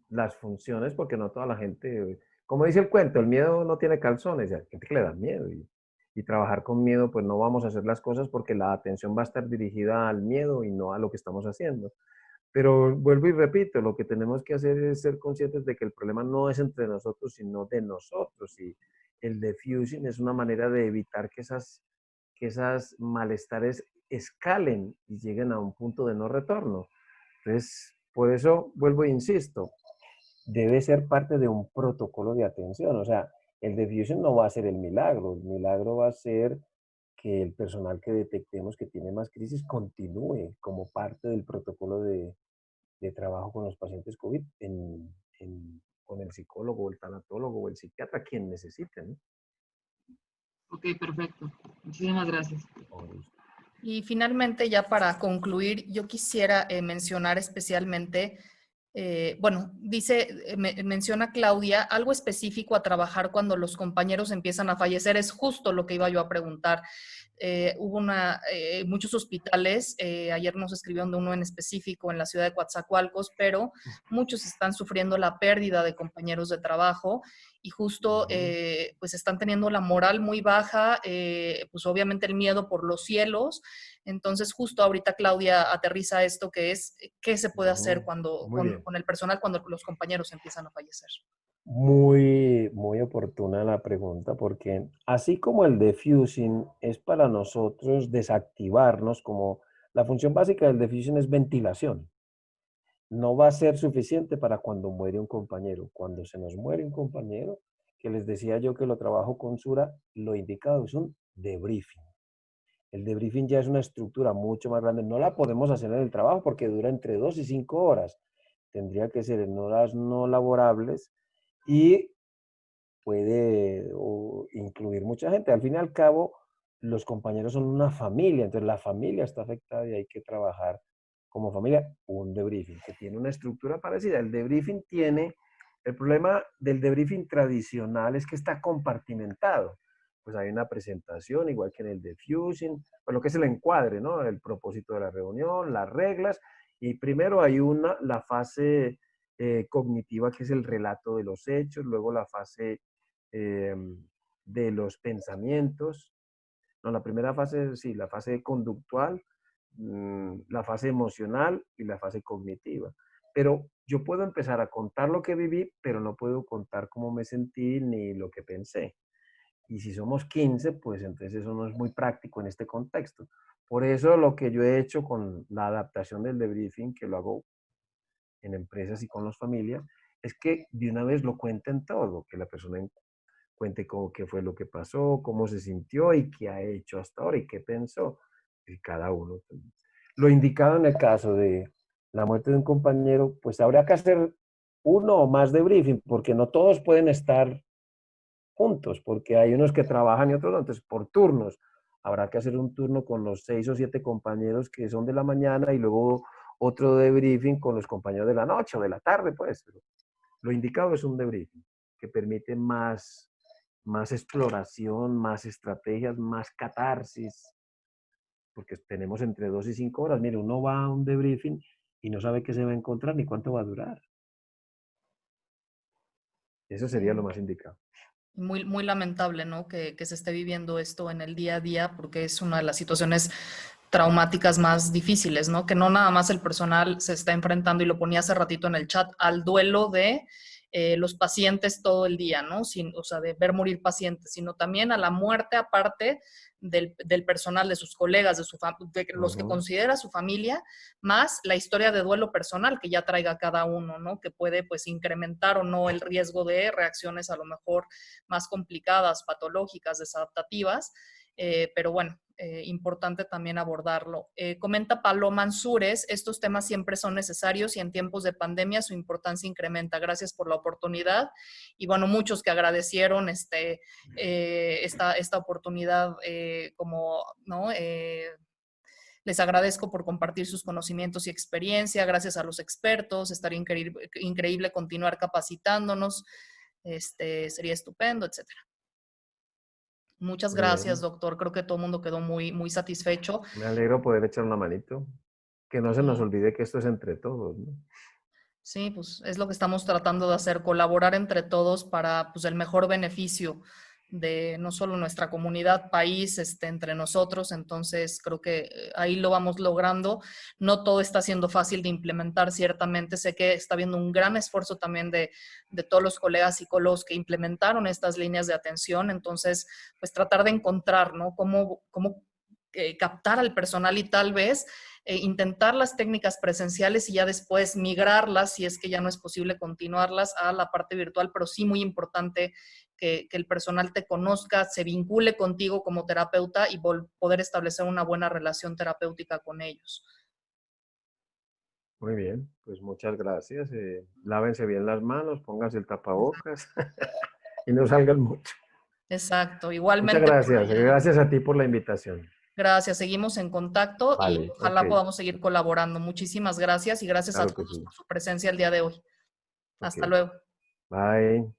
las funciones porque no toda la gente, como dice el cuento, el miedo no tiene calzones, hay gente que le da miedo y trabajar con miedo, pues no vamos a hacer las cosas porque la atención va a estar dirigida al miedo y no a lo que estamos haciendo. Pero vuelvo y repito, lo que tenemos que hacer es ser conscientes de que el problema no es entre nosotros, sino de nosotros. Y el diffusing es una manera de evitar que esas malestares escalen y lleguen a un punto de no retorno. Entonces, por eso vuelvo e insisto, debe ser parte de un protocolo de atención. O sea, el diffusion no va a ser el milagro va a ser que el personal que detectemos que tiene más crisis continúe como parte del protocolo de trabajo con los pacientes COVID con el psicólogo, o el tanatólogo o el psiquiatra, quien necesiten, ¿no? Ok, perfecto. Muchísimas gracias. Y finalmente, ya para concluir, yo quisiera mencionar especialmente, bueno, menciona Claudia, algo específico a trabajar cuando los compañeros empiezan a fallecer. Es justo lo que iba yo a preguntar. Hubo muchos hospitales, ayer nos escribieron de uno en específico en la ciudad de Coatzacoalcos, pero muchos están sufriendo la pérdida de compañeros de trabajo y justo pues están teniendo la moral muy baja, pues obviamente el miedo por los cielos. Entonces justo ahorita Claudia aterriza esto que es, ¿qué se puede hacer Muy bien. con el personal cuando los compañeros empiezan a fallecer? Muy, muy oportuna la pregunta, porque así como el diffusing es para nosotros desactivarnos, como la función básica del diffusing es ventilación, no va a ser suficiente para cuando muere un compañero. Cuando se nos muere un compañero, que les decía yo que lo trabajo con Sura, lo indicado es un debriefing. El debriefing ya es una estructura mucho más grande. No la podemos hacer en el trabajo porque dura entre 2 y 5 horas. Tendría que ser en horas no laborables y puede incluir mucha gente. Al fin y al cabo, los compañeros son una familia, entonces la familia está afectada y hay que trabajar como familia un debriefing, que tiene una estructura parecida. El problema del debriefing tradicional es que está compartimentado. Pues hay una presentación, igual que en el diffusing, pues lo que es el encuadre, ¿no? El propósito de la reunión, las reglas, y primero hay la fase cognitiva, que es el relato de los hechos, luego la fase eh, de los pensamientos. No, la primera fase, sí, la fase conductual, la fase emocional y la fase cognitiva. Pero yo puedo empezar a contar lo que viví, pero no puedo contar cómo me sentí ni lo que pensé. Y si somos 15, pues entonces eso no es muy práctico en este contexto. Por eso lo que yo he hecho con la adaptación del debriefing, que lo hago en empresas y con las familias, es que de una vez lo cuenten todo, que la persona cuente qué fue lo que pasó, cómo se sintió y qué ha hecho hasta ahora y qué pensó. Y cada uno. Lo indicado en el caso de la muerte de un compañero, pues habría que hacer uno o más de briefing, porque no todos pueden estar juntos, porque hay unos que trabajan y otros no, entonces por turnos. Habrá que hacer un turno con los 6 o 7 compañeros que son de la mañana y luego otro debriefing con los compañeros de la noche o de la tarde, pues. Pero lo indicado es un debriefing que permite más exploración, más estrategias, más catarsis, porque tenemos entre 2 y 5 horas. Mire, uno va a un debriefing y no sabe qué se va a encontrar ni cuánto va a durar. Eso sería lo más indicado. Muy, muy lamentable, ¿no? Que se esté viviendo esto en el día a día, porque es una de las situaciones traumáticas más difíciles, ¿no? Que no nada más el personal se está enfrentando, y lo ponía hace ratito en el chat, al duelo de los pacientes todo el día, ¿no? O sea, de ver morir pacientes, sino también a la muerte aparte del personal, de sus colegas, de los que considera su familia, más la historia de duelo personal que ya traiga cada uno, ¿no? Que puede, pues, incrementar o no el riesgo de reacciones a lo mejor más complicadas, patológicas, desadaptativas, pero bueno, importante también abordarlo. Comenta Paloma Ansúrez, estos temas siempre son necesarios y en tiempos de pandemia su importancia incrementa. Gracias por la oportunidad. Y bueno, muchos que agradecieron esta oportunidad, ¿no? Les agradezco por compartir sus conocimientos y experiencia. Gracias a los expertos. Estaría increíble continuar capacitándonos. Sería estupendo, etcétera. Muchas gracias, doctor. Creo que todo el mundo quedó muy, muy satisfecho. Me alegro poder echar una manito. Que no se nos olvide que esto es entre todos, ¿no? Sí, pues es lo que estamos tratando de hacer, colaborar entre todos para, pues, el mejor beneficio de no solo nuestra comunidad, país, entre nosotros. Entonces creo que ahí lo vamos logrando. No todo está siendo fácil de implementar, ciertamente. Sé que está habiendo un gran esfuerzo también de todos los colegas psicólogos que implementaron estas líneas de atención. Entonces, pues tratar de encontrar, ¿no? Cómo captar al personal y tal vez intentar las técnicas presenciales y ya después migrarlas, si es que ya no es posible continuarlas, a la parte virtual, pero sí muy importante que el personal te conozca, se vincule contigo como terapeuta y poder establecer una buena relación terapéutica con ellos. Muy bien, pues muchas gracias. Lávense bien las manos, pónganse el tapabocas y no salgan mucho. Exacto, Muchas igualmente. gracias. Gracias a ti por la invitación. Gracias, seguimos en contacto y Vale, ojalá ok, podamos seguir colaborando. Muchísimas gracias y gracias a claro que todos sí. por su presencia el día de hoy. Ok, Hasta luego. bye.